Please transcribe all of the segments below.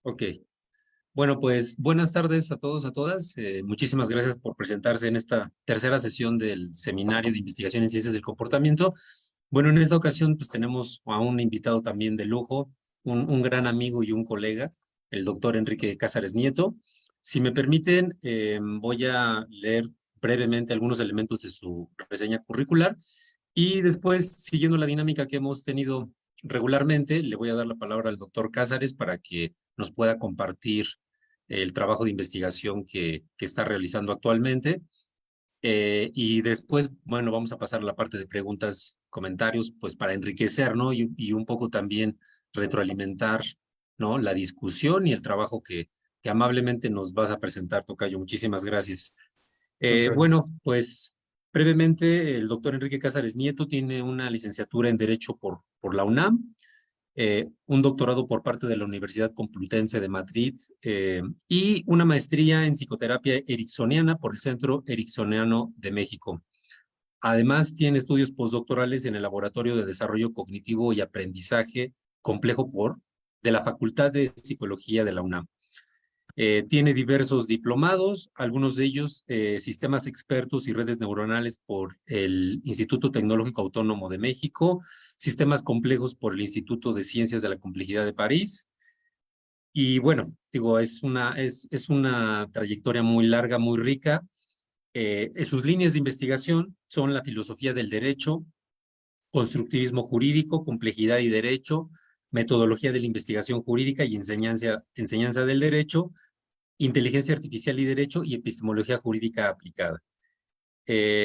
Ok. Bueno, pues buenas tardes a todos, a todas. Muchísimas gracias por presentarse en esta tercera sesión del Seminario de Investigación en Ciencias del Comportamiento. Bueno, en esta ocasión pues tenemos a un invitado también de lujo, un gran amigo y un colega, el doctor Enrique Cázares Nieto. Si me permiten, voy a leer brevemente algunos elementos de su reseña curricular y después, siguiendo la dinámica que hemos tenido regularmente, le voy a dar la palabra al doctor Cázares para que nos pueda compartir el trabajo de investigación que está realizando actualmente. Y después, bueno, vamos a pasar a la parte de preguntas, comentarios, pues para enriquecer, ¿no? Y un poco también retroalimentar, ¿no? La discusión y el trabajo que amablemente nos vas a presentar, Tocayo. Muchísimas gracias. Muchas Bueno, gracias. pues brevemente, el doctor Enrique Cázares Nieto tiene una licenciatura en Derecho por la UNAM, un doctorado por parte de la Universidad Complutense de Madrid y una maestría en psicoterapia ericksoniana por el Centro Ericksoniano de México. Además, tiene estudios postdoctorales en el Laboratorio de Desarrollo Cognitivo y Aprendizaje Complejo de la Facultad de Psicología de la UNAM. Tiene diversos diplomados, algunos de ellos sistemas expertos y redes neuronales por el Instituto Tecnológico Autónomo de México, sistemas complejos por el Instituto de Ciencias de la Complejidad de París. Y bueno, digo, es una trayectoria muy larga, muy rica. Sus líneas de investigación son la filosofía del derecho, constructivismo jurídico, complejidad y derecho, metodología de la investigación jurídica y enseñanza del derecho, inteligencia artificial y derecho y epistemología jurídica aplicada.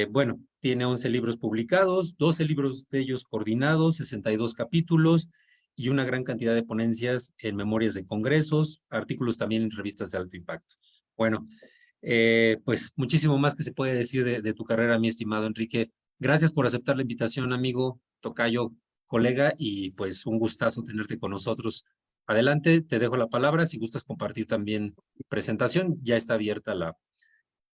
Bueno, tiene 11 libros publicados, 12 libros de ellos coordinados, 62 capítulos y una gran cantidad de ponencias en memorias de congresos, artículos también en revistas de alto impacto. Bueno, pues muchísimo más que se puede decir de tu carrera, mi estimado Enrique. Gracias por aceptar la invitación, amigo, tocayo, colega, y pues un gustazo tenerte con nosotros. Adelante, te dejo la palabra. Si gustas compartir también presentación, ya está abierta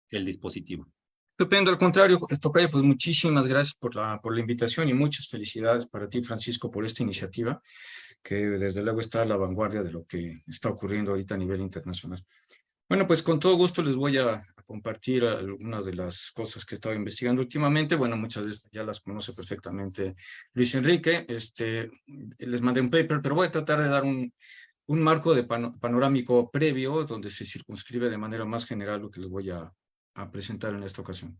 el dispositivo. Estupendo, al contrario, Tocayo, pues muchísimas gracias por la invitación y muchas felicidades para ti, Francisco, por esta iniciativa, que desde luego está a la vanguardia de lo que está ocurriendo ahorita a nivel internacional. Bueno, pues con todo gusto les voy a compartir algunas de las cosas que he estado investigando últimamente. Bueno, muchas de estas ya las conoce perfectamente Luis Enrique. Les mandé un paper, pero voy a tratar de dar un marco de panorámico previo donde se circunscribe de manera más general lo que les voy a presentar en esta ocasión.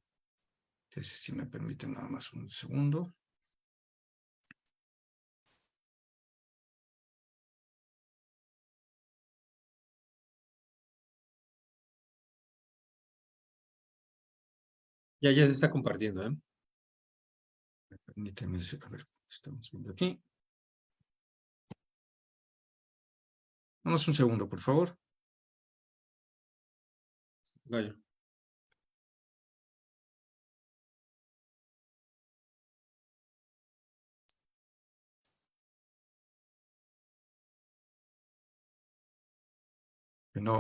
Entonces, si me permiten nada más un segundo. Ya se está compartiendo, ¿eh? Permítanme, a ver, estamos viendo aquí. Vamos un segundo, por favor. Tocayo.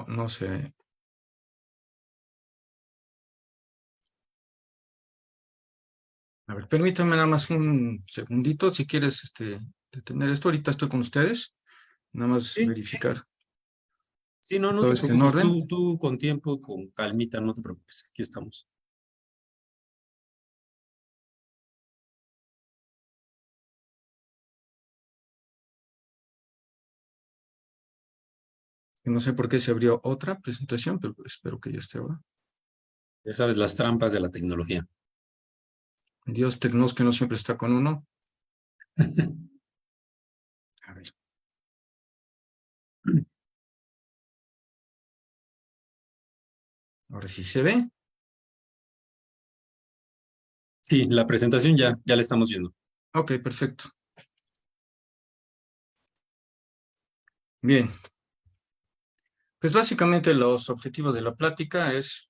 No sé. A ver, permítanme nada más un segundito, si quieres detener esto. Ahorita estoy con ustedes. Nada más Sí, verificar sí, no, que no todo te esté en preocupes. orden. Tú con tiempo, con calmita, no te preocupes. Aquí estamos. No sé por qué se abrió otra presentación, pero espero que ya esté ahora. Ya sabes, las trampas de la tecnología. Dios Tecnos que no siempre está con uno. A ver. Ahora sí se ve. Sí, la presentación ya la estamos viendo. Ok, perfecto. Bien. Pues básicamente los objetivos de la plática es,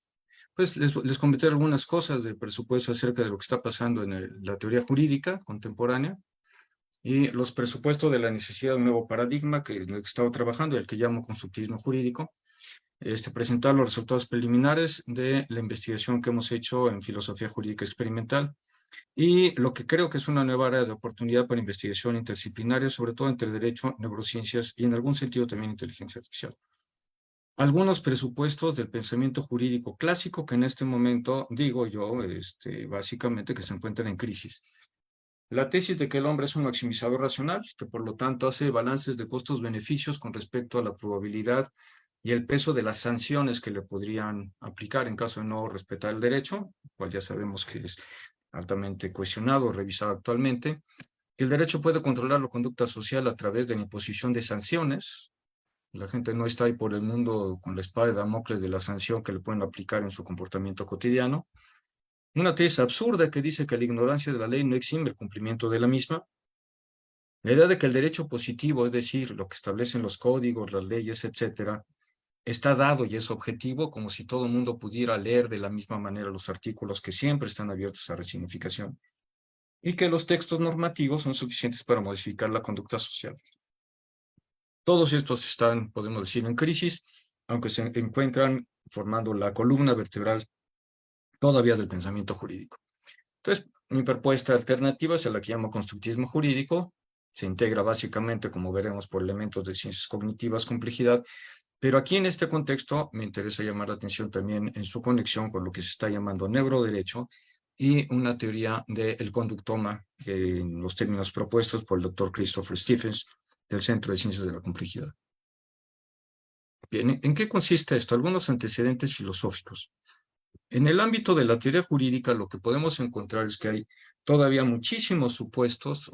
pues les comenté algunas cosas del presupuesto acerca de lo que está pasando en la teoría jurídica contemporánea y los presupuestos de la necesidad de un nuevo paradigma que es lo que he estado trabajando y el que llamo constructivismo jurídico. Presentar los resultados preliminares de la investigación que hemos hecho en filosofía jurídica experimental Y lo que creo que es una nueva área de oportunidad para investigación interdisciplinaria, sobre todo entre derecho, neurociencias y en algún sentido también inteligencia artificial. Algunos presupuestos del pensamiento jurídico clásico que en este momento, digo yo, básicamente que se encuentran en crisis. La tesis de que el hombre es un maximizador racional, que por lo tanto hace balances de costos-beneficios con respecto a la probabilidad y el peso de las sanciones que le podrían aplicar en caso de no respetar el derecho, cual ya sabemos que es altamente cuestionado o revisado actualmente, que el derecho puede controlar la conducta social a través de la imposición de sanciones. La gente no está ahí por el mundo con la espada de Damocles de la sanción que le pueden aplicar en su comportamiento cotidiano. Una tesis absurda que dice que la ignorancia de la ley no exime el cumplimiento de la misma. La idea de que el derecho positivo, es decir, lo que establecen los códigos, las leyes, etcétera, está dado y es objetivo, como si todo el mundo pudiera leer de la misma manera los artículos que siempre están abiertos a resignificación, y que los textos normativos son suficientes para modificar la conducta social. Todos estos están, podemos decir, en crisis, aunque se encuentran formando la columna vertebral todavía del pensamiento jurídico. Entonces, mi propuesta alternativa es la que llamo constructivismo jurídico. Se integra básicamente, como veremos, por elementos de ciencias cognitivas, complejidad, pero aquí en este contexto me interesa llamar la atención también en su conexión con lo que se está llamando neuroderecho y una teoría del conductoma, en los términos propuestos por el doctor Christopher Stephens del Centro de Ciencias de la Complejidad. Bien, ¿en qué consiste esto? Algunos antecedentes filosóficos. En el ámbito de la teoría jurídica, lo que podemos encontrar es que hay todavía muchísimos supuestos,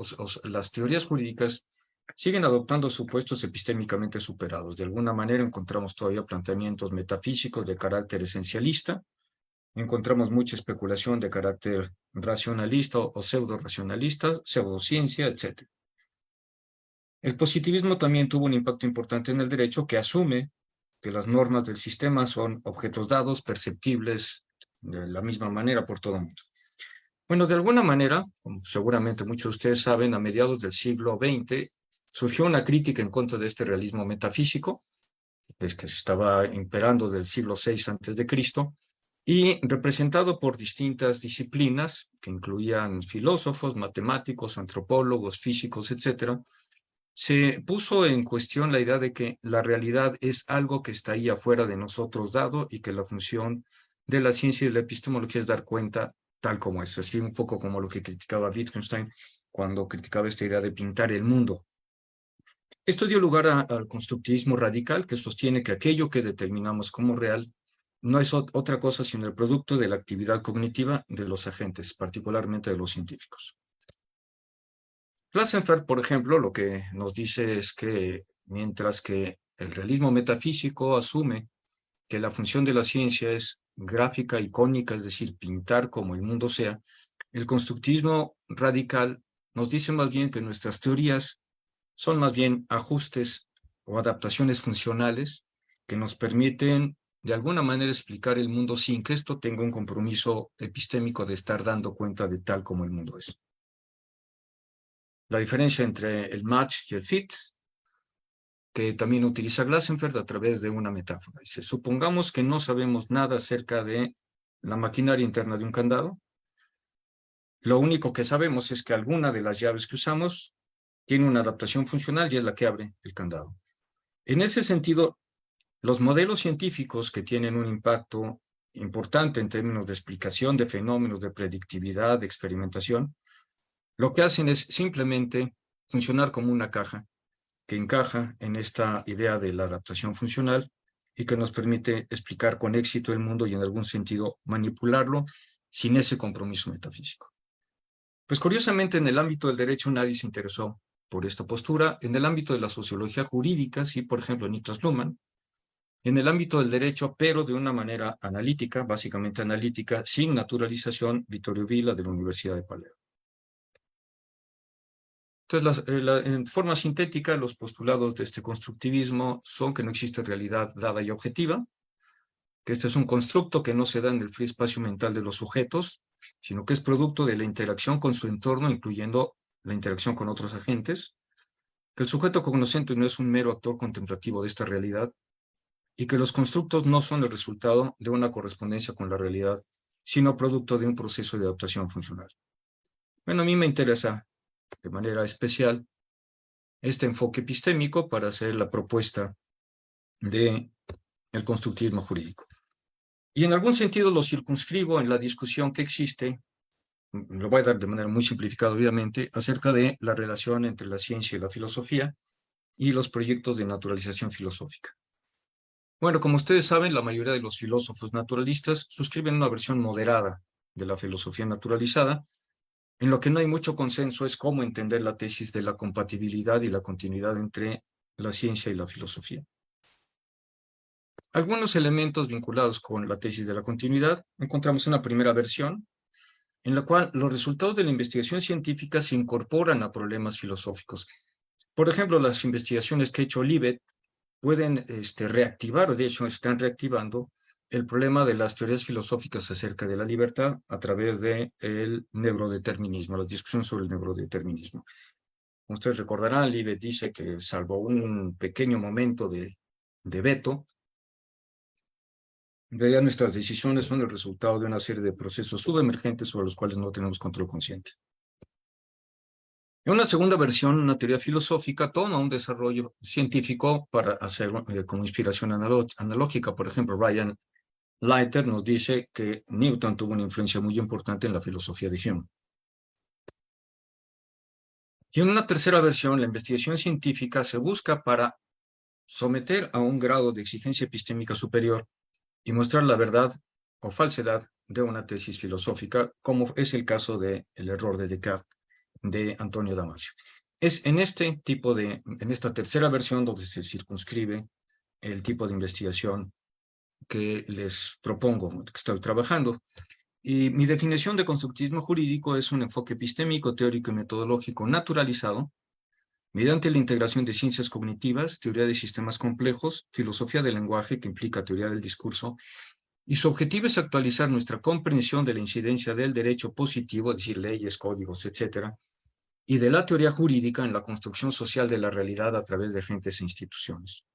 las teorías jurídicas siguen adoptando supuestos epistémicamente superados. De alguna manera encontramos todavía planteamientos metafísicos de carácter esencialista, encontramos mucha especulación de carácter racionalista o pseudo-racionalista, pseudociencia, etc. El positivismo también tuvo un impacto importante en el derecho que asume que las normas del sistema son objetos dados, perceptibles de la misma manera por todo el mundo. Bueno, de alguna manera, como seguramente muchos de ustedes saben, a mediados del siglo XX surgió una crítica en contra de este realismo metafísico, es que se estaba imperando del siglo VI a.C., y representado por distintas disciplinas que incluían filósofos, matemáticos, antropólogos, físicos, etcétera, se puso en cuestión la idea de que la realidad es algo que está ahí afuera de nosotros dado y que la función de la ciencia y de la epistemología es dar cuenta tal como es. Así un poco como lo que criticaba Wittgenstein cuando criticaba esta idea de pintar el mundo. Esto dio lugar al constructivismo radical que sostiene que aquello que determinamos como real no es otra cosa sino el producto de la actividad cognitiva de los agentes, particularmente de los científicos. Klassenfeld, por ejemplo, lo que nos dice es que mientras que el realismo metafísico asume que la función de la ciencia es gráfica, icónica, es decir, pintar como el mundo sea, el constructivismo radical nos dice más bien que nuestras teorías son más bien ajustes o adaptaciones funcionales que nos permiten de alguna manera explicar el mundo sin que esto tenga un compromiso epistémico de estar dando cuenta de tal como el mundo es. La diferencia entre el match y el fit, que también utiliza Klassenfeld a través de una metáfora. Dice, supongamos que no sabemos nada acerca de la maquinaria interna de un candado. Lo único que sabemos es que alguna de las llaves que usamos tiene una adaptación funcional y es la que abre el candado. En ese sentido, los modelos científicos que tienen un impacto importante en términos de explicación de fenómenos, de predictividad, de experimentación, lo que hacen es simplemente funcionar como una caja que encaja en esta idea de la adaptación funcional y que nos permite explicar con éxito el mundo y en algún sentido manipularlo sin ese compromiso metafísico. Pues curiosamente en el ámbito del derecho nadie se interesó por esta postura. En el ámbito de la sociología jurídica, sí, por ejemplo, Niklas Luhmann. En el ámbito del derecho, pero de una manera analítica, básicamente analítica, sin naturalización, Vittorio Villa de la Universidad de Palermo. Entonces, en forma sintética, los postulados de este constructivismo son que no existe realidad dada y objetiva, que este es un constructo que no se da en el frío espacio mental de los sujetos, sino que es producto de la interacción con su entorno, incluyendo la interacción con otros agentes, que el sujeto cognoscente no es un mero actor contemplativo de esta realidad, y que los constructos no son el resultado de una correspondencia con la realidad, sino producto de un proceso de adaptación funcional. Bueno, a mí me interesa de manera especial este enfoque epistémico para hacer la propuesta del constructivismo jurídico. Y en algún sentido lo circunscribo en la discusión que existe, lo voy a dar de manera muy simplificada obviamente, acerca de la relación entre la ciencia y la filosofía y los proyectos de naturalización filosófica. Bueno, como ustedes saben, la mayoría de los filósofos naturalistas suscriben una versión moderada de la filosofía naturalizada. En lo que no hay mucho consenso es cómo entender la tesis de la compatibilidad y la continuidad entre la ciencia y la filosofía. Algunos elementos vinculados con la tesis de la continuidad, encontramos una primera versión en la cual los resultados de la investigación científica se incorporan a problemas filosóficos. Por ejemplo, las investigaciones que ha hecho Libet pueden reactivar, o de hecho están reactivando, el problema de las teorías filosóficas acerca de la libertad a través del neurodeterminismo, las discusiones sobre el neurodeterminismo. Como ustedes recordarán, Libet dice que salvo un pequeño momento de veto, en realidad nuestras decisiones son el resultado de una serie de procesos subemergentes sobre los cuales no tenemos control consciente. En una segunda versión, una teoría filosófica toma un desarrollo científico para hacer como inspiración analógica. Por ejemplo, Ryan Leiter nos dice que Newton tuvo una influencia muy importante en la filosofía de Hume. Y en una tercera versión, la investigación científica se busca para someter a un grado de exigencia epistémica superior y mostrar la verdad o falsedad de una tesis filosófica, como es el caso del error de Descartes de Antonio Damasio. Es en esta tercera versión donde se circunscribe el tipo de investigación que les propongo, que estoy trabajando. Y mi definición de constructivismo jurídico es un enfoque epistémico, teórico y metodológico naturalizado mediante la integración de ciencias cognitivas, teoría de sistemas complejos, filosofía del lenguaje, que implica teoría del discurso, y su objetivo es actualizar nuestra comprensión de la incidencia del derecho positivo, es decir, leyes, códigos, etcétera, y de la teoría jurídica en la construcción social de la realidad a través de agentes e instituciones.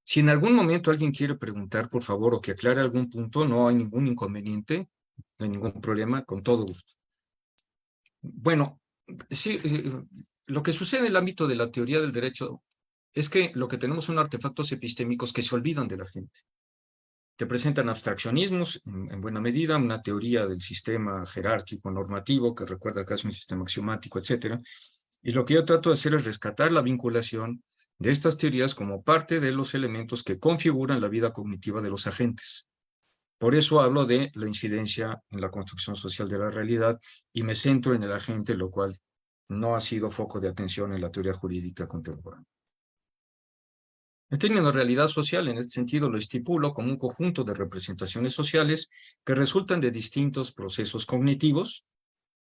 Si en algún momento alguien quiere preguntar, por favor, o que aclare algún punto, no hay ningún inconveniente, no hay ningún problema, con todo gusto. Bueno, sí, lo que sucede en el ámbito de la teoría del derecho es que lo que tenemos son artefactos epistémicos que se olvidan de la gente. Te presentan abstraccionismos, en buena medida, una teoría del sistema jerárquico normativo que recuerda casi un sistema axiomático, etcétera. Y lo que yo trato de hacer es rescatar la vinculación de estas teorías como parte de los elementos que configuran la vida cognitiva de los agentes. Por eso hablo de la incidencia en la construcción social de la realidad y me centro en el agente, lo cual no ha sido foco de atención en la teoría jurídica contemporánea. El término realidad social, en este sentido, lo estipulo como un conjunto de representaciones sociales que resultan de distintos procesos cognitivos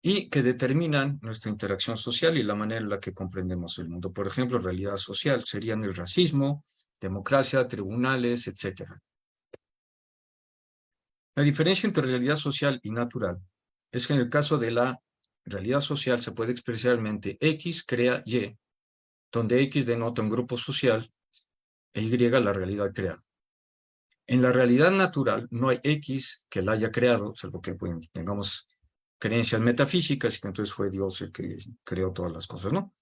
y que determinan nuestra interacción social y la manera en la que comprendemos el mundo. Por ejemplo, realidad social serían el racismo, democracia, tribunales, etc. La diferencia entre realidad social y natural es que en el caso de la realidad social se puede expresarmente X crea Y, donde X denota un grupo social e Y la realidad creada. En la realidad natural no hay X que la haya creado, salvo que tengamos creencias metafísicas y que entonces fue Dios el que creó todas las cosas, ¿no?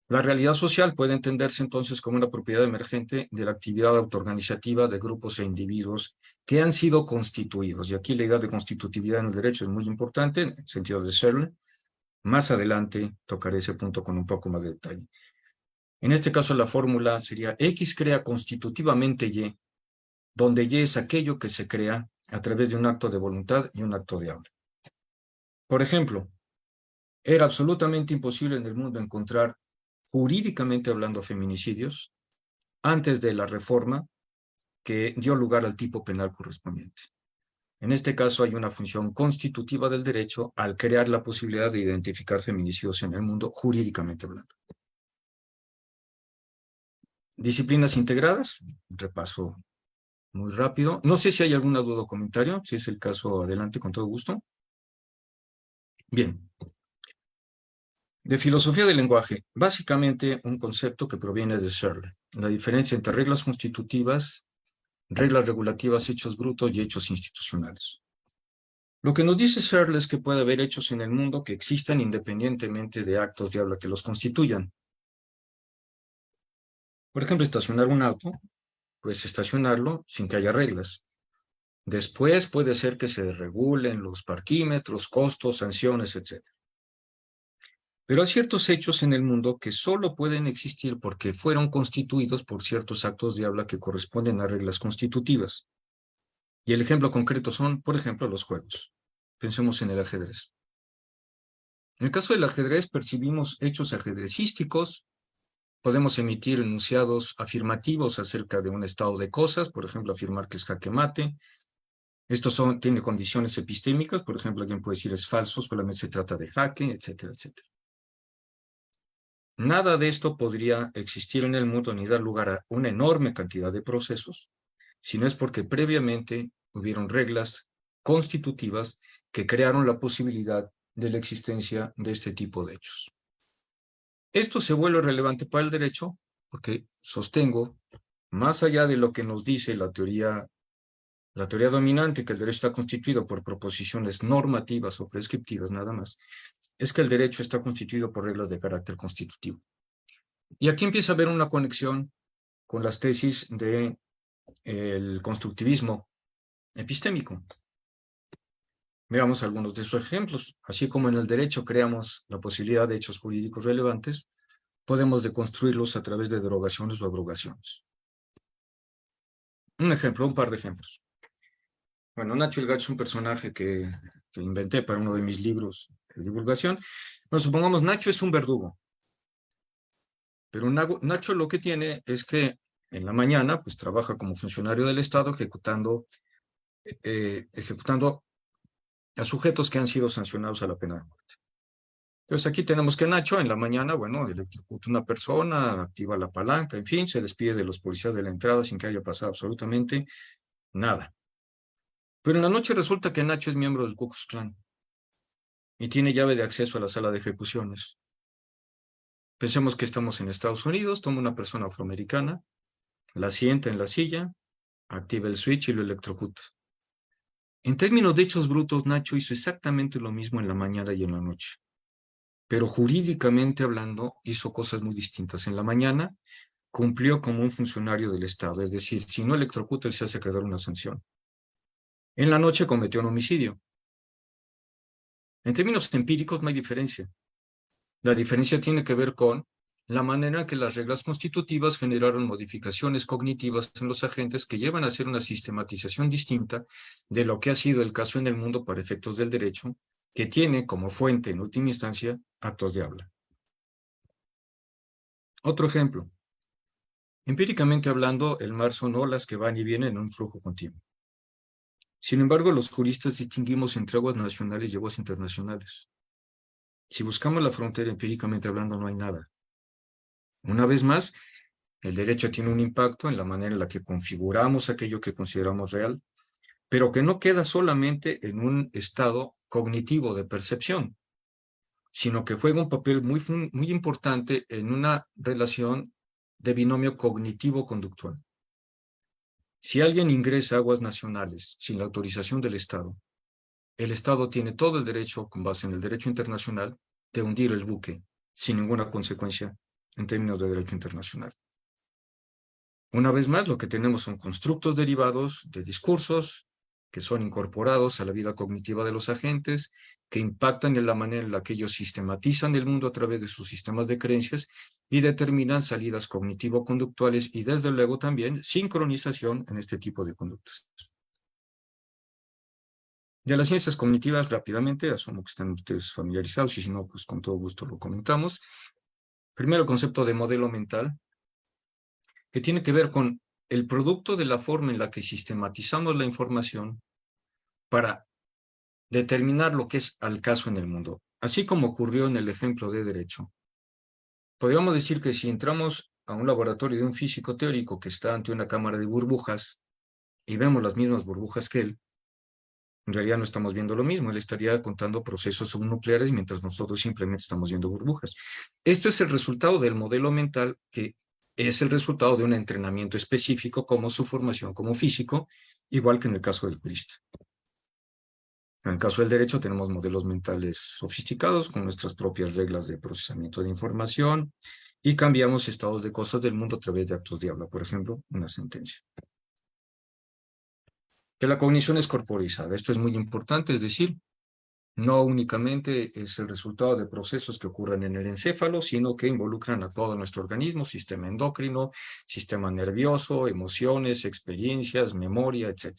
La realidad social puede entenderse entonces como una propiedad emergente de la actividad autoorganizativa de grupos e individuos que han sido constituidos. Y aquí la idea de constitutividad en el derecho es muy importante, en el sentido de Searle. Más adelante tocaré ese punto con un poco más de detalle. En este caso la fórmula sería X crea constitutivamente Y, donde Y es aquello que se crea a través de un acto de voluntad y un acto de habla. Por ejemplo, era absolutamente imposible en el mundo encontrar, jurídicamente hablando, feminicidios antes de la reforma que dio lugar al tipo penal correspondiente. En este caso hay una función constitutiva del derecho al crear la posibilidad de identificar feminicidios en el mundo, jurídicamente hablando. Disciplinas integradas, repaso muy rápido. No sé si hay alguna duda o comentario. Si es el caso, adelante, con todo gusto. Bien. De filosofía del lenguaje, básicamente un concepto que proviene de Searle. La diferencia entre reglas constitutivas, reglas regulativas, hechos brutos y hechos institucionales. Lo que nos dice Searle es que puede haber hechos en el mundo que existan independientemente de actos de habla que los constituyan. Por ejemplo, estacionar un auto, pues estacionarlo sin que haya reglas. Después puede ser que se regulen los parquímetros, costos, sanciones, etc. Pero hay ciertos hechos en el mundo que solo pueden existir porque fueron constituidos por ciertos actos de habla que corresponden a reglas constitutivas. Y el ejemplo concreto son, por ejemplo, los juegos. Pensemos en el ajedrez. En el caso del ajedrez, percibimos hechos ajedrecísticos, podemos emitir enunciados afirmativos acerca de un estado de cosas, por ejemplo, afirmar que es jaque mate. Tiene condiciones epistémicas, por ejemplo, alguien puede decir es falso, solamente se trata de jaque, etcétera, etcétera. Nada de esto podría existir en el mundo ni dar lugar a una enorme cantidad de procesos, si no es porque previamente hubieron reglas constitutivas que crearon la posibilidad de la existencia de este tipo de hechos. Esto se vuelve relevante para el derecho porque sostengo, más allá de lo que nos dice la teoría dominante, que el derecho está constituido por proposiciones normativas o prescriptivas nada más, es que el derecho está constituido por reglas de carácter constitutivo. Y aquí empieza a haber una conexión con las tesis del constructivismo epistémico. Veamos algunos de sus ejemplos. Así como en el derecho creamos la posibilidad de hechos jurídicos relevantes, podemos deconstruirlos a través de derogaciones o abrogaciones. Un par de ejemplos. Bueno, Nacho el Gato es un personaje que inventé para uno de mis libros de divulgación. Bueno, supongamos Nacho es un verdugo. Pero Nacho lo que tiene es que en la mañana pues trabaja como funcionario del Estado ejecutando a sujetos que han sido sancionados a la pena de muerte. Entonces aquí tenemos que Nacho en la mañana, bueno, electrocuta una persona, activa la palanca, en fin, se despide de los policías de la entrada sin que haya pasado absolutamente nada. Pero en la noche resulta que Nacho es miembro del Ku Klux Klan y tiene llave de acceso a la sala de ejecuciones. Pensemos que estamos en Estados Unidos, toma una persona afroamericana, la sienta en la silla, activa el switch y lo electrocuta. En términos de hechos brutos, Nacho hizo exactamente lo mismo en la mañana y en la noche. Pero jurídicamente hablando, hizo cosas muy distintas. En la mañana cumplió como un funcionario del Estado, es decir, si no electrocuta, él se hace acreedor una sanción. En la noche cometió un homicidio. En términos empíricos no hay diferencia. La diferencia tiene que ver con la manera en que las reglas constitutivas generaron modificaciones cognitivas en los agentes que llevan a hacer una sistematización distinta de lo que ha sido el caso en el mundo para efectos del derecho, que tiene como fuente, en última instancia, actos de habla. Otro ejemplo. Empíricamente hablando, el mar son olas que van y vienen en un flujo continuo. Sin embargo, los juristas distinguimos entre aguas nacionales y aguas internacionales. Si buscamos la frontera empíricamente hablando, no hay nada. Una vez más, el derecho tiene un impacto en la manera en la que configuramos aquello que consideramos real, pero que no queda solamente en un estado cognitivo de percepción, sino que juega un papel muy importante en una relación de binomio cognitivo-conductual. Si alguien ingresa a aguas nacionales sin la autorización del Estado, el Estado tiene todo el derecho, con base en el derecho internacional, de hundir el buque sin ninguna consecuencia en términos de derecho internacional. Una vez más, lo que tenemos son constructos derivados de discursos que son incorporados a la vida cognitiva de los agentes, que impactan en la manera en la que ellos sistematizan el mundo a través de sus sistemas de creencias y determinan salidas cognitivo-conductuales y desde luego también sincronización en este tipo de conductas. De las ciencias cognitivas, rápidamente, asumo que están ustedes familiarizados y si no, pues con todo gusto lo comentamos. Primero, el concepto de modelo mental, que tiene que ver con el producto de la forma en la que sistematizamos la información para determinar lo que es al caso en el mundo, así como ocurrió en el ejemplo de derecho. Podríamos decir que si entramos a un laboratorio de un físico teórico que está ante una cámara de burbujas y vemos las mismas burbujas que él, en realidad no estamos viendo lo mismo. Él estaría contando procesos subnucleares mientras nosotros simplemente estamos viendo burbujas. Esto es el resultado del modelo mental, que es el resultado de un entrenamiento específico, como su formación como físico, igual que en el caso del jurista. En el caso del derecho tenemos modelos mentales sofisticados con nuestras propias reglas de procesamiento de información y cambiamos estados de cosas del mundo a través de actos de habla, por ejemplo, una sentencia. Que la cognición es corporizada. Esto es muy importante, es decir, no únicamente es el resultado de procesos que ocurren en el encéfalo, sino que involucran a todo nuestro organismo, sistema endocrino, sistema nervioso, emociones, experiencias, memoria, etc.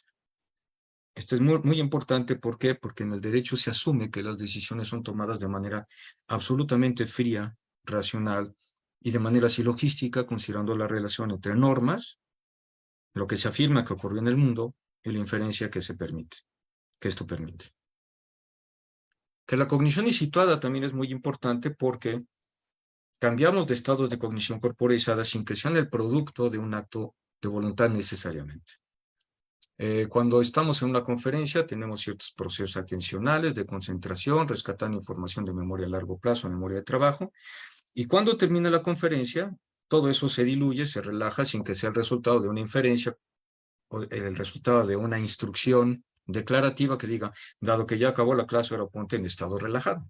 Esto es muy importante, ¿por qué? Porque en el derecho se asume que las decisiones son tomadas de manera absolutamente fría, racional y de manera silogística, considerando la relación entre normas, lo que se afirma que ocurrió en el mundo, y la inferencia que se permite, que esto permite. Que la cognición situada también es muy importante porque cambiamos de estados de cognición corporizada sin que sean el producto de un acto de voluntad necesariamente. Cuando estamos en una conferencia tenemos ciertos procesos atencionales de concentración, rescatando información de memoria a largo plazo, memoria de trabajo, y cuando termina la conferencia, todo eso se diluye, se relaja sin que sea el resultado de una inferencia o el resultado de una instrucción declarativa que diga, dado que ya acabó la clase, ahora ponte en estado relajado.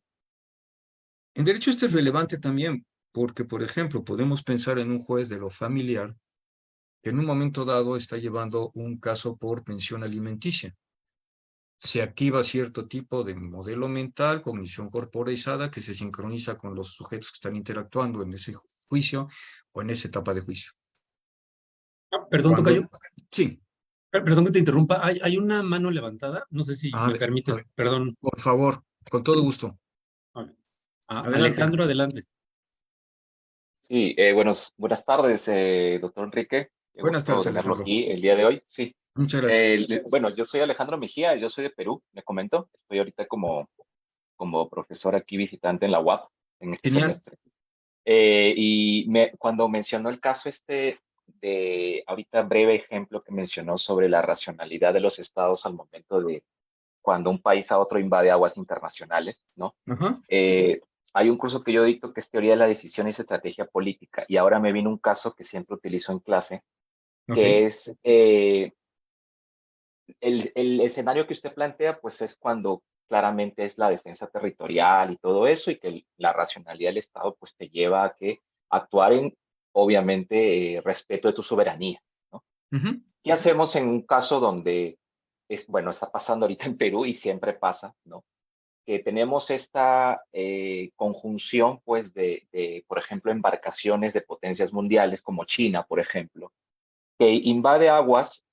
En derecho esto es relevante también porque, por ejemplo, podemos pensar en un juez de lo familiar que en un momento dado está llevando un caso por pensión alimenticia. Se activa cierto tipo de modelo mental, cognición corporizada, que se sincroniza con los sujetos que están interactuando en ese juicio o en esa etapa de juicio. Perdón, Cuando, tocayo. sí, Perdón que te interrumpa. Hay una mano levantada. No sé si me a permites. ver, Perdón. por favor, con todo gusto. Adelante. Alejandro, adelante. Sí, buenas tardes, doctor Enrique. Qué Buenas gusto tardes, tenerlo Alejandro. aquí el día de hoy. Sí, Muchas gracias. bueno, yo soy Alejandro Mejía, yo soy de Perú, me comento. Estoy ahorita como profesor aquí visitante en la UAP en este Genial. semestre. Cuando mencionó el caso de ahorita breve ejemplo que mencionó sobre la racionalidad de los estados al momento de cuando un país a otro invade aguas internacionales, ¿no? Ajá. Hay un curso que yo dicto que es teoría de la decisión y estrategia política, y ahora me vino un caso que siempre utilizo en clase, Ok. que es el escenario que usted plantea, pues es cuando claramente es la defensa territorial y todo eso, y que la racionalidad del Estado pues te lleva a que actuar en, obviamente, respeto de tu soberanía, ¿no? Ujú. ¿Qué hacemos en un caso donde, bueno, está pasando ahorita en Perú y siempre pasa, ¿no? Que tenemos esta conjunción, pues, por ejemplo, embarcaciones de potencias mundiales como China, por ejemplo, que invade aguas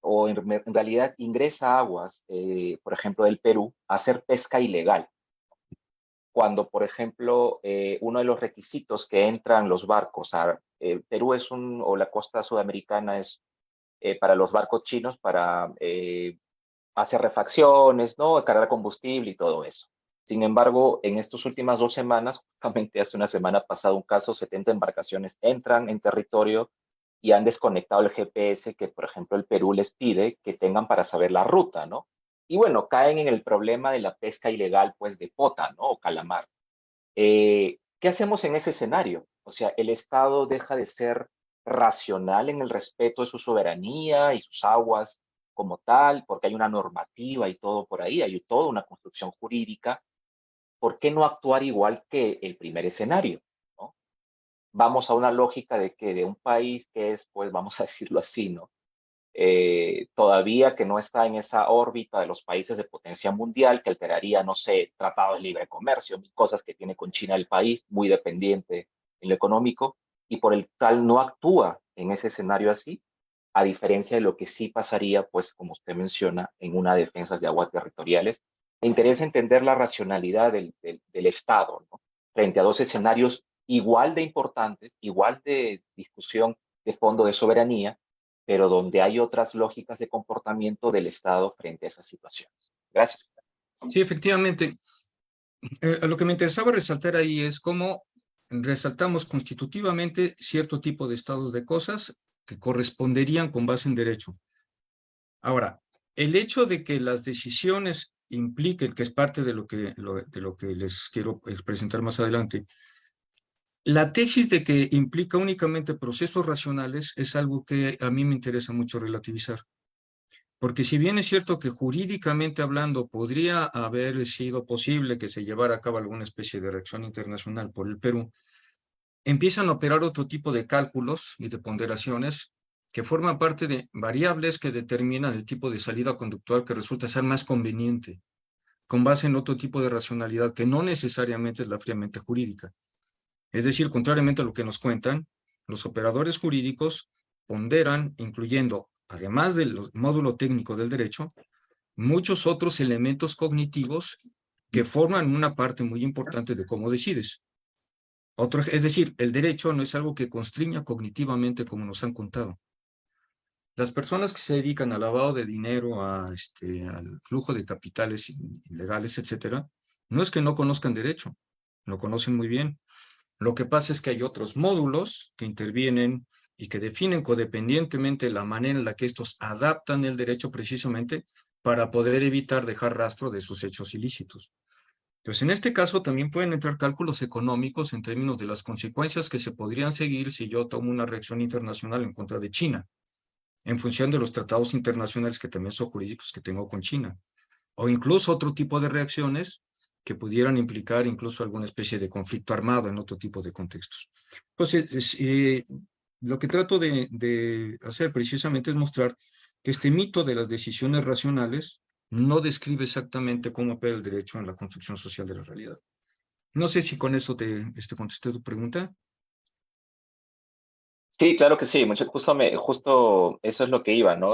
o en realidad ingresa a aguas, por ejemplo, del Perú, a hacer pesca ilegal. Cuando, por ejemplo, uno de los requisitos que entran los barcos a Perú o la costa sudamericana es para los barcos chinos para hacer refacciones, ¿no? Cargar combustible y todo eso. Sin embargo, en estas últimas 2 semanas, justamente hace una semana pasado un caso, 70 embarcaciones entran en territorio y han desconectado el GPS que, por ejemplo, el Perú les pide que tengan para saber la ruta, ¿no? Y bueno, caen en el problema de la pesca ilegal, pues, de pota, ¿no? O calamar. ¿Qué hacemos en ese escenario? O sea, el Estado deja de ser racional en el respeto de su soberanía y sus aguas como tal, porque hay una normativa y todo por ahí, hay toda una construcción jurídica. ¿Por qué no actuar igual que el primer escenario? ¿No? Vamos a una lógica de que de un país que es, pues vamos a decirlo así, ¿no? Todavía que no está en esa órbita de los países de potencia mundial, que alteraría, no sé, tratados de libre comercio, mil cosas que tiene con China el país, muy dependiente en lo económico, y por el tal no actúa en ese escenario así, a diferencia de lo que sí pasaría, pues como usted menciona, en una defensa de aguas territoriales. Me interesa entender la racionalidad del Estado, ¿no? Frente a dos escenarios igual de importantes, igual de discusión de fondo de soberanía, pero donde hay otras lógicas de comportamiento del Estado frente a esas situaciones. Gracias. Sí, efectivamente. Lo que me interesaba resaltar ahí es cómo resaltamos constitutivamente cierto tipo de estados de cosas que corresponderían con base en derecho. Ahora, el hecho de que las decisiones impliquen, que es parte de lo que les quiero presentar más adelante, la tesis de que implica únicamente procesos racionales es algo que a mí me interesa mucho relativizar. Porque si bien es cierto que jurídicamente hablando podría haber sido posible que se llevara a cabo alguna especie de reacción internacional por el Perú, empiezan a operar otro tipo de cálculos y de ponderaciones que forman parte de variables que determinan el tipo de salida conductual que resulta ser más conveniente, con base en otro tipo de racionalidad que no necesariamente es la fríamente jurídica. Es decir, contrariamente a lo que nos cuentan, los operadores jurídicos ponderan, incluyendo, además del módulo técnico del derecho, muchos otros elementos cognitivos que forman una parte muy importante de cómo decides. Es decir, el derecho no es algo que constriña cognitivamente como nos han contado. Las personas que se dedican al lavado de dinero, al flujo de capitales ilegales, etcétera, no es que no conozcan derecho, lo conocen muy bien. Lo que pasa es que hay otros módulos que intervienen y que definen codependientemente la manera en la que estos adaptan el derecho precisamente para poder evitar dejar rastro de sus hechos ilícitos. Entonces, en este caso también pueden entrar cálculos económicos en términos de las consecuencias que se podrían seguir si yo tomo una reacción internacional en contra de China, en función de los tratados internacionales que también son jurídicos que tengo con China, o incluso otro tipo de reacciones que pudieran implicar incluso alguna especie de conflicto armado en otro tipo de contextos. Entonces, lo que trato de hacer precisamente es mostrar que este mito de las decisiones racionales no describe exactamente cómo opera el derecho en la construcción social de la realidad. No sé si con eso te contesté tu pregunta. Sí, claro que sí. Justo eso es lo que iba, ¿no?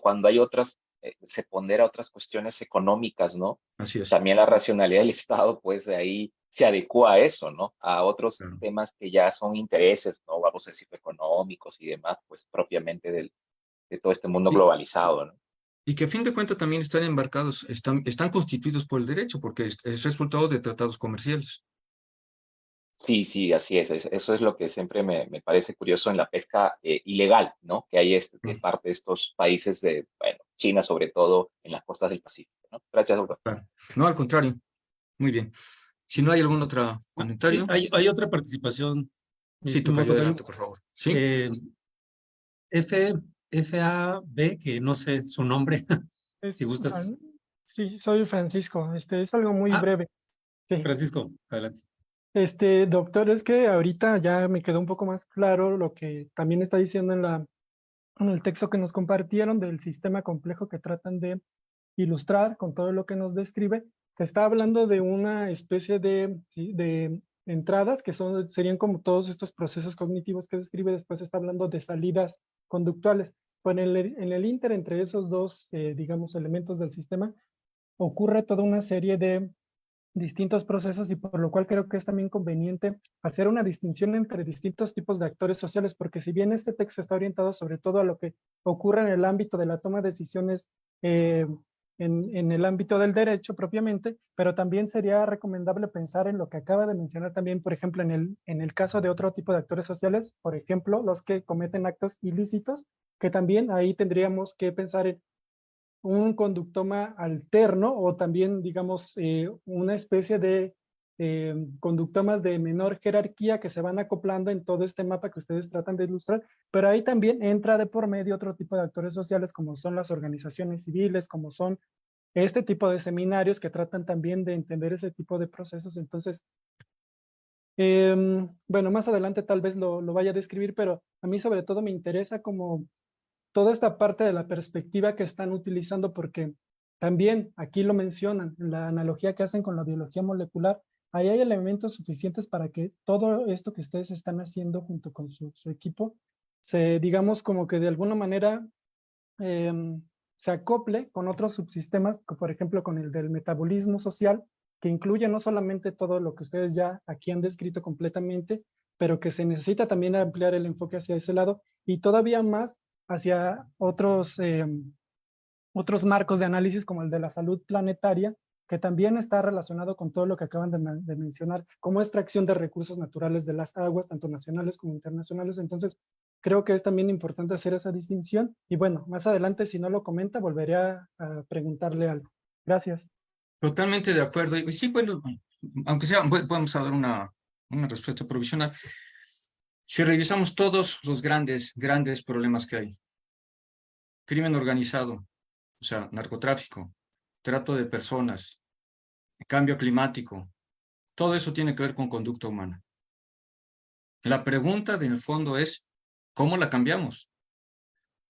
Cuando hay otras, se pondera otras cuestiones económicas, ¿no? Así es. También la racionalidad del Estado, pues de ahí se adecua a eso, ¿no? A otros Claro. temas que ya son intereses, ¿no? Vamos a decir, económicos y demás, pues propiamente de todo este mundo Y, globalizado, ¿no? y que a fin de cuentas también están embarcados, están constituidos por el derecho, porque es resultado de tratados comerciales. Sí, sí, así es. Eso es lo que siempre me parece curioso en la pesca ilegal, ¿no? Que hay de ¿No? parte de estos países de, bueno, China sobre todo, en las costas del Pacífico, ¿no? Gracias, doctor. Claro. No, al contrario. Muy bien. Si no hay algún otro Sí, comentario, hay otra participación, mi sí, estimado tocayo, tocayo. adelante, por favor. Sí, Eh, F, FAB, que no sé su nombre, si Es, gustas. sí, soy Francisco. Es algo muy Ah, breve. Sí. Francisco, adelante. Doctor, es que ahorita ya me quedó un poco más claro lo que también está diciendo en el texto que nos compartieron del sistema complejo que tratan de ilustrar con todo lo que nos describe, que está hablando de una especie sí, de entradas que serían como todos estos procesos cognitivos que describe, después está hablando de salidas conductuales. Pues en el inter entre esos dos, digamos, elementos del sistema, ocurre toda una serie de distintos procesos y por lo cual creo que es también conveniente hacer una distinción entre distintos tipos de actores sociales, porque si bien este texto está orientado sobre todo a lo que ocurre en el ámbito de la toma de decisiones eh, en el ámbito del derecho propiamente, pero también sería recomendable pensar en lo que acaba de mencionar también, por ejemplo, en el caso de otro tipo de actores sociales, por ejemplo, los que cometen actos ilícitos, que también ahí tendríamos que pensar en un conductoma alterno o también, digamos, una especie de conductomas de menor jerarquía que se van acoplando en todo este mapa que ustedes tratan de ilustrar, pero ahí también entra de por medio otro tipo de actores sociales como son las organizaciones civiles, como son este tipo de seminarios que tratan también de entender ese tipo de procesos. Entonces, bueno, más adelante tal vez lo vaya a describir, pero a mí sobre todo me interesa como toda esta parte de la perspectiva que están utilizando, porque también aquí lo mencionan, la analogía que hacen con la biología molecular, ahí hay elementos suficientes para que todo esto que ustedes están haciendo junto con su equipo, digamos como que de alguna manera se acople con otros subsistemas, por ejemplo con el del metabolismo social, que incluye no solamente todo lo que ustedes ya aquí han descrito completamente, pero que se necesita también ampliar el enfoque hacia ese lado y todavía más hacia otros marcos de análisis como el de la salud planetaria, que también está relacionado con todo lo que acaban de mencionar, como extracción de recursos naturales de las aguas, tanto nacionales como internacionales. Entonces, creo que es también importante hacer esa distinción. Y bueno, más adelante, si no lo comenta, volveré a preguntarle algo. Gracias. totalmente de acuerdo. Y sí, bueno, aunque sea, podemos dar una respuesta provisional. Si revisamos todos los grandes problemas que hay, crimen organizado, o sea, narcotráfico, trato de personas, cambio climático, todo eso tiene que ver con conducta humana. La pregunta en el fondo es, ¿cómo la cambiamos?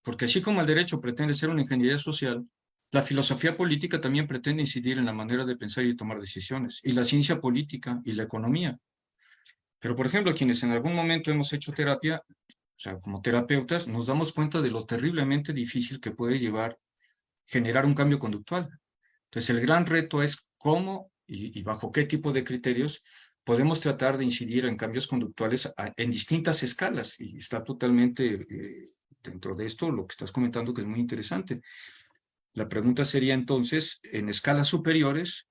Porque así como el derecho pretende ser una ingeniería social, la filosofía política también pretende incidir en la manera de pensar y tomar decisiones, y la ciencia política y la economía. Pero, por ejemplo, quienes en algún momento hemos hecho terapia, o sea, como terapeutas, nos damos cuenta de lo terriblemente difícil que puede generar un cambio conductual. Entonces, el gran reto es cómo y bajo qué tipo de criterios podemos tratar de incidir en cambios conductuales en distintas escalas. Y está totalmente dentro de esto lo que estás comentando, que es muy interesante. La pregunta sería entonces, en escalas superiores,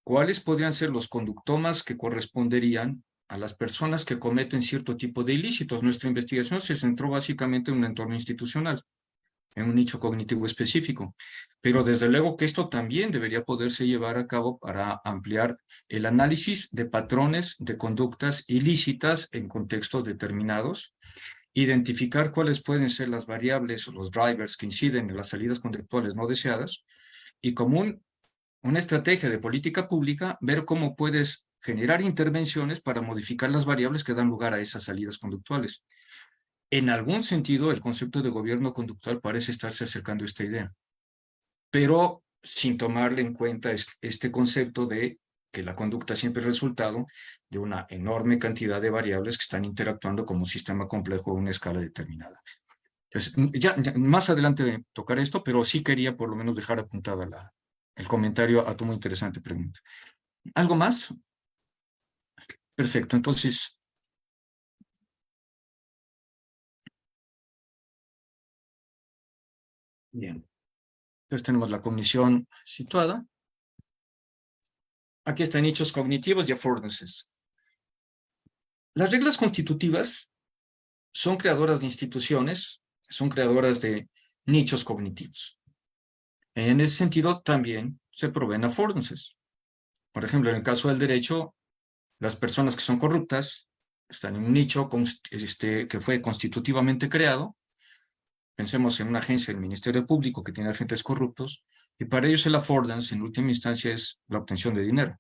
¿cuáles podrían ser los conductomas que corresponderían a las personas que cometen cierto tipo de ilícitos? Nuestra investigación se centró básicamente en un entorno institucional, en un nicho cognitivo específico. Pero desde luego que esto también debería poderse llevar a cabo para ampliar el análisis de patrones de conductas ilícitas en contextos determinados, identificar cuáles pueden ser las variables o los drivers que inciden en las salidas conductuales no deseadas y como una estrategia de política pública, ver cómo puedes generar intervenciones para modificar las variables que dan lugar a esas salidas conductuales. En algún sentido, el concepto de gobierno conductual parece estarse acercando a esta idea, pero sin tomarle en cuenta este concepto de que la conducta siempre es resultado de una enorme cantidad de variables que están interactuando como un sistema complejo a una escala determinada. Entonces, ya más adelante tocaré esto, pero sí quería por lo menos dejar apuntada el comentario a tu muy interesante pregunta. ¿Algo más? Perfecto, entonces... Bien. Entonces tenemos la cognición situada. Aquí están nichos cognitivos y affordances. Las reglas constitutivas son creadoras de instituciones, son creadoras de nichos cognitivos. En ese sentido, también se proveen affordances. Por ejemplo, en el caso del derecho, las personas que son corruptas están en un nicho que fue constitutivamente creado. Pensemos en una agencia del Ministerio Público que tiene agentes corruptos, y para ellos el affordance, en última instancia, es la obtención de dinero.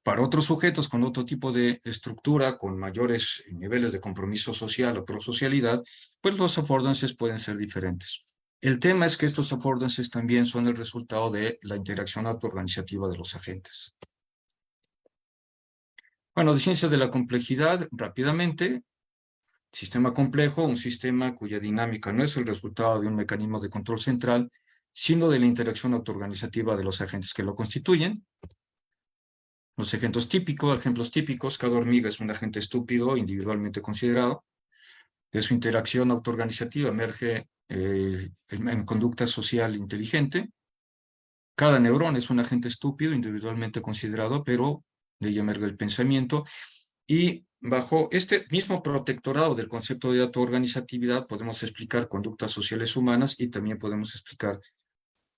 Para otros sujetos con otro tipo de estructura, con mayores niveles de compromiso social o prosocialidad, pues los affordances pueden ser diferentes. El tema es que estos affordances también son el resultado de la interacción autoorganizativa de los agentes. Bueno, de ciencias de la complejidad, rápidamente, sistema complejo, un sistema cuya dinámica no es el resultado de un mecanismo de control central, sino de la interacción autoorganizativa de los agentes que lo constituyen. Los ejemplos típicos, cada hormiga es un agente estúpido individualmente considerado. De su interacción autoorganizativa emerge en conducta social inteligente. Cada neurón es un agente estúpido individualmente considerado, pero de ella emerge el pensamiento. Y bajo este mismo protectorado del concepto de autoorganizatividad podemos explicar conductas sociales humanas y también podemos explicar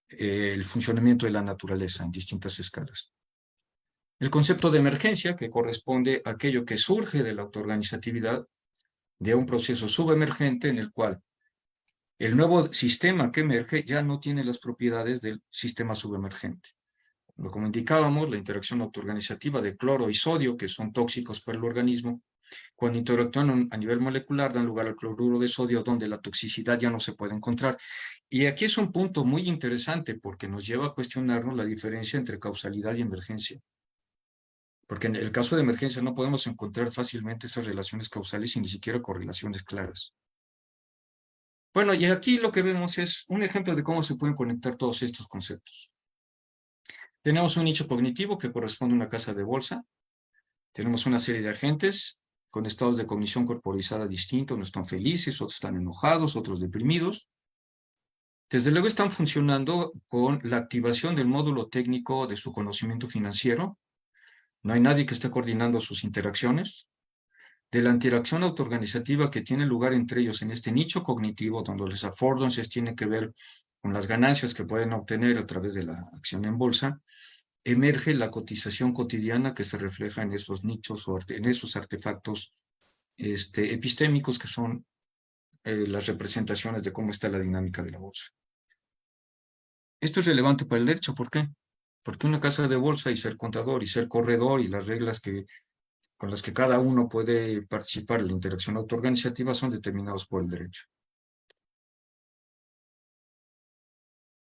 el funcionamiento de la naturaleza en distintas escalas. El concepto de emergencia, que corresponde a aquello que surge de la autoorganizatividad, de un proceso subemergente en el cual el nuevo sistema que emerge ya no tiene las propiedades del sistema subemergente. Como indicábamos, la interacción autoorganizativa de cloro y sodio, que son tóxicos para el organismo, cuando interactúan a nivel molecular dan lugar al cloruro de sodio, donde la toxicidad ya no se puede encontrar. Y aquí es un punto muy interesante porque nos lleva a cuestionarnos la diferencia entre causalidad y emergencia. Porque en el caso de emergencia no podemos encontrar fácilmente esas relaciones causales y ni siquiera correlaciones claras. Bueno, y aquí lo que vemos es un ejemplo de cómo se pueden conectar todos estos conceptos. Tenemos un nicho cognitivo que corresponde a una casa de bolsa. Tenemos una serie de agentes con estados de cognición corporizada distintos. Unos están felices, otros están enojados, otros deprimidos. Desde luego están funcionando con la activación del módulo técnico de su conocimiento financiero. No hay nadie que esté coordinando sus interacciones. De la interacción autoorganizativa que tiene lugar entre ellos en este nicho cognitivo, donde los affordances tienen que ver con las ganancias que pueden obtener a través de la acción en bolsa, emerge la cotización cotidiana que se refleja en esos nichos o en esos artefactos epistémicos que son las representaciones de cómo está la dinámica de la bolsa. Esto es relevante para el derecho. ¿Por qué? Porque una casa de bolsa y ser contador y ser corredor y las reglas con las que cada uno puede participar en la interacción autoorganizativa son determinados por el derecho.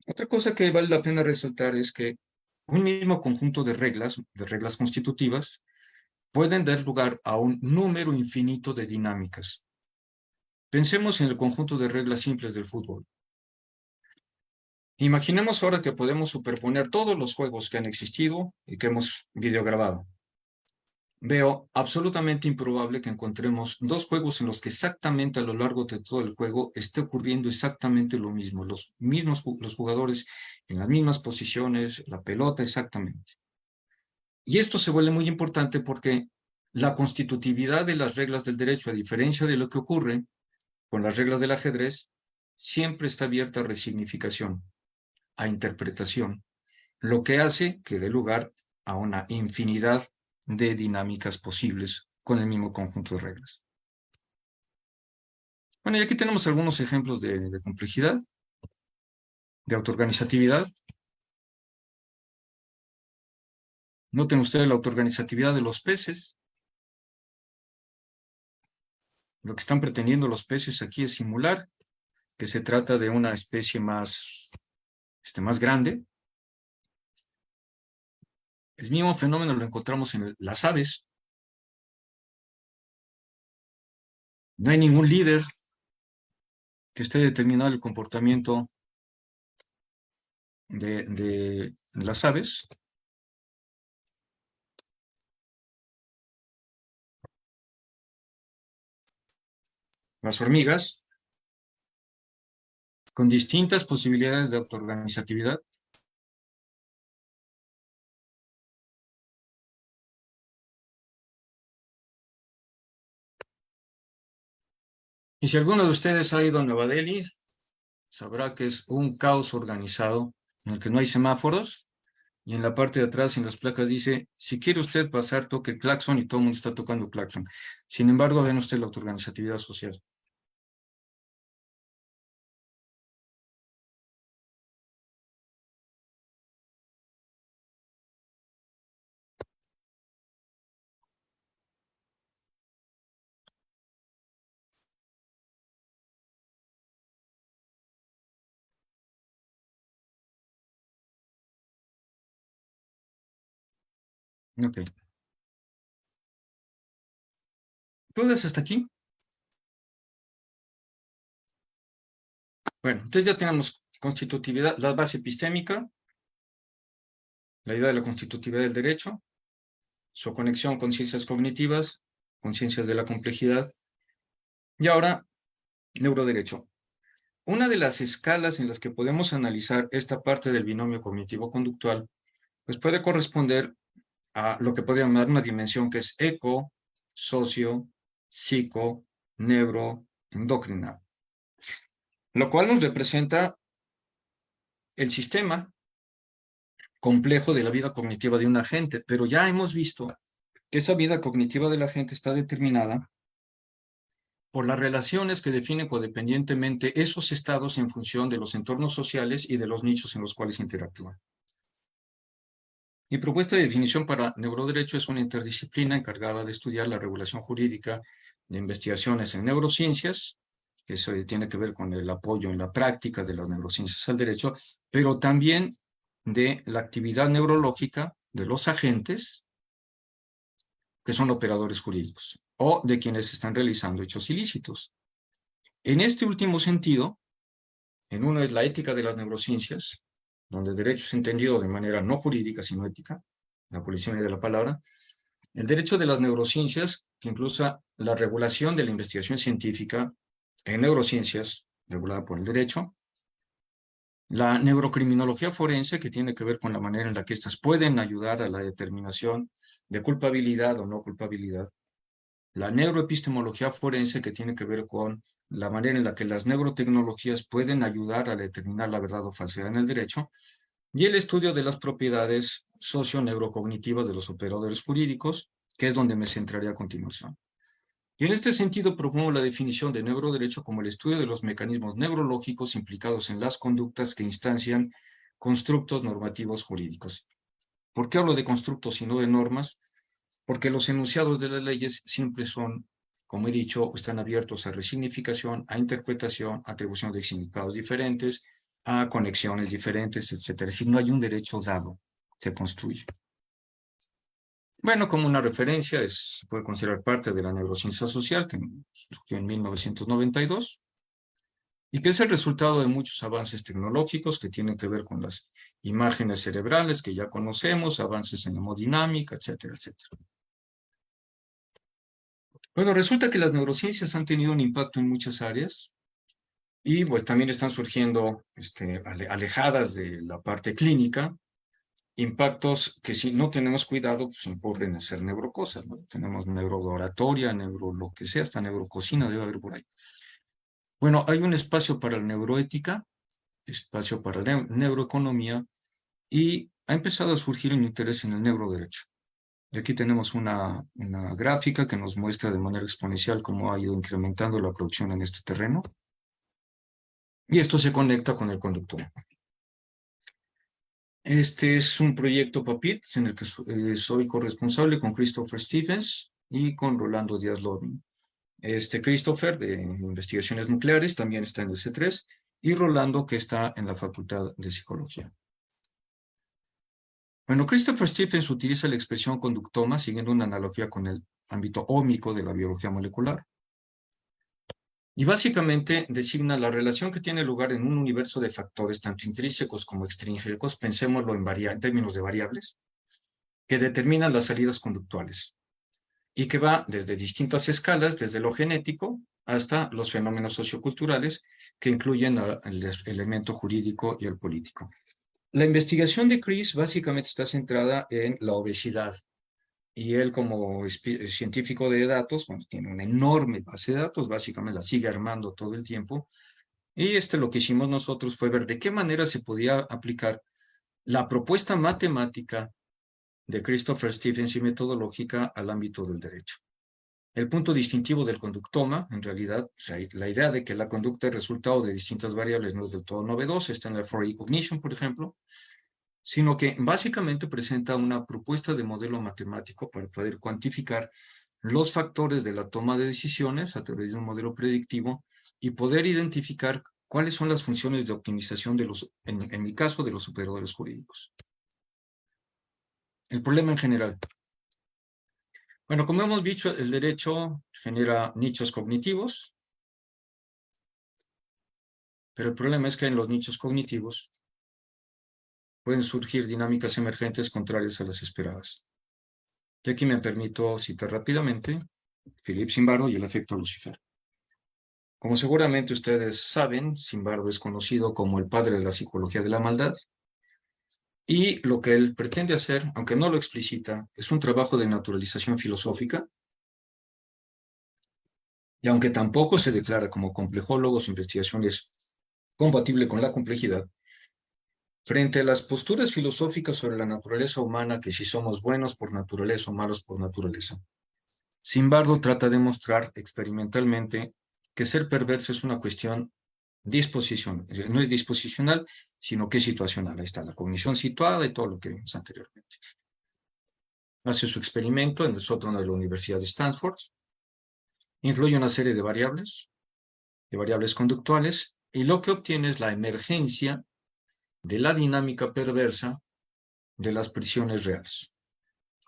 Otra cosa que vale la pena resaltar es que un mismo conjunto de reglas constitutivas, pueden dar lugar a un número infinito de dinámicas. Pensemos en el conjunto de reglas simples del fútbol. Imaginemos ahora que podemos superponer todos los juegos que han existido y que hemos videograbado. Veo absolutamente improbable que encontremos dos juegos en los que exactamente a lo largo de todo el juego esté ocurriendo exactamente lo mismo, los jugadores en las mismas posiciones, la pelota exactamente. Y esto se vuelve muy importante porque la constitutividad de las reglas del derecho, a diferencia de lo que ocurre con las reglas del ajedrez, siempre está abierta a resignificación, a interpretación, lo que hace que dé lugar a una infinidad de dinámicas posibles con el mismo conjunto de reglas. Bueno, y aquí tenemos algunos ejemplos de complejidad, de autoorganizatividad. Noten ustedes la autoorganizatividad de los peces. Lo que están pretendiendo los peces aquí es simular que se trata de una especie más grande. El mismo fenómeno lo encontramos en las aves. No hay ningún líder que esté determinando el comportamiento de las aves. Las hormigas, con distintas posibilidades de autoorganizatividad. Y si alguno de ustedes ha ido a Nueva Delhi, sabrá que es un caos organizado en el que no hay semáforos, y en la parte de atrás, en las placas, dice, si quiere usted pasar, toque el claxon, y todo el mundo está tocando claxon. Sin embargo, ven usted la autoorganizatividad social. Ok. ¿Todas hasta aquí? Bueno, entonces ya tenemos constitutividad, la base epistémica, la idea de la constitutividad del derecho, su conexión con ciencias cognitivas, con ciencias de la complejidad, y ahora, neuroderecho. Una de las escalas en las que podemos analizar esta parte del binomio cognitivo-conductual, pues puede corresponder a lo que podríamos llamar una dimensión que es eco, socio, psico, neuro, endocrina, lo cual nos representa el sistema complejo de la vida cognitiva de un agente, pero ya hemos visto que esa vida cognitiva de la gente está determinada por las relaciones que definen codependientemente esos estados en función de los entornos sociales y de los nichos en los cuales interactúan. Mi propuesta de definición para neuroderecho es una interdisciplina encargada de estudiar la regulación jurídica de investigaciones en neurociencias, que eso tiene que ver con el apoyo en la práctica de las neurociencias al derecho, pero también de la actividad neurológica de los agentes, que son operadores jurídicos, o de quienes están realizando hechos ilícitos. En este último sentido, en uno es la ética de las neurociencias, donde derecho es entendido de manera no jurídica, sino ética, la abolición de la palabra. El derecho de las neurociencias, que incluye la regulación de la investigación científica en neurociencias, regulada por el derecho. La neurocriminología forense, que tiene que ver con la manera en la que éstas pueden ayudar a la determinación de culpabilidad o no culpabilidad. La neuroepistemología forense, que tiene que ver con la manera en la que las neurotecnologías pueden ayudar a determinar la verdad o falsedad en el derecho, y el estudio de las propiedades socio-neurocognitivas de los operadores jurídicos, que es donde me centraré a continuación. Y en este sentido propongo la definición de neuroderecho como el estudio de los mecanismos neurológicos implicados en las conductas que instancian constructos normativos jurídicos. ¿Por qué hablo de constructos y no de normas? Porque los enunciados de las leyes siempre son, como he dicho, están abiertos a resignificación, a interpretación, a atribución de significados diferentes, a conexiones diferentes, etc. Es decir, no hay un derecho dado, se construye. Bueno, como una referencia, se puede considerar parte de la neurociencia social, que surgió en 1992, y que es el resultado de muchos avances tecnológicos que tienen que ver con las imágenes cerebrales que ya conocemos, avances en hemodinámica, etcétera, etcétera. Bueno, resulta que las neurociencias han tenido un impacto en muchas áreas y pues también están surgiendo alejadas de la parte clínica, impactos que si no tenemos cuidado, pues incurren en ser neurocosas, ¿no? Tenemos neurooratoria, neuro lo que sea, hasta neurococina debe haber por ahí. Bueno, hay un espacio para la neuroética, espacio para la neuroeconomía, y ha empezado a surgir un interés en el neuroderecho. Y aquí tenemos una gráfica que nos muestra de manera exponencial cómo ha ido incrementando la producción en este terreno. Y esto se conecta con el conductor. Este es un proyecto PAPIT en el que soy corresponsable con Christopher Stephens y con Rolando Díaz Lobin. Christopher, de Investigaciones Nucleares, también está en el C3, y Rolando, que está en la Facultad de Psicología. Bueno, Christopher Stephens utiliza la expresión conductoma siguiendo una analogía con el ámbito ómico de la biología molecular. Y básicamente designa la relación que tiene lugar en un universo de factores, tanto intrínsecos como extrínsecos, pensémoslo en términos de variables, que determinan las salidas conductuales, y que va desde distintas escalas, desde lo genético hasta los fenómenos socioculturales, que incluyen el elemento jurídico y el político. La investigación de Chris básicamente está centrada en la obesidad, y él como científico de datos, cuando tiene una enorme base de datos, básicamente la sigue armando todo el tiempo, y lo que hicimos nosotros fue ver de qué manera se podía aplicar la propuesta matemática de Christopher Stephens y metodológica al ámbito del derecho. El punto distintivo del conductoma, en realidad, o sea, la idea de que la conducta es resultado de distintas variables no es del todo novedosa, está en la For Cognition, por ejemplo, sino que básicamente presenta una propuesta de modelo matemático para poder cuantificar los factores de la toma de decisiones a través de un modelo predictivo y poder identificar cuáles son las funciones de optimización de en mi caso, de los operadores jurídicos. El problema en general. Bueno, como hemos dicho, el derecho genera nichos cognitivos, pero el problema es que en los nichos cognitivos pueden surgir dinámicas emergentes contrarias a las esperadas. Y aquí me permito citar rápidamente Philippe Zimbardo y el efecto Lucifer. Como seguramente ustedes saben, Zimbardo es conocido como el padre de la psicología de la maldad, y lo que él pretende hacer, aunque no lo explicita, es un trabajo de naturalización filosófica, y aunque tampoco se declara como complejólogo, su investigación es compatible con la complejidad, frente a las posturas filosóficas sobre la naturaleza humana, que si somos buenos por naturaleza o malos por naturaleza. Zimbardo trata de mostrar experimentalmente que ser perverso es una cuestión no es disposicional, sino que es situacional. Ahí está la cognición situada y todo lo que vimos anteriormente. Hace su experimento en el sótano de la Universidad de Stanford. Incluye una serie de variables conductuales, y lo que obtiene es la emergencia de la dinámica perversa de las prisiones reales.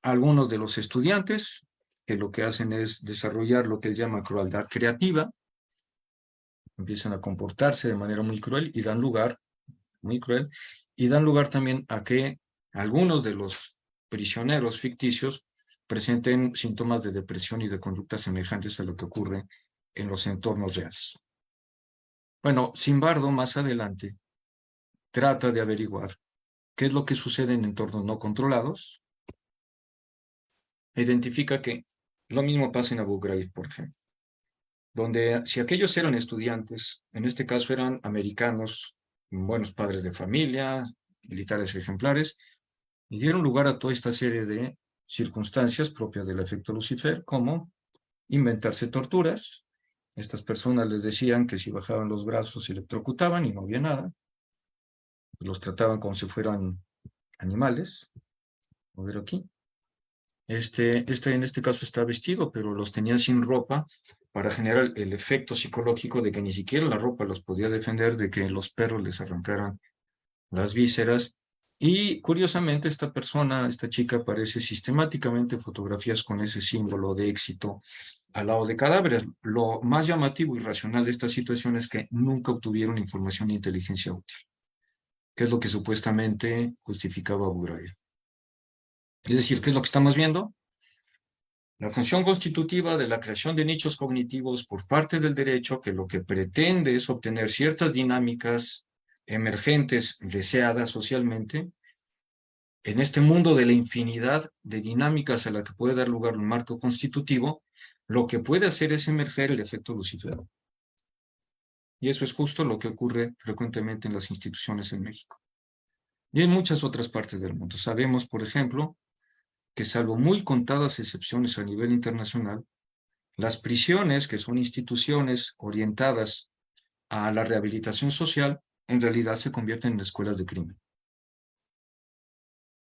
Algunos de los estudiantes, que lo que hacen es desarrollar lo que él llama crueldad creativa, empiezan a comportarse de manera muy cruel y dan lugar también a que algunos de los prisioneros ficticios presenten síntomas de depresión y de conductas semejantes a lo que ocurre en los entornos reales. Bueno, Zimbardo más adelante trata de averiguar qué es lo que sucede en entornos no controlados. Identifica que lo mismo pasa en Abu Ghraib, por ejemplo, donde si aquellos eran estudiantes, en este caso eran americanos, buenos padres de familia, militares ejemplares, y dieron lugar a toda esta serie de circunstancias propias del efecto Lucifer, como inventarse torturas. Estas personas les decían que si bajaban los brazos se electrocutaban y no había nada. los trataban como si fueran animales. A ver aquí. En este caso está vestido, pero los tenían sin ropa para generar el efecto psicológico de que ni siquiera la ropa los podía defender de que los perros les arrancaran las vísceras. Y curiosamente esta persona, esta chica, aparece sistemáticamente en fotografías con ese símbolo de éxito al lado de cadáveres. Lo más llamativo y racional de esta situación es que nunca obtuvieron información de inteligencia útil, que es lo que supuestamente justificaba Abu Ghraib. Es decir, ¿qué es lo que estamos viendo? La función constitutiva de la creación de nichos cognitivos por parte del derecho, que lo que pretende es obtener ciertas dinámicas emergentes deseadas socialmente, en este mundo de la infinidad de dinámicas a la que puede dar lugar un marco constitutivo, lo que puede hacer es emerger el efecto Lucifer. Y eso es justo lo que ocurre frecuentemente en las instituciones en México. Y en muchas otras partes del mundo. Sabemos, por ejemplo, que salvo muy contadas excepciones a nivel internacional, las prisiones, que son instituciones orientadas a la rehabilitación social, en realidad se convierten en escuelas de crimen.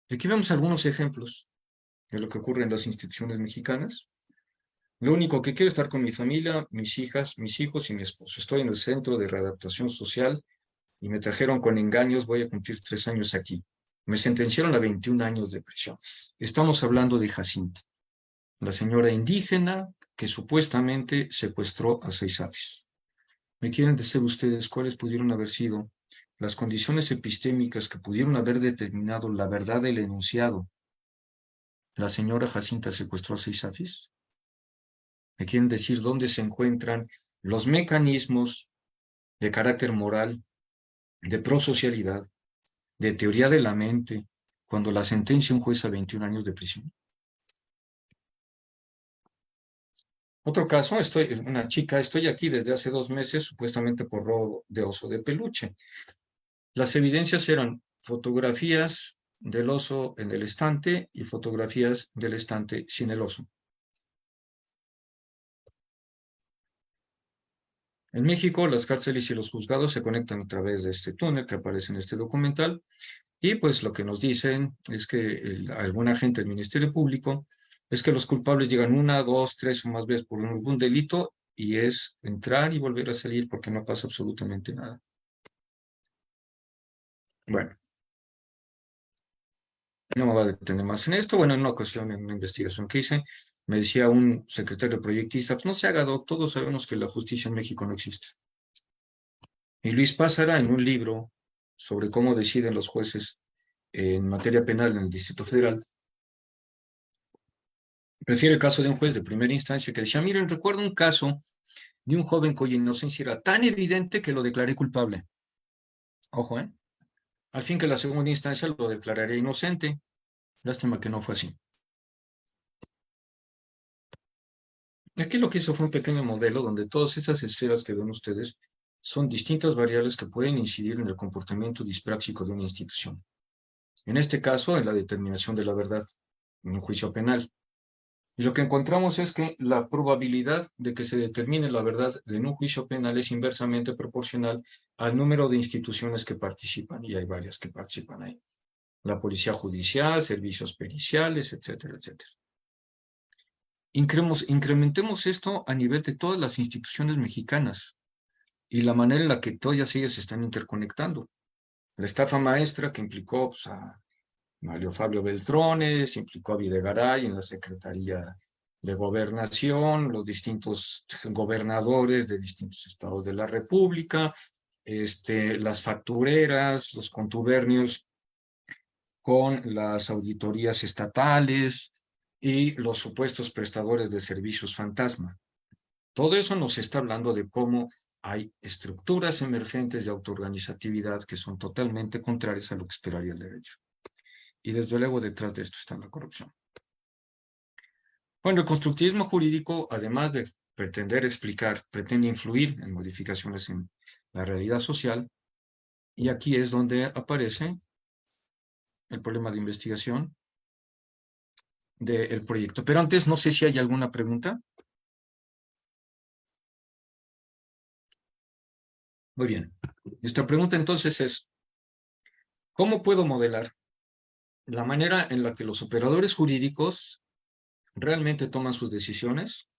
Aquí vemos algunos ejemplos de lo que ocurre en las instituciones mexicanas. Lo único que quiero es estar con mi familia, mis hijas, mis hijos y mi esposo. Estoy en el centro de readaptación social y me trajeron con engaños, voy a cumplir 3 años aquí. Me sentenciaron a 21 años de prisión. Estamos hablando de Jacinta, la señora indígena que supuestamente secuestró a 6 aves. ¿Me quieren decir ustedes cuáles pudieron haber sido las condiciones epistémicas que pudieron haber determinado la verdad del enunciado? La señora Jacinta secuestró a 6 aves. ¿Me quieren decir dónde se encuentran los mecanismos de carácter moral, de prosocialidad, de teoría de la mente, cuando la sentencia un juez a 21 años de prisión? Otro caso, una chica, estoy aquí desde hace 2 meses, supuestamente por robo de oso de peluche. Las evidencias eran fotografías del oso en el estante y fotografías del estante sin el oso. En México, las cárceles y los juzgados se conectan a través de este túnel que aparece en este documental, y pues lo que nos dicen es que algún agente del Ministerio Público es que los culpables llegan 1, 2, 3 o más veces por algún delito, y es entrar y volver a salir porque no pasa absolutamente nada. Bueno, no me voy a detener más en esto. Bueno, en una ocasión, en una investigación que hice, me decía un secretario proyectista, pues no se haga, doc, todos sabemos que la justicia en México no existe. Y Luis Pázara, en un libro sobre cómo deciden los jueces en materia penal en el Distrito Federal, refiere el caso de un juez de primera instancia que decía, miren, recuerdo un caso de un joven cuya inocencia era tan evidente que lo declaré culpable. Ojo, ¿eh? Al fin que la segunda instancia lo declararé inocente. Lástima que no fue así. Aquí lo que hizo fue un pequeño modelo donde todas esas esferas que ven ustedes son distintas variables que pueden incidir en el comportamiento dispráctico de una institución. En este caso, en la determinación de la verdad, en un juicio penal. Y lo que encontramos es que la probabilidad de que se determine la verdad en un juicio penal es inversamente proporcional al número de instituciones que participan, y hay varias que participan ahí. La policía judicial, servicios periciales, etcétera, etcétera. Incrementemos esto a nivel de todas las instituciones mexicanas y la manera en la que todas ellas se están interconectando. La estafa maestra que implicó pues, a Mario Fabio Beltrones, implicó a Videgaray en la Secretaría de Gobernación, los distintos gobernadores de distintos estados de la República, las factureras, los contubernios con las auditorías estatales y los supuestos prestadores de servicios fantasma. Todo eso nos está hablando de cómo hay estructuras emergentes de autoorganizatividad que son totalmente contrarias a lo que esperaría el derecho. Y desde luego detrás de esto está la corrupción. Bueno, el constructivismo jurídico, además de pretender explicar, pretende influir en modificaciones en la realidad social, y aquí es donde aparece el problema de investigación del proyecto. Pero antes, no sé si hay alguna pregunta. Muy bien. Nuestra pregunta entonces es, ¿Cómo puedo modelar? La manera en la que los operadores jurídicos realmente toman sus decisiones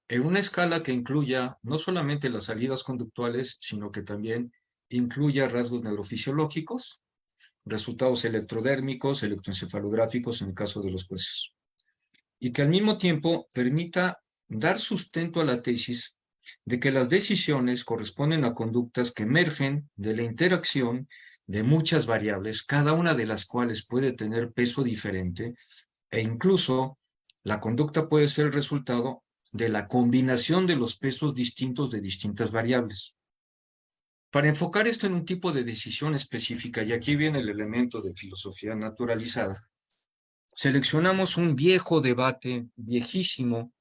en una escala que incluya no solamente las salidas conductuales, sino que también incluya rasgos neurofisiológicos, resultados electrodérmicos, electroencefalográficos en el caso de los jueces, y que al mismo tiempo permita dar sustento a la tesis de que las decisiones corresponden a conductas que emergen de la interacción de muchas variables, cada una de las cuales puede tener peso diferente, e incluso la conducta puede ser el resultado de la combinación de los pesos distintos de distintas variables. Para enfocar esto en un tipo de decisión específica, y aquí viene el elemento de filosofía naturalizada, seleccionamos un viejo debate, viejísimo,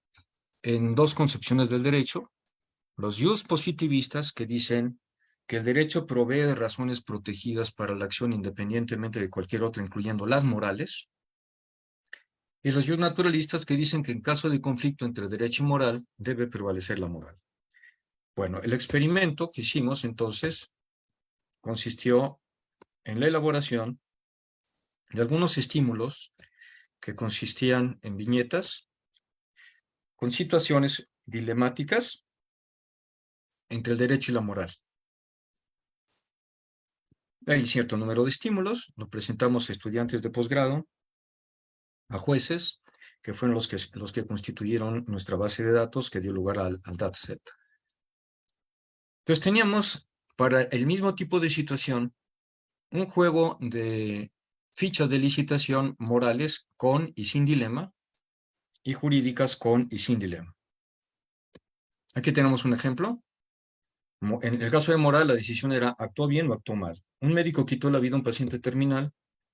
en dos concepciones del derecho, los jus positivistas, que dicen que el derecho provee de razones protegidas para la acción independientemente de cualquier otra, incluyendo las morales, y los jus naturalistas, que dicen que en caso de conflicto entre derecho y moral, debe prevalecer la moral. Bueno, el experimento que hicimos entonces consistió en la elaboración de algunos estímulos que consistían en viñetas con situaciones dilemáticas entre el derecho y la moral. Hay cierto número de estímulos, lo presentamos a estudiantes de posgrado, a jueces, que fueron los que constituyeron nuestra base de datos que dio lugar al dataset. Entonces teníamos para el mismo tipo de situación un juego de fichas de licitación morales con y sin dilema y jurídicas con y sin dilema. Aquí tenemos un ejemplo. En el caso de moral, la decisión era actuó bien o actuó mal. Un médico quitó la vida a un paciente terminal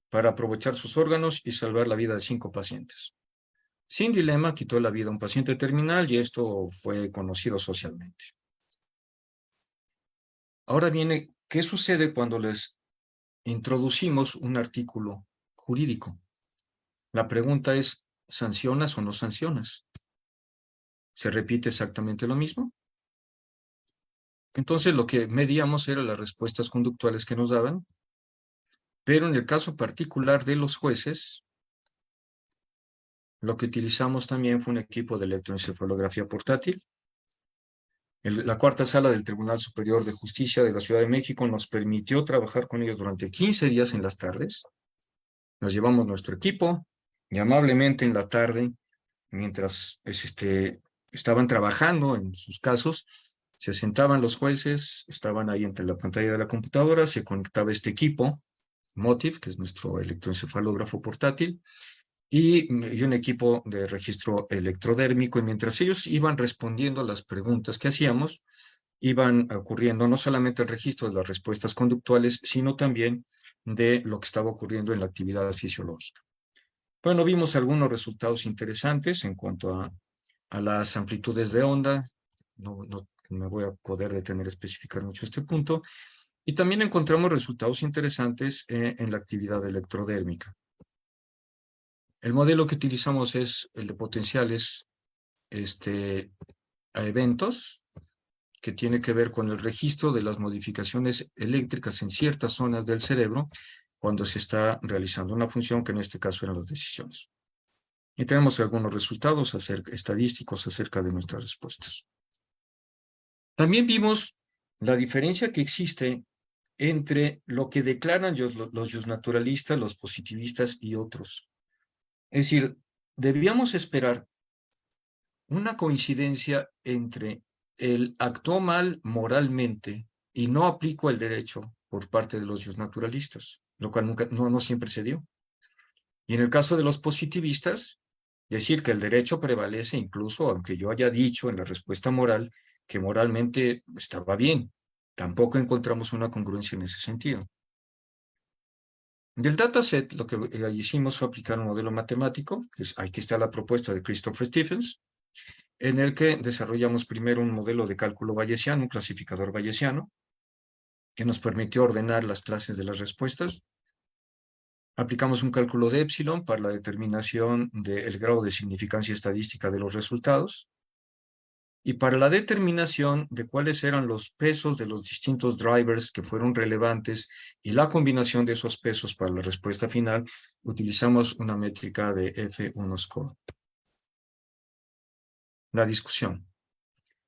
para aprovechar sus órganos y salvar la vida de 5 pacientes. Sin dilema, quitó la vida a un paciente terminal y esto fue conocido socialmente. Ahora viene, ¿qué sucede cuando les introducimos un artículo jurídico? La pregunta es, ¿sancionas o no sancionas? ¿Se repite exactamente lo mismo? Entonces lo que medíamos eran las respuestas conductuales que nos daban, pero en el caso particular de los jueces, lo que utilizamos también fue un equipo de electroencefalografía portátil. La cuarta sala del Tribunal Superior de Justicia de la Ciudad de México nos permitió trabajar con ellos durante 15 días en las tardes. Nos llevamos nuestro equipo y amablemente en la tarde, mientras estaban trabajando en sus casos, se sentaban los jueces, estaban ahí entre la pantalla de la computadora, se conectaba este equipo, Motiv, que es nuestro electroencefalógrafo portátil, y un equipo de registro electrodérmico, y mientras ellos iban respondiendo las preguntas que hacíamos, iban ocurriendo no solamente el registro de las respuestas conductuales, sino también de lo que estaba ocurriendo en la actividad fisiológica. Bueno, vimos algunos resultados interesantes en cuanto a las amplitudes de onda. No me voy a poder detener a especificar mucho este punto. Y también encontramos resultados interesantes en la actividad electrodérmica. El modelo que utilizamos es el de potenciales a eventos, que tiene que ver con el registro de las modificaciones eléctricas en ciertas zonas del cerebro cuando se está realizando una función, que en este caso eran las decisiones. Y tenemos algunos resultados estadísticos acerca de nuestras respuestas. También vimos la diferencia que existe entre lo que declaran los justnaturalistas, los positivistas y otros. Es decir, debíamos esperar una coincidencia entre el actuó mal moralmente y no aplico el derecho por parte de los justnaturalistas, lo cual no siempre se dio. Y en el caso de los positivistas, decir que el derecho prevalece, incluso aunque yo haya dicho en la respuesta moral que moralmente estaba bien, tampoco encontramos una congruencia en ese sentido. Del dataset, lo que hicimos fue aplicar un modelo matemático, que aquí está la propuesta de Christopher Stephens, en el que desarrollamos primero un modelo de cálculo bayesiano, un clasificador bayesiano, que nos permitió ordenar las clases de las respuestas. Aplicamos un cálculo de épsilon para la determinación del grado de significancia estadística de los resultados. Y para la determinación de cuáles eran los pesos de los distintos drivers que fueron relevantes y la combinación de esos pesos para la respuesta final, utilizamos una métrica de F1 score. La discusión.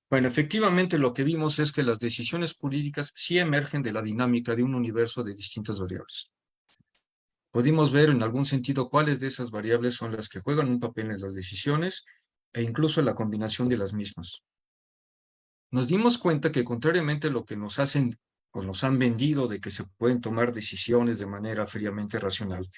Bueno, efectivamente lo que vimos es que las decisiones jurídicas sí emergen de la dinámica de un universo de distintas variables. Pudimos ver en algún sentido cuáles de esas variables son las que juegan un papel en las decisiones e incluso en la combinación de las mismas. Nos dimos cuenta que contrariamente a lo que nos hacen o nos han vendido de que se pueden tomar decisiones de manera fríamente racional,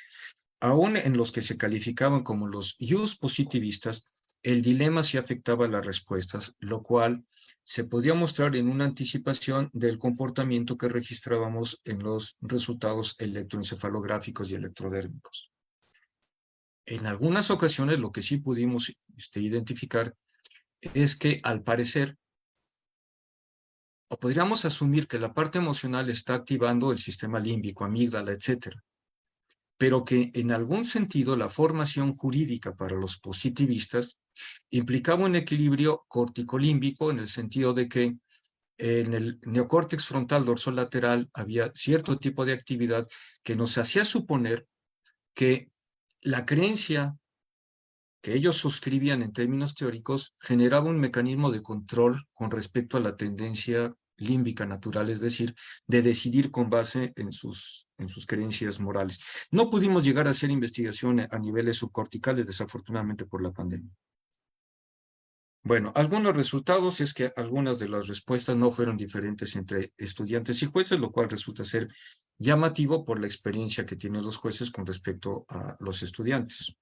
aún en los que se calificaban como los use positivistas, el dilema sí afectaba las respuestas, lo cual se podía mostrar en una anticipación del comportamiento que registrábamos en los resultados electroencefalográficos y electrodérmicos. En algunas ocasiones lo que sí pudimos identificar es que al parecer, o podríamos asumir que la parte emocional está activando el sistema límbico, amígdala, etcétera, pero que en algún sentido la formación jurídica para los positivistas implicaba un equilibrio corticolímbico en el sentido de que en el neocórtex frontal dorsolateral había cierto tipo de actividad que nos hacía suponer que la creencia que ellos suscribían en términos teóricos generaba un mecanismo de control con respecto a la tendencia límbica natural, es decir, de decidir con base en sus creencias morales. No pudimos llegar a hacer investigación a niveles subcorticales, desafortunadamente por la pandemia. Bueno, algunos resultados es que algunas de las respuestas no fueron diferentes entre estudiantes y jueces, lo cual resulta ser llamativo por la experiencia que tienen los jueces con respecto a los estudiantes.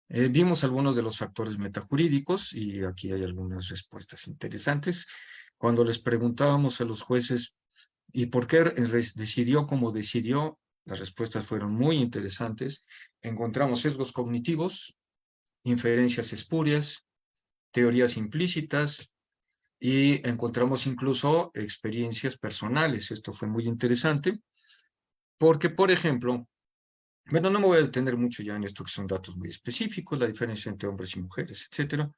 Vimos algunos de los factores metajurídicos y aquí hay algunas respuestas interesantes. Cuando les preguntábamos a los jueces ¿y por qué decidió como decidió? Las respuestas fueron muy interesantes. Encontramos sesgos cognitivos, inferencias espurias, teorías implícitas y encontramos incluso experiencias personales. Esto fue muy interesante porque, por ejemplo, bueno, no me voy a detener mucho ya en esto que son datos muy específicos, la diferencia entre hombres y mujeres, etcétera.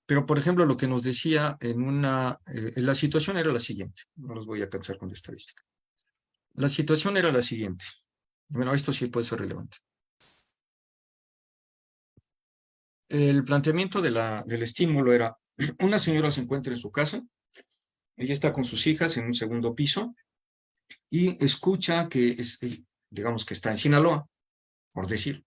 Pero, por ejemplo, lo que nos decía la situación era la siguiente. No los voy a cansar con la estadística. La situación era la siguiente. Bueno, esto sí puede ser relevante. El planteamiento del estímulo era, una señora se encuentra en su casa, ella está con sus hijas en un segundo piso y escucha que, digamos que está en Sinaloa, por decir,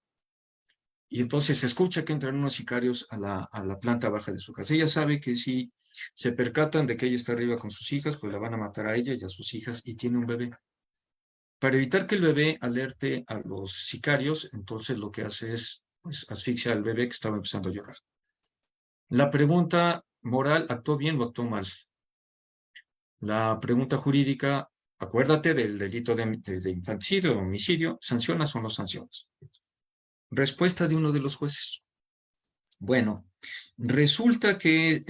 y entonces se escucha que entran unos sicarios a la planta baja de su casa. Ella sabe que si se percatan de que ella está arriba con sus hijas, pues la van a matar a ella y a sus hijas, y tiene un bebé. Para evitar que el bebé alerte a los sicarios, entonces lo que hace es pues, asfixia al bebé que estaba empezando a llorar. La pregunta moral, ¿actuó bien o actuó mal? La pregunta jurídica, acuérdate del delito de infanticidio o homicidio, ¿sancionas o no sancionas? Respuesta de uno de los jueces. Bueno, resulta que,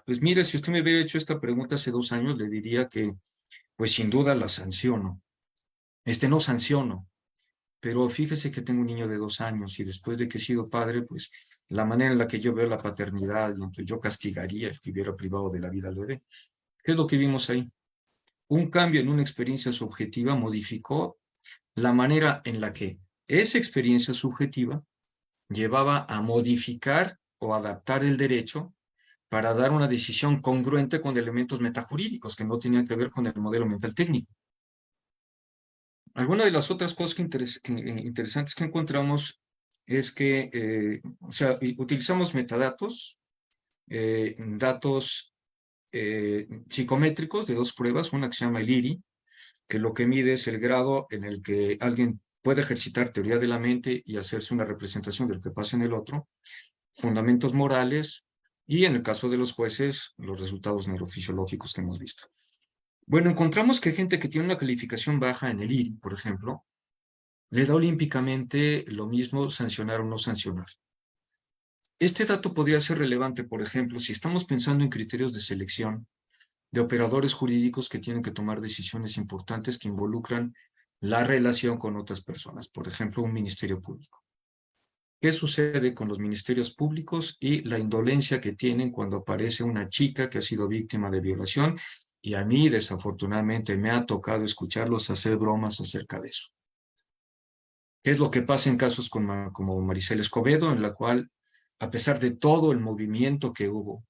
pues mire, si usted me hubiera hecho esta pregunta hace 2 años, le diría que, pues sin duda la sanciono. No sanciono, pero fíjese que tengo un niño de 2 años y después de que he sido padre, pues la manera en la que yo veo la paternidad, entonces yo castigaría el que hubiera privado de la vida al bebé. ¿Qué es lo que vimos ahí? Un cambio en una experiencia subjetiva modificó la manera en la que esa experiencia subjetiva llevaba a modificar o adaptar el derecho para dar una decisión congruente con elementos metajurídicos que no tenían que ver con el modelo mental técnico. Alguna de las otras cosas interesantes que encontramos es que, utilizamos metadatos, datos psicométricos de 2 pruebas, una que se llama el IRI, que lo que mide es el grado en el que alguien puede ejercitar teoría de la mente y hacerse una representación de lo que pasa en el otro, fundamentos morales y, en el caso de los jueces, los resultados neurofisiológicos que hemos visto. Bueno, encontramos que gente que tiene una calificación baja en el IRI, por ejemplo, le da olímpicamente lo mismo sancionar o no sancionar. Este dato podría ser relevante, por ejemplo, si estamos pensando en criterios de selección de operadores jurídicos que tienen que tomar decisiones importantes que involucran la relación con otras personas, por ejemplo, un ministerio público. ¿Qué sucede con los ministerios públicos y la indolencia que tienen cuando aparece una chica que ha sido víctima de violación? Y a mí, desafortunadamente, me ha tocado escucharlos hacer bromas acerca de eso. ¿Qué es lo que pasa en casos como Maricela Escobedo, en la cual, a pesar de todo el movimiento que hubo,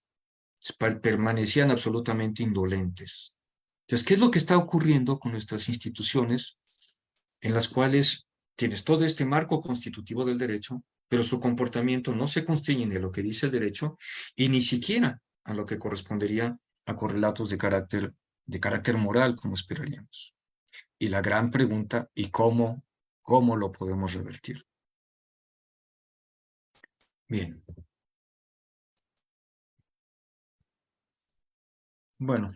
permanecían absolutamente indolentes? Entonces, ¿qué es lo que está ocurriendo con nuestras instituciones en las cuales tienes todo este marco constitutivo del derecho, pero su comportamiento no se constriñe a lo que dice el derecho y ni siquiera a lo que correspondería a correlatos de carácter moral, como esperaríamos? Y la gran pregunta, ¿y cómo lo podemos revertir? Bien. Bueno,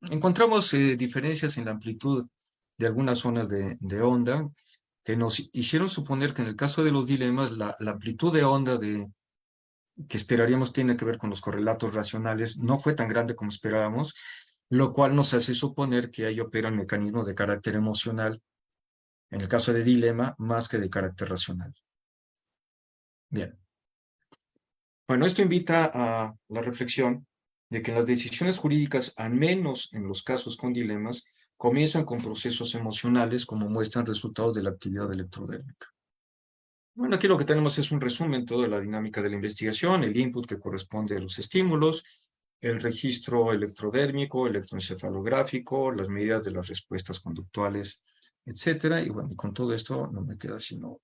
encontramos diferencias en la amplitud de algunas zonas de onda que nos hicieron suponer que en el caso de los dilemas, la amplitud de onda que esperaríamos tiene que ver con los correlatos racionales no fue tan grande como esperábamos, lo cual nos hace suponer que ahí operan mecanismos de carácter emocional, en el caso de dilema, más que de carácter racional. Bien. Bueno, esto invita a la reflexión de que las decisiones jurídicas, al menos en los casos con dilemas, comienzan con procesos emocionales como muestran resultados de la actividad electrodérmica. Bueno, aquí lo que tenemos es un resumen de la dinámica de la investigación, el input que corresponde a los estímulos, el registro electrodérmico, electroencefalográfico, las medidas de las respuestas conductuales, etcétera. Y bueno, con todo esto no me queda sino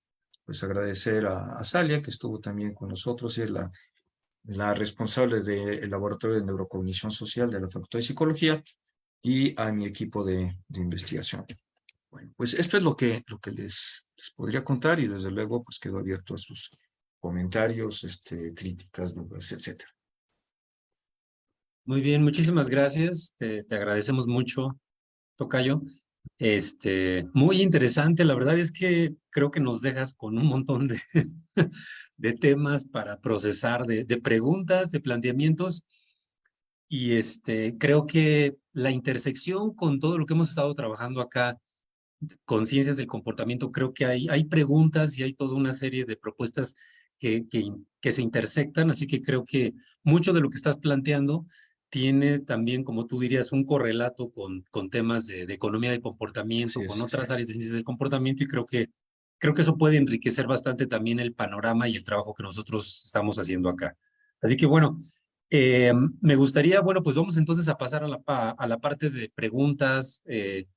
pues agradecer a Salia, que estuvo también con nosotros, y es la responsable del Laboratorio de Neurocognición Social de la Facultad de Psicología, y a mi equipo de investigación. Bueno, pues esto es lo que les podría contar, y desde luego pues quedo abierto a sus comentarios, críticas, dudas, etcétera. Muy bien, muchísimas gracias. Te agradecemos mucho, tocayo. Muy interesante. La verdad es que creo que nos dejas con un montón de temas para procesar, de preguntas, de planteamientos. Y creo que la intersección con todo lo que hemos estado trabajando acá, con ciencias del comportamiento, creo que hay preguntas y hay toda una serie de propuestas que se intersectan. Así que creo que mucho de lo que estás planteando tiene también, como tú dirías, un correlato con temas de economía del comportamiento, Así con es. otras áreas de ciencias del comportamiento, y creo que eso puede enriquecer bastante también el panorama y el trabajo que nosotros estamos haciendo acá. Así que bueno, me gustaría, bueno, pues vamos entonces a pasar a la parte de preguntas,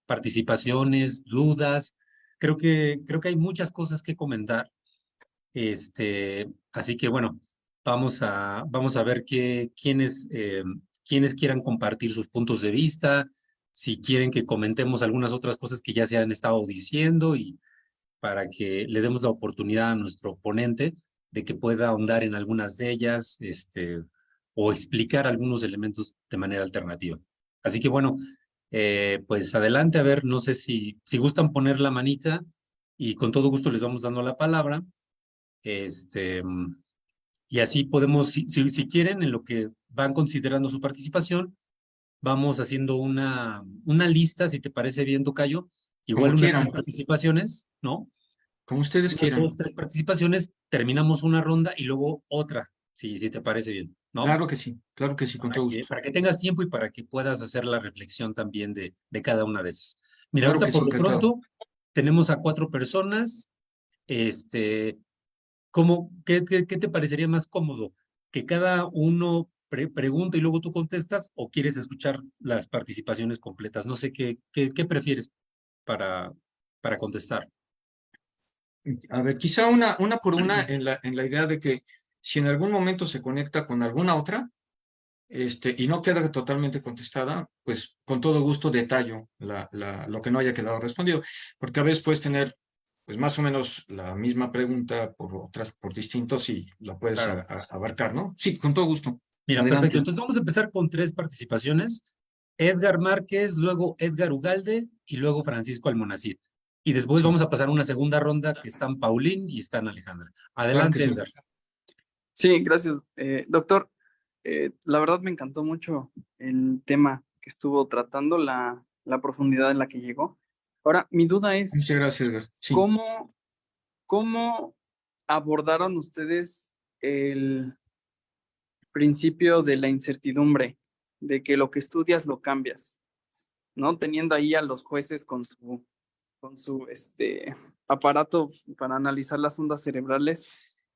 participaciones, dudas. Creo que hay muchas cosas que comentar. Así que bueno, vamos a ver quiénes quieran compartir sus puntos de vista, si quieren que comentemos algunas otras cosas que ya se han estado diciendo, y para que le demos la oportunidad a nuestro ponente de que pueda ahondar en algunas de ellas, o explicar algunos elementos de manera alternativa. Así que bueno, pues adelante, a ver, no sé si gustan poner la manita, y con todo gusto les vamos dando la palabra. Y así podemos, si quieren, en lo que van considerando su participación, vamos haciendo una lista, si te parece bien, tocayo, Como igual unas quieran, 3 participaciones, ¿no? como ustedes Unas quieran. 2, 3 participaciones, terminamos una ronda y luego otra, si te parece bien, ¿no? Claro que sí, con todo gusto. Para que tengas tiempo y para que puedas hacer la reflexión también de cada una de esas. Mira, Claro ahorita que sí, por lo encantado. pronto tenemos a 4 personas. Este, qué te parecería más cómodo? ¿Que cada uno pregunte y luego tú contestas, o quieres escuchar las participaciones completas? No sé qué prefieres para contestar. A ver, quizá una por una en la idea de que si en algún momento se conecta con alguna otra, y no queda totalmente contestada, pues con todo gusto detallo lo que no haya quedado respondido, porque a veces puedes tener pues más o menos la misma pregunta por distintos, y la puedes Claro. abarcar, ¿no? Sí, con todo gusto. Mira, perfecto. Adelante. Entonces vamos a empezar con 3 participaciones. Edgar Márquez, luego Edgar Ugalde y luego Francisco Almonacid. Y después Sí, vamos a pasar a una segunda ronda que están Paulín y están Alejandra. claro que Adelante, sí. Edgar. Sí, gracias. Doctor, la verdad me encantó mucho el tema que estuvo tratando, la profundidad en la que llegó. Ahora, mi duda es, Muchas gracias, Edgar. Sí. ¿cómo ¿cómo abordaron ustedes el principio de la incertidumbre, de que lo que estudias lo cambias, ¿no? Teniendo ahí a los jueces con su aparato para analizar las ondas cerebrales.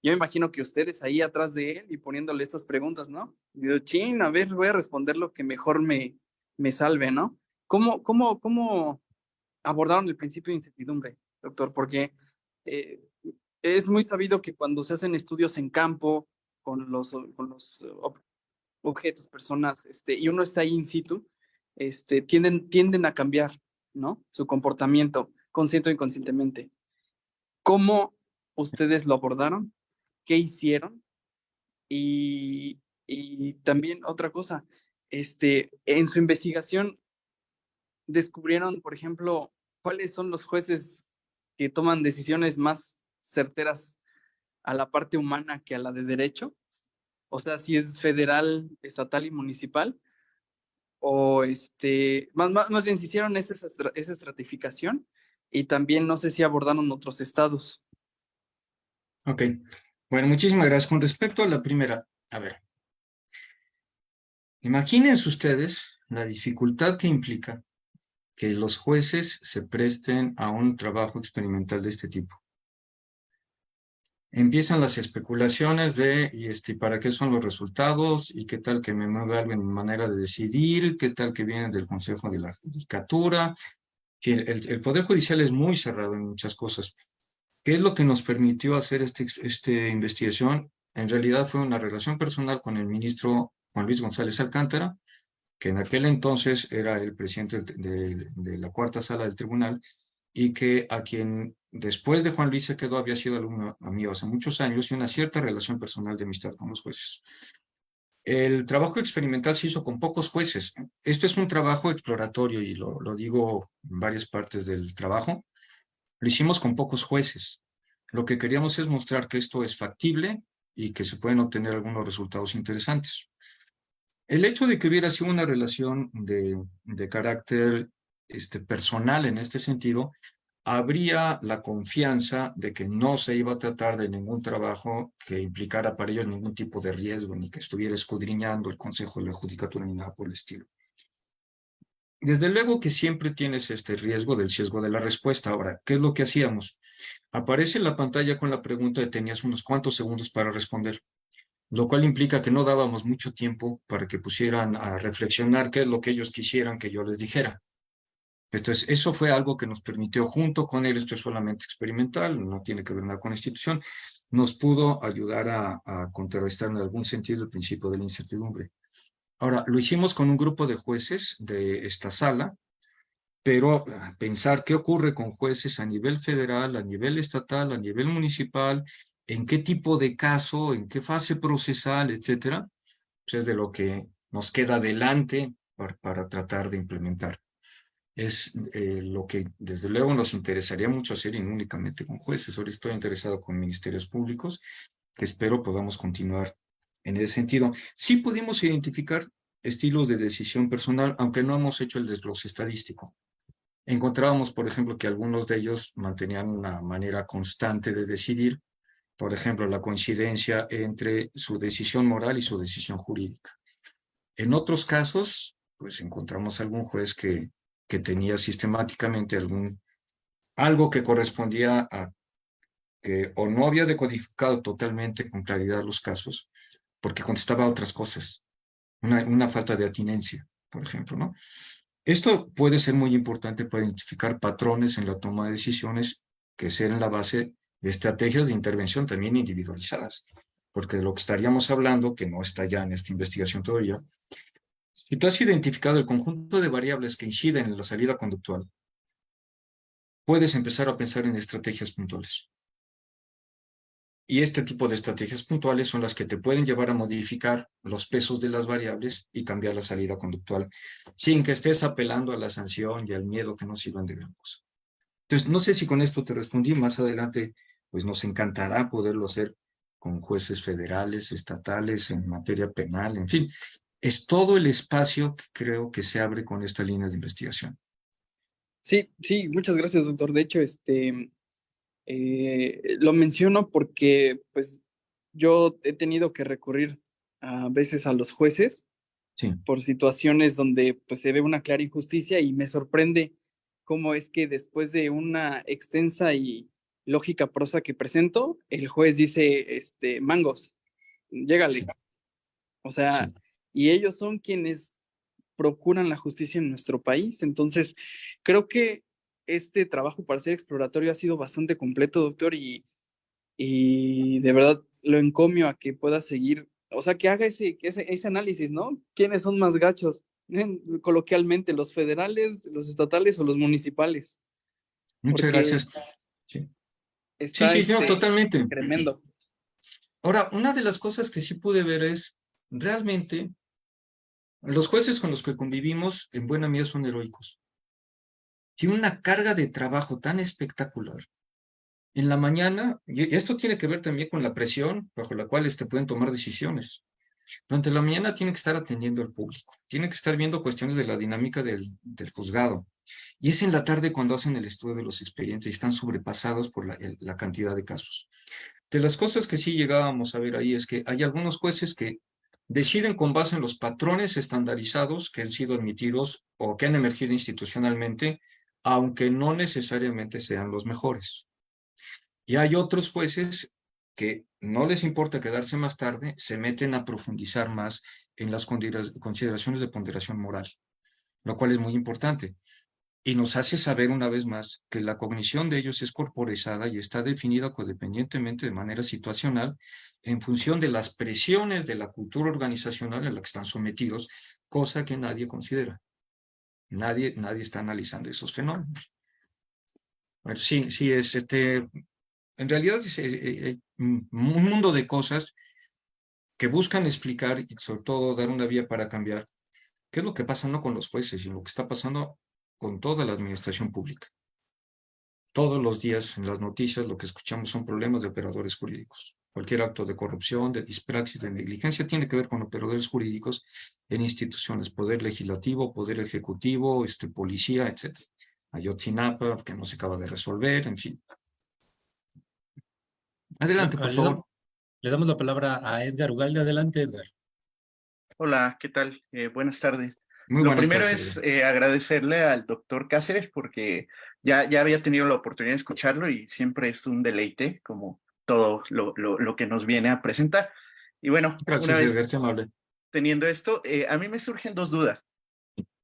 Yo me imagino que ustedes ahí atrás de él y poniéndole estas preguntas, ¿no? Digo, chin, a ver, voy a responder lo que mejor me salve, ¿no? ¿Cómo abordaron el principio de incertidumbre, doctor? Porque es muy sabido que cuando se hacen estudios en campo con los objetos, personas, y uno está ahí in situ, tienden a cambiar, ¿no? Su comportamiento, consciente o inconscientemente. ¿Cómo ustedes lo abordaron? ¿Qué hicieron? Y también otra cosa, en su investigación descubrieron, por ejemplo, cuáles son los jueces que toman decisiones más certeras a la parte humana que a la de derecho. O sea, si es federal, estatal y municipal, o más bien si hicieron esa estratificación, y también no sé si abordaron otros estados. Ok, bueno, muchísimas gracias. Con respecto a la primera, a ver, imagínense ustedes la dificultad que implica que los jueces se presten a un trabajo experimental de este tipo. Empiezan las especulaciones de, ¿para qué son los resultados? ¿Y qué tal que me mueve algo en mi manera de decidir? ¿Qué tal que vienen del Consejo de la Judicatura? El Poder Judicial es muy cerrado en muchas cosas. ¿Qué es lo que nos permitió hacer esta investigación? En realidad fue una relación personal con el ministro Juan Luis González Alcántara, que en aquel entonces era el presidente de la cuarta sala del tribunal, y que a quien después de Juan Luis se quedó había sido alumno mío hace muchos años y una cierta relación personal de amistad con los jueces. El trabajo experimental se hizo con pocos jueces. Esto es un trabajo exploratorio y lo digo en varias partes del trabajo. Lo hicimos con pocos jueces. Lo que queríamos es mostrar que esto es factible y que se pueden obtener algunos resultados interesantes. El hecho de que hubiera sido una relación de carácter personal en este sentido, habría la confianza de que no se iba a tratar de ningún trabajo que implicara para ellos ningún tipo de riesgo, ni que estuviera escudriñando el Consejo de la Judicatura ni nada por el estilo. Desde luego que siempre tienes este riesgo del sesgo de la respuesta. Ahora, ¿qué es lo que hacíamos? Aparece en la pantalla con la pregunta de tenías unos cuantos segundos para responder, lo cual implica que no dábamos mucho tiempo para que pusieran a reflexionar qué es lo que ellos quisieran que yo les dijera. Entonces, eso fue algo que nos permitió, junto con él, esto es solamente experimental, no tiene que ver nada con la institución, nos pudo ayudar a contrarrestar en algún sentido el principio de la incertidumbre. Ahora, lo hicimos con un grupo de jueces de esta sala, pero pensar qué ocurre con jueces a nivel federal, a nivel estatal, a nivel municipal, en qué tipo de caso, en qué fase procesal, etcétera, pues es de lo que nos queda adelante para tratar de implementar. Es lo que desde luego nos interesaría mucho hacer y no únicamente con jueces. Ahora estoy interesado con ministerios públicos, que espero podamos continuar en ese sentido. Sí pudimos identificar estilos de decisión personal, aunque no hemos hecho el desglose estadístico. Encontrábamos, por ejemplo, que algunos de ellos mantenían una manera constante de decidir, por ejemplo, la coincidencia entre su decisión moral y su decisión jurídica. En otros casos, pues encontramos algún juez que tenía sistemáticamente algo que correspondía a que o no había decodificado totalmente con claridad los casos, porque contestaba a otras cosas, una falta de atinencia, por ejemplo, ¿no? Esto puede ser muy importante para identificar patrones en la toma de decisiones que serán la base de estrategias de intervención también individualizadas, porque de lo que estaríamos hablando, que no está ya en esta investigación todavía, si tú has identificado el conjunto de variables que inciden en la salida conductual, puedes empezar a pensar en estrategias puntuales. Y este tipo de estrategias puntuales son las que te pueden llevar a modificar los pesos de las variables y cambiar la salida conductual, sin que estés apelando a la sanción y al miedo que no sirvan de gran cosa. Entonces, no sé si con esto te respondí. Más adelante, pues nos encantará poderlo hacer con jueces federales, estatales, en materia penal, en fin. Es todo el espacio que creo que se abre con esta línea de investigación. Sí, muchas gracias, doctor. De hecho, Lo menciono porque pues yo he tenido que recurrir a veces a los jueces Sí. por situaciones donde pues se ve una clara injusticia y me sorprende cómo es que después de una extensa y lógica prosa que presento, el juez dice, mangos, llégale. Sí. O sea, Sí. y ellos son quienes procuran la justicia en nuestro país. Entonces, creo que este trabajo para ser exploratorio ha sido bastante completo, doctor, y de verdad lo encomio a que pueda seguir, o sea, que haga ese análisis, ¿no? ¿Quiénes son más gachos? Coloquialmente, ¿los federales, los estatales o los municipales? Muchas Porque gracias. Sí, sí, está sí, no, totalmente. tremendo. Ahora, una de las cosas que sí pude ver es, realmente, los jueces con los que convivimos en buena medida son heroicos. Tienen una carga de trabajo tan espectacular. En la mañana, y esto tiene que ver también con la presión bajo la cual pueden tomar decisiones. Durante la mañana tienen que estar atendiendo al público, tienen que estar viendo cuestiones de la dinámica del juzgado. Y es en la tarde cuando hacen el estudio de los expedientes y están sobrepasados por la cantidad de casos. De las cosas que sí llegábamos a ver ahí es que hay algunos jueces que deciden con base en los patrones estandarizados que han sido admitidos o que han emergido institucionalmente, aunque no necesariamente sean los mejores. Y hay otros jueces que no les importa quedarse más tarde, se meten a profundizar más en las consideraciones de ponderación moral, lo cual es muy importante. Y nos hace saber una vez más que la cognición de ellos es corporizada y está definida codependientemente de manera situacional en función de las presiones de la cultura organizacional en la que están sometidos, cosa que nadie considera. Nadie está analizando esos fenómenos. Bueno, sí, sí, en realidad es un mundo de cosas que buscan explicar y sobre todo dar una vía para cambiar qué es lo que pasa no con los jueces, sino lo que está pasando con toda la administración pública. Todos los días en las noticias lo que escuchamos son problemas de operadores jurídicos. Cualquier acto de corrupción, de dispraxis, de negligencia tiene que ver con operadores jurídicos en instituciones, poder legislativo, poder ejecutivo, policía, etc. Ayotzinapa, que no se acaba de resolver, en fin. Adelante, por favor. Le damos la palabra a Edgar Ugalde. Adelante, Edgar. Hola, ¿qué tal? Buenas tardes. Muy Lo buenas primero tardes. es agradecerle al doctor Cáceres porque ya había tenido la oportunidad de escucharlo y siempre es un deleite como todo lo que nos viene a presentar. Y bueno, una Gracias, vez Edgar, qué amable. teniendo esto, a mí me surgen dos dudas.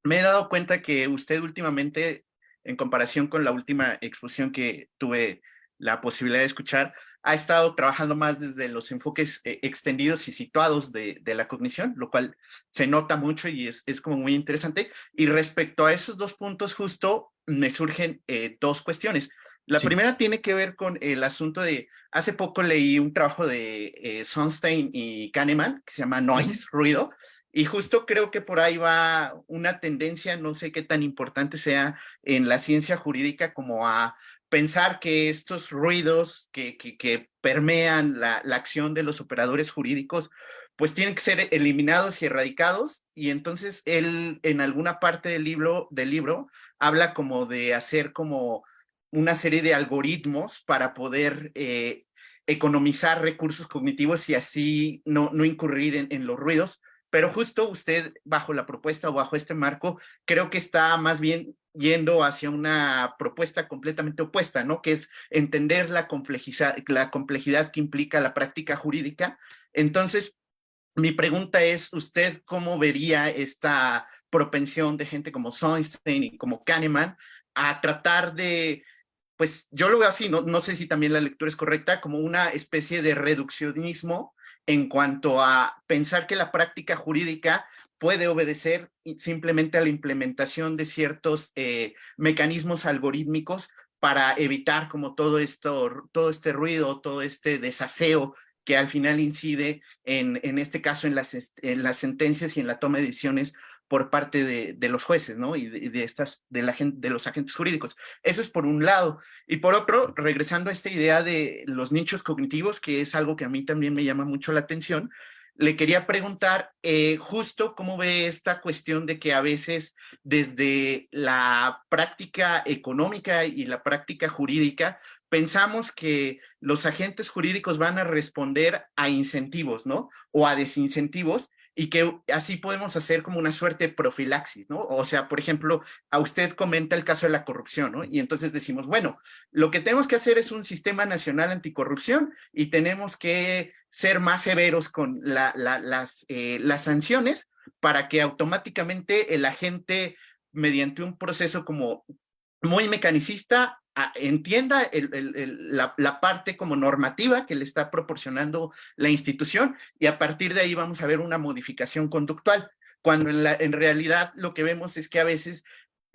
Me he dado cuenta que usted últimamente, en comparación con la última exposición que tuve la posibilidad de escuchar, ha estado trabajando más desde los enfoques extendidos y situados de la cognición, lo cual se nota mucho y es como muy interesante. Y respecto a esos dos puntos, justo me surgen dos cuestiones. La Sí. primera tiene que ver con el asunto de, hace poco leí un trabajo de Sunstein y Kahneman que se llama Noise, ruido, y justo creo que por ahí va una tendencia, no sé qué tan importante sea en la ciencia jurídica, como a pensar que estos ruidos que permean la acción de los operadores jurídicos, pues tienen que ser eliminados y erradicados. Y entonces él en alguna parte del libro habla como de hacer como una serie de algoritmos para poder economizar recursos cognitivos y así no incurrir en los ruidos. Pero justo usted, bajo la propuesta o bajo este marco, creo que está más bien yendo hacia una propuesta completamente opuesta, ¿no? Que es entender la complejidad que implica la práctica jurídica. Entonces, mi pregunta es, ¿usted cómo vería esta propensión de gente como Sunstein y como Kahneman a tratar de, pues yo lo veo así, no sé si también la lectura es correcta, como una especie de reduccionismo en cuanto a pensar que la práctica jurídica puede obedecer simplemente a la implementación de ciertos mecanismos algorítmicos para evitar como todo este ruido, todo este desaseo que al final incide en este caso en las sentencias y en la toma de decisiones por parte de los jueces, ¿no? Y de los agentes jurídicos. Eso es por un lado. Y por otro, regresando a esta idea de los nichos cognitivos, que es algo que a mí también me llama mucho la atención, le quería preguntar justo cómo ve esta cuestión de que a veces desde la práctica económica y la práctica jurídica pensamos que los agentes jurídicos van a responder a incentivos, ¿no? O a desincentivos, y que así podemos hacer como una suerte de profilaxis, ¿no? O sea, por ejemplo, a usted comenta el caso de la corrupción, ¿no? Y entonces decimos, bueno, lo que tenemos que hacer es un sistema nacional anticorrupción y tenemos que ser más severos con las sanciones para que automáticamente el agente, mediante un proceso como muy mecanicista, entienda la parte como normativa que le está proporcionando la institución, y a partir de ahí vamos a ver una modificación conductual, cuando en realidad lo que vemos es que a veces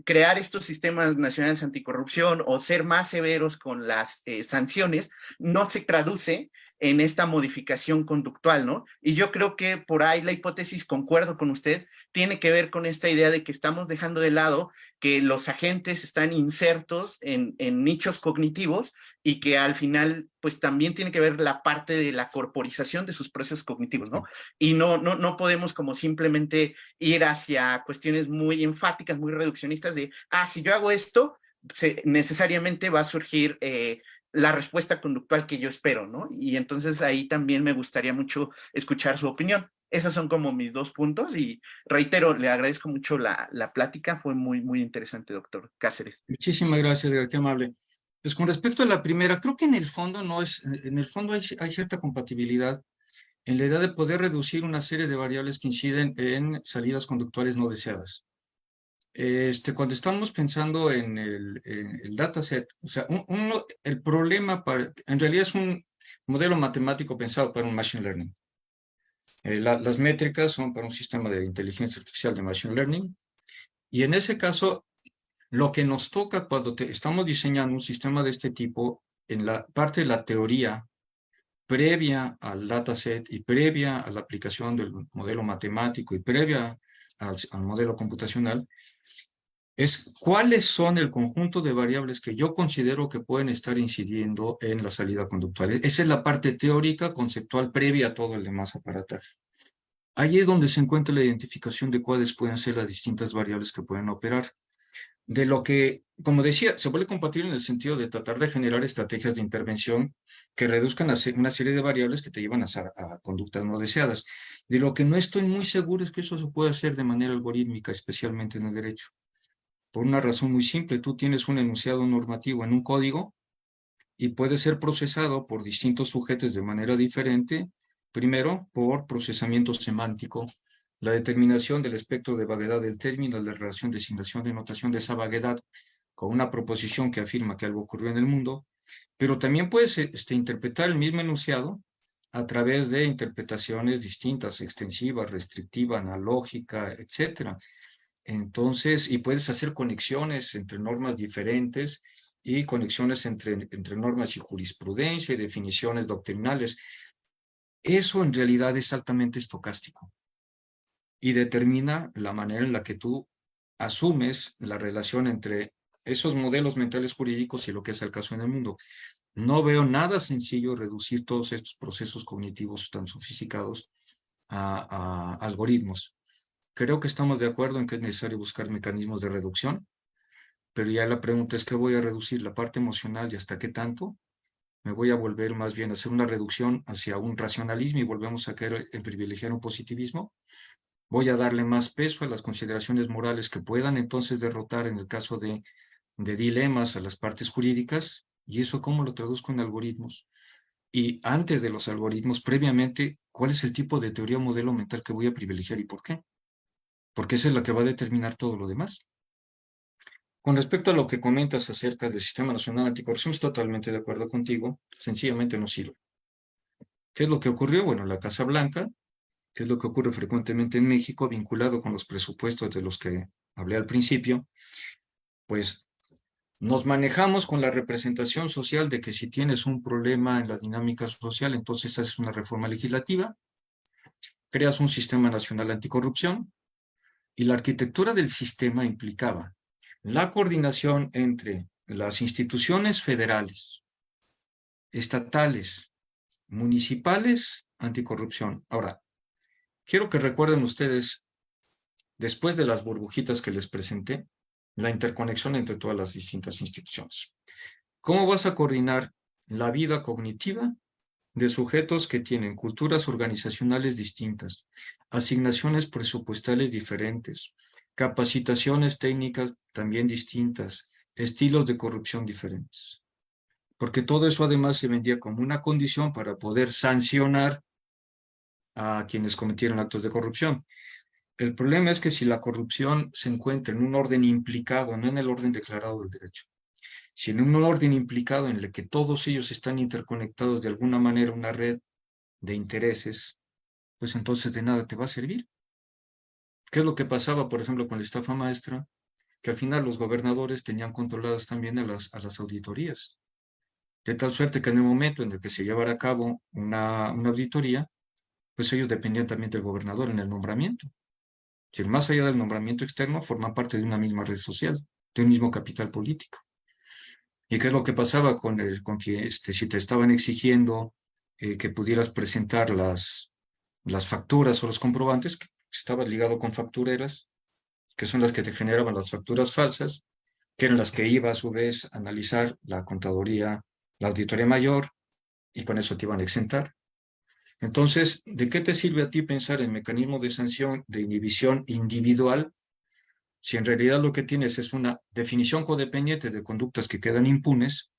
crear estos sistemas nacionales anticorrupción o ser más severos con las sanciones no se traduce en esta modificación conductual, ¿no? Y yo creo que por ahí la hipótesis, concuerdo con usted, tiene que ver con esta idea de que estamos dejando de lado que los agentes están insertos en nichos cognitivos, y que al final pues también tiene que ver la parte de la corporización de sus procesos cognitivos, ¿no? Y no podemos como simplemente ir hacia cuestiones muy enfáticas, muy reduccionistas de, si yo hago esto, necesariamente va a surgir la respuesta conductual que yo espero, ¿no? Y entonces ahí también me gustaría mucho escuchar su opinión. Esas son como mis 2 puntos, y reitero, le agradezco mucho la plática, fue muy, muy interesante, doctor Cáceres. Muchísimas gracias, qué amable. Pues con respecto a la primera, creo que en el fondo hay cierta compatibilidad en la idea de poder reducir una serie de variables que inciden en salidas conductuales no deseadas. Cuando estamos pensando en el dataset, o sea, el problema en realidad es un modelo matemático pensado para un machine learning. Las métricas son para un sistema de inteligencia artificial de machine learning, y en ese caso, lo que nos toca cuando estamos diseñando un sistema de este tipo, en la parte de la teoría previa al dataset y previa a la aplicación del modelo matemático y previa al modelo computacional, es cuáles son el conjunto de variables que yo considero que pueden estar incidiendo en la salida conductual. Esa es la parte teórica, conceptual, previa a todo el demás aparataje. Ahí es donde se encuentra la identificación de cuáles pueden ser las distintas variables que pueden operar. De lo que, como decía, se vuelve compatible en el sentido de tratar de generar estrategias de intervención que reduzcan una serie de variables que te llevan a conductas no deseadas. De lo que no estoy muy seguro es que eso se puede hacer de manera algorítmica, especialmente en el derecho. Por una razón muy simple, tú tienes un enunciado normativo en un código y puede ser procesado por distintos sujetos de manera diferente. Primero, por procesamiento semántico, la determinación del espectro de vaguedad del término, la relación de asignación de notación de esa vaguedad con una proposición que afirma que algo ocurrió en el mundo, pero también puedes interpretar el mismo enunciado a través de interpretaciones distintas, extensiva, restrictiva, analógica, etc. Entonces, y puedes hacer conexiones entre normas diferentes y conexiones entre normas y jurisprudencia y definiciones doctrinales. Eso en realidad es altamente estocástico y determina la manera en la que tú asumes la relación entre esos modelos mentales jurídicos y lo que es el caso en el mundo. No veo nada sencillo reducir todos estos procesos cognitivos tan sofisticados a algoritmos. Creo que estamos de acuerdo en que es necesario buscar mecanismos de reducción, pero ya la pregunta es, ¿qué voy a reducir? ¿La parte emocional y hasta qué tanto? Me voy a volver más bien a hacer una reducción hacia un racionalismo y volvemos a querer privilegiar un positivismo. Voy a darle más peso a las consideraciones morales que puedan entonces derrotar en el caso de dilemas a las partes jurídicas. ¿Y eso cómo lo traduzco en algoritmos? Y antes de los algoritmos, previamente, ¿cuál es el tipo de teoría o modelo mental que voy a privilegiar y por qué? Porque esa es la que va a determinar todo lo demás. Con respecto a lo que comentas acerca del Sistema Nacional Anticorrupción, estoy totalmente de acuerdo contigo, sencillamente no sirve. ¿Qué es lo que ocurrió? Bueno, la Casa Blanca, que es lo que ocurre frecuentemente en México, vinculado con los presupuestos de los que hablé al principio, pues nos manejamos con la representación social de que si tienes un problema en la dinámica social, entonces haces una reforma legislativa, creas un Sistema Nacional Anticorrupción, y la arquitectura del sistema implicaba la coordinación entre las instituciones federales, estatales, municipales, anticorrupción. Ahora, quiero que recuerden ustedes, después de las burbujitas que les presenté, la interconexión entre todas las distintas instituciones. ¿Cómo vas a coordinar la vida cognitiva de sujetos que tienen culturas organizacionales distintas, asignaciones presupuestales diferentes, capacitaciones técnicas también distintas, estilos de corrupción diferentes? Porque todo eso además se vendía como una condición para poder sancionar a quienes cometieron actos de corrupción. El problema es que si la corrupción se encuentra en un orden implicado, no en el orden declarado del derecho, si en un orden implicado en el que todos ellos están interconectados de alguna manera, una red de intereses, pues entonces de nada te va a servir. ¿Qué es lo que pasaba, por ejemplo, con la estafa maestra? Que al final los gobernadores tenían controladas también a las auditorías. De tal suerte que en el momento en el que se llevara a cabo una auditoría, pues ellos dependían también del gobernador en el nombramiento. Si más allá del nombramiento externo, forman parte de una misma red social, de un mismo capital político. ¿Y qué es lo que pasaba con que si te estaban exigiendo que pudieras presentar las facturas o los comprobantes, que estabas ligado con factureras, que son las que te generaban las facturas falsas, que eran las que iba a su vez a analizar la contaduría, la auditoría mayor, y con eso te iban a exentar? Entonces, ¿de qué te sirve a ti pensar en mecanismos de sanción, de inhibición individual, si en realidad lo que tienes es una definición codependiente de conductas que quedan impunes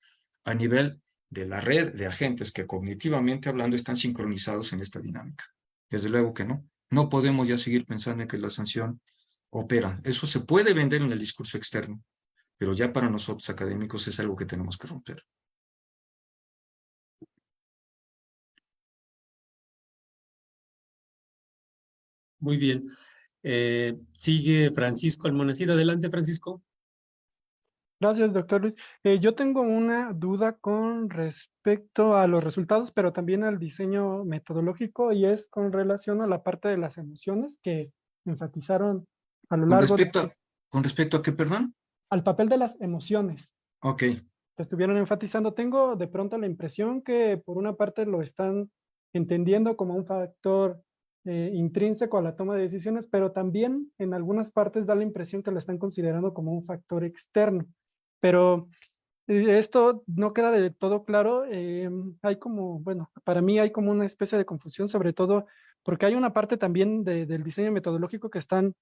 a nivel de la red de agentes que cognitivamente hablando están sincronizados en esta dinámica? Desde luego que no. No podemos ya seguir pensando en que la sanción opera. Eso se puede vender en el discurso externo, pero ya para nosotros académicos es algo que tenemos que romper. Muy bien. Sigue Francisco Almonacid. Adelante, Francisco. Gracias, doctor Luis. Yo tengo una duda con respecto a los resultados, pero también al diseño metodológico, y es con relación a la parte de las emociones que enfatizaron a lo largo de ¿Con respecto a qué, perdón? al papel de las emociones Ok. que estuvieron enfatizando. Tengo de pronto la impresión que por una parte lo están entendiendo como un factor intrínseco a la toma de decisiones, pero también en algunas partes da la impresión que lo están considerando como un factor externo. Pero esto no queda de todo claro. Hay como, bueno, para mí hay como una especie de confusión, sobre todo porque hay una parte también del diseño metodológico que están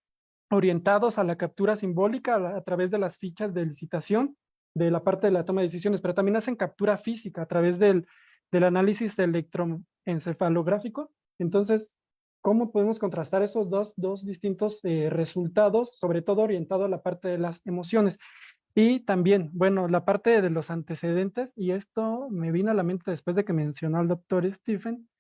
orientados a la captura simbólica a través de las fichas de licitación, de la parte de la toma de decisiones, pero también hacen captura física a través del análisis electroencefalográfico. Entonces, ¿cómo podemos contrastar esos dos distintos resultados, sobre todo orientado a la parte de las emociones? Y también, bueno, la parte de los antecedentes, y esto me vino a la mente después de que mencionó al doctor Stephen.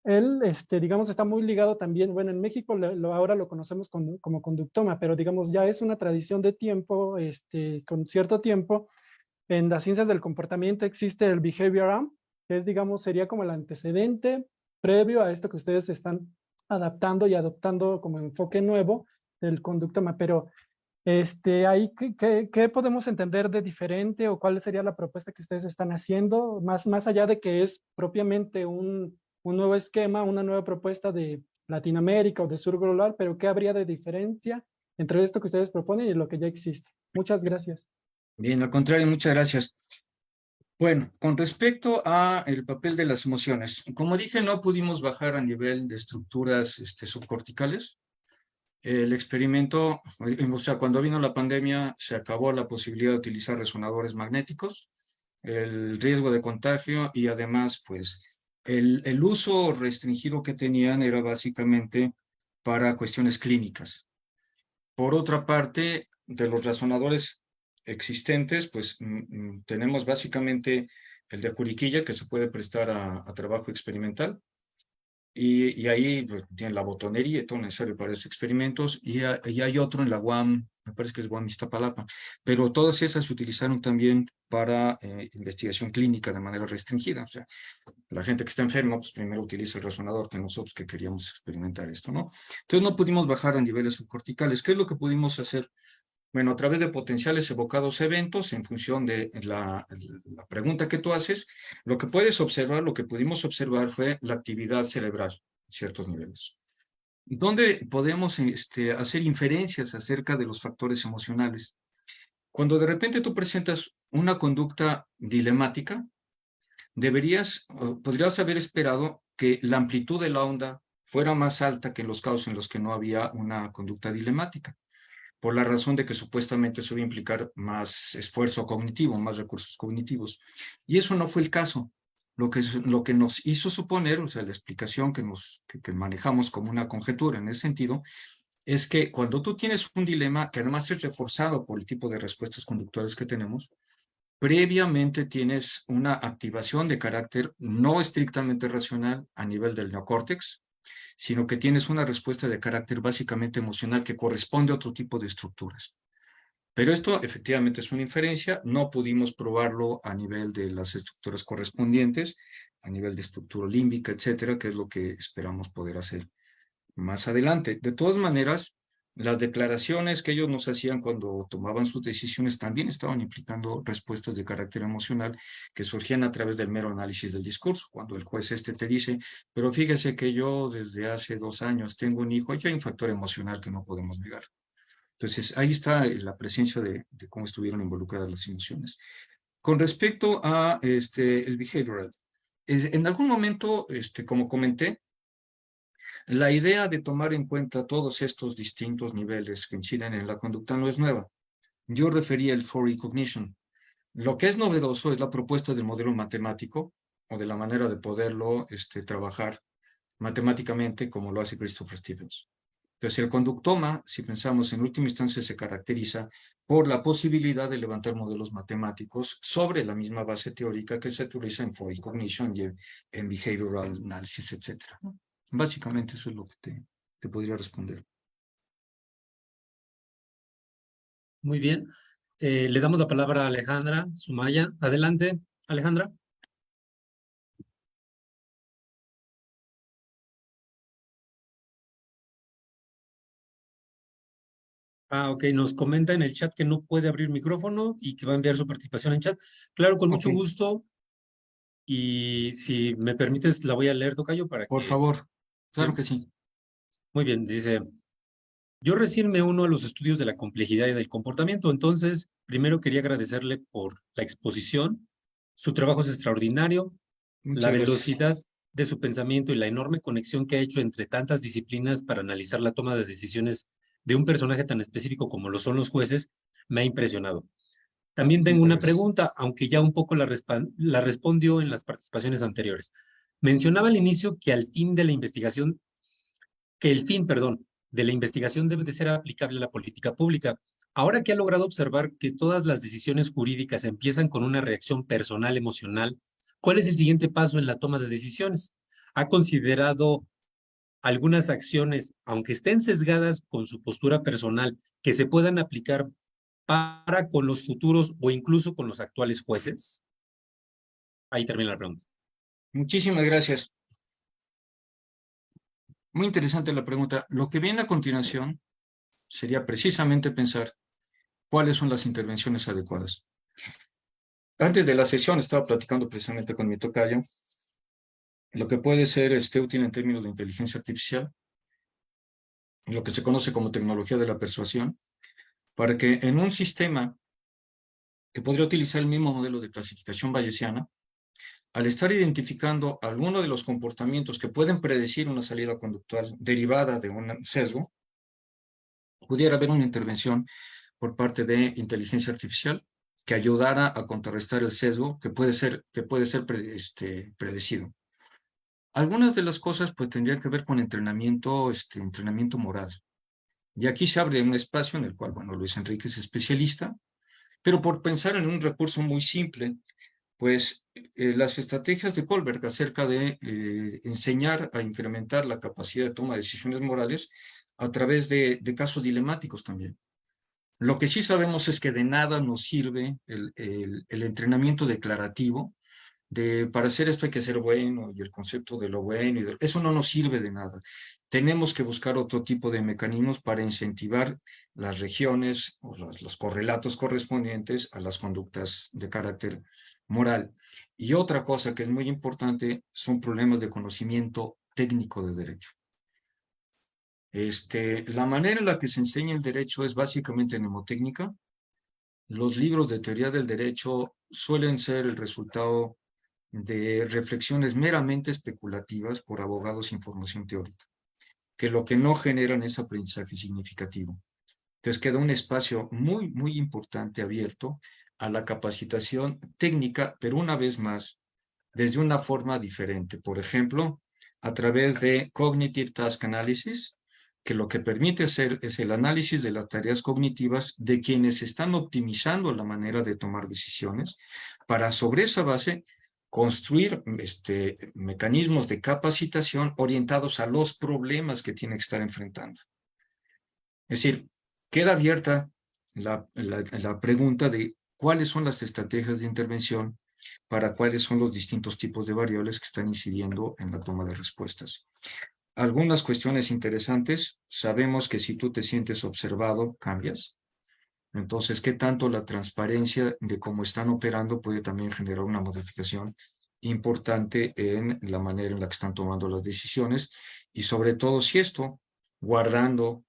Él, digamos, está muy ligado también, bueno, en México ahora lo conocemos como conductoma, pero digamos, ya es una tradición de tiempo, con cierto tiempo. En las ciencias del comportamiento existe el Behavior Arm, que es, digamos, sería como el antecedente previo a esto que ustedes están adaptando y adoptando como enfoque nuevo del conductoma. Pero ahí, ¿qué podemos entender de diferente, o cuál sería la propuesta que ustedes están haciendo, más allá de que es propiamente un nuevo esquema, una nueva propuesta de Latinoamérica o de Sur Global, pero qué habría de diferencia entre esto que ustedes proponen y lo que ya existe? Muchas gracias. Bien, al contrario, muchas gracias. Bueno, con respecto a el papel de las emociones, como dije, no pudimos bajar a nivel de estructuras subcorticales. El experimento, o sea, cuando vino la pandemia, se acabó la posibilidad de utilizar resonadores magnéticos, el riesgo de contagio, y además, pues, el uso restringido que tenían era básicamente para cuestiones clínicas. Por otra parte, de los resonadores existentes, pues tenemos básicamente el de Juriquilla, que se puede prestar a trabajo experimental, y ahí pues, tienen la botonería y todo necesario para esos experimentos, y hay otro en la UAM, me parece que es UAM Iztapalapa, pero todas esas se utilizaron también para investigación clínica de manera restringida. O sea, la gente que está enferma, pues primero utiliza el resonador que nosotros que queríamos experimentar esto, ¿no? Entonces no pudimos bajar a niveles subcorticales. ¿Qué es lo que pudimos hacer? Bueno, a través de potenciales evocados eventos, en función de la pregunta que tú haces, lo que puedes observar, lo que pudimos observar fue la actividad cerebral en ciertos niveles. ¿Dónde podemos hacer inferencias acerca de los factores emocionales? Cuando de repente tú presentas una conducta dilemática, podrías haber esperado que la amplitud de la onda fuera más alta que en los casos en los que no había una conducta dilemática, por la razón de que supuestamente eso iba a implicar más esfuerzo cognitivo, más recursos cognitivos. Y eso no fue el caso. Lo que nos hizo suponer, o sea, la explicación que manejamos como una conjetura en ese sentido, es que cuando tú tienes un dilema que además es reforzado por el tipo de respuestas conductuales que tenemos, previamente tienes una activación de carácter no estrictamente racional a nivel del neocórtex, sino que tienes una respuesta de carácter básicamente emocional que corresponde a otro tipo de estructuras. Pero esto efectivamente es una inferencia, no pudimos probarlo a nivel de las estructuras correspondientes, a nivel de estructura límbica, etcétera, que es lo que esperamos poder hacer más adelante. De todas maneras, las declaraciones que ellos nos hacían cuando tomaban sus decisiones también estaban implicando respuestas de carácter emocional que surgían a través del mero análisis del discurso. Cuando el juez te dice, pero fíjese que yo desde hace 2 años tengo un hijo, ya hay un factor emocional que no podemos negar. Entonces, ahí está la presencia de cómo estuvieron involucradas las emociones. Con respecto a el behavioral, en algún momento, como comenté, la idea de tomar en cuenta todos estos distintos niveles que inciden en la conducta no es nueva. Yo refería el for recognition. Lo que es novedoso es la propuesta del modelo matemático o de la manera de poderlo trabajar matemáticamente como lo hace Christopher Stevens. Entonces, el conductoma, si pensamos en última instancia, se caracteriza por la posibilidad de levantar modelos matemáticos sobre la misma base teórica que se utiliza en for recognition y en behavioral analysis, etc. Básicamente eso es lo que te podría responder. Muy bien. Le damos la palabra a Alejandra Sumaya. Adelante, Alejandra. Ok, nos comenta en el chat que no puede abrir micrófono y que va a enviar su participación en chat. Claro, con mucho gusto. Y si me permites, la voy a leer, tocayo, para Por que... favor, claro que sí. Muy bien, dice, yo recién me uno a los estudios de la complejidad y del comportamiento, entonces primero quería agradecerle por la exposición. Su trabajo es extraordinario, la Muchas gracias. velocidad de su pensamiento y la enorme conexión que ha hecho entre tantas disciplinas para analizar la toma de decisiones de un personaje tan específico como lo son los jueces, me ha impresionado. También tengo Muchas una gracias. pregunta, aunque ya un poco la respondió en las participaciones anteriores. Mencionaba al inicio que al fin de la investigación, que el fin, perdón, de la investigación debe de ser aplicable a la política pública. Ahora que ha logrado observar que todas las decisiones jurídicas empiezan con una reacción personal emocional, ¿cuál es el siguiente paso en la toma de decisiones? ¿Ha considerado algunas acciones, aunque estén sesgadas con su postura personal, que se puedan aplicar para con los futuros o incluso con los actuales jueces? Ahí termina la pregunta. Muchísimas gracias. Muy interesante la pregunta. Lo que viene a continuación sería precisamente pensar cuáles son las intervenciones adecuadas. Antes de la sesión estaba platicando precisamente con mi tocayo lo que puede ser útil en términos de inteligencia artificial, lo que se conoce como tecnología de la persuasión, para que en un sistema que podría utilizar el mismo modelo de clasificación bayesiana, al estar identificando algunos de los comportamientos que pueden predecir una salida conductual derivada de un sesgo, pudiera haber una intervención por parte de inteligencia artificial que ayudara a contrarrestar el sesgo que puede ser predecido. Algunas de las cosas pues tendrían que ver con entrenamiento moral. Y aquí se abre un espacio en el cual, bueno, Luis Enrique es especialista, pero por pensar en un recurso muy simple, pues las estrategias de Kohlberg acerca de enseñar a incrementar la capacidad de toma de decisiones morales a través de casos dilemáticos también. Lo que sí sabemos es que de nada nos sirve el entrenamiento declarativo para hacer esto hay que ser bueno y el concepto de lo bueno, eso no nos sirve de nada. Tenemos que buscar otro tipo de mecanismos para incentivar las regiones o los correlatos correspondientes a las conductas de carácter moral. Y otra cosa que es muy importante son problemas de conocimiento técnico de derecho. La manera en la que se enseña el derecho es básicamente mnemotécnica, los libros de teoría del derecho suelen ser el resultado de reflexiones meramente especulativas por abogados sin formación teórica, que lo que no generan es aprendizaje significativo. Entonces queda un espacio muy, muy importante abierto a la capacitación técnica, pero una vez más, desde una forma diferente. Por ejemplo, a través de Cognitive Task Analysis, que lo que permite hacer es el análisis de las tareas cognitivas de quienes están optimizando la manera de tomar decisiones, para sobre esa base construir mecanismos de capacitación orientados a los problemas que tiene que estar enfrentando. Es decir, queda abierta la pregunta de cuáles son las estrategias de intervención para cuáles son los distintos tipos de variables que están incidiendo en la toma de respuestas. Algunas cuestiones interesantes. Sabemos que si tú te sientes observado, cambias. Entonces, ¿qué tanto la transparencia de cómo están operando puede también generar una modificación importante en la manera en la que están tomando las decisiones? Y sobre todo, si esto, guardando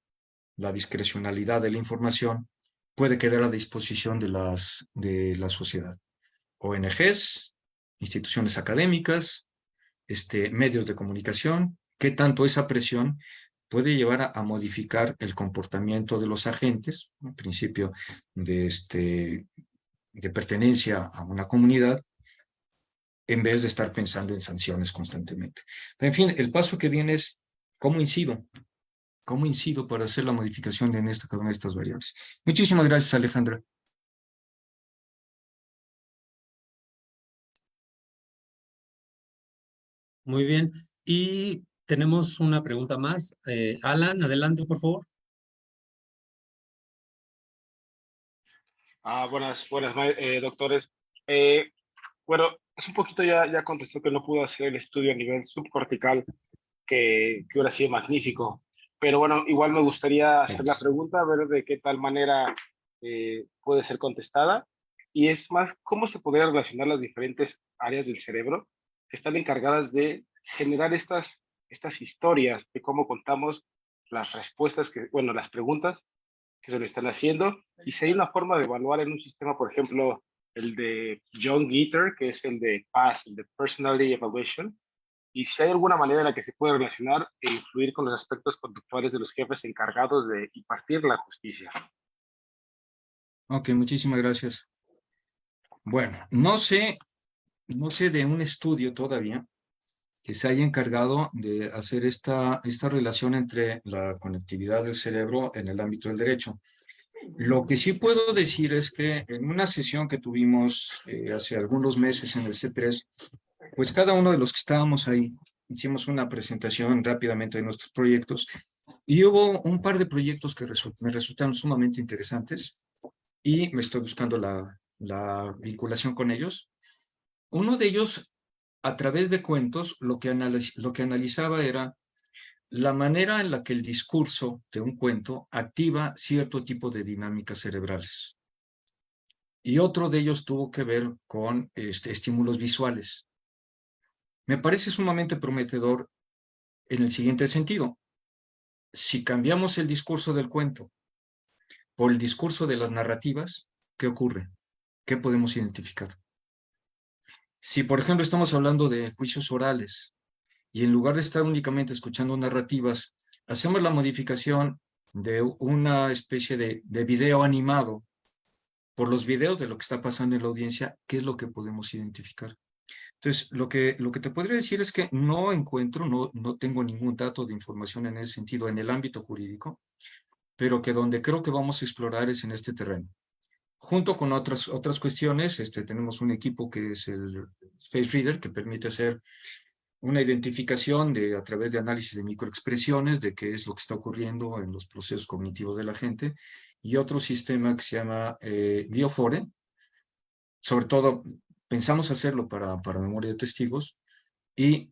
la discrecionalidad de la información, puede quedar a disposición de la sociedad. ONGs, instituciones académicas, medios de comunicación, qué tanto esa presión puede llevar a modificar el comportamiento de los agentes, en principio de pertenencia a una comunidad, en vez de estar pensando en sanciones constantemente. En fin, el paso que viene es cómo incido para hacer la modificación de cada una de estas variables. Muchísimas gracias, Alejandra. Muy bien. Y tenemos una pregunta más. Alan, adelante, por favor. Buenas, doctores. Bueno, es un poquito ya contestó que no pudo hacer el estudio a nivel subcortical, que hubiera sido magnífico. Pero bueno, igual me gustaría hacer la pregunta, a ver de qué tal manera puede ser contestada. Y es más, ¿cómo se podría relacionar las diferentes áreas del cerebro que están encargadas de generar estas historias de cómo contamos las respuestas bueno, las preguntas que se le están haciendo? Y si hay una forma de evaluar en un sistema, por ejemplo, el de John Gitter, que es el de PAS, el de Personality Evaluation, y si hay alguna manera en la que se puede relacionar e influir con los aspectos conductuales de los jefes encargados de impartir la justicia. Ok, muchísimas gracias. Bueno, no sé de un estudio todavía que se haya encargado de hacer esta relación entre la conectividad del cerebro en el ámbito del derecho. Lo que sí puedo decir es que en una sesión que tuvimos hace algunos meses en el C3, pues cada uno de los que estábamos ahí hicimos una presentación rápidamente de nuestros proyectos y hubo un par de proyectos que me resultaron sumamente interesantes y me estoy buscando la vinculación con ellos. Uno de ellos, a través de cuentos, lo que analizaba era la manera en la que el discurso de un cuento activa cierto tipo de dinámicas cerebrales. Y otro de ellos tuvo que ver con estímulos visuales. Me parece sumamente prometedor en el siguiente sentido. Si cambiamos el discurso del cuento por el discurso de las narrativas, ¿qué ocurre? ¿Qué podemos identificar? Si, por ejemplo, estamos hablando de juicios orales y en lugar de estar únicamente escuchando narrativas, hacemos la modificación de una especie de video animado por los videos de lo que está pasando en la audiencia, ¿qué es lo que podemos identificar? Entonces, lo que te podría decir es que no tengo ningún dato de información en ese sentido en el ámbito jurídico, pero que donde creo que vamos a explorar es en este terreno. Junto con otras cuestiones, tenemos un equipo que es el Face Reader, que permite hacer una identificación a través de análisis de microexpresiones de qué es lo que está ocurriendo en los procesos cognitivos de la gente, y otro sistema que se llama Biofore. Sobre todo, pensamos hacerlo para memoria de testigos, y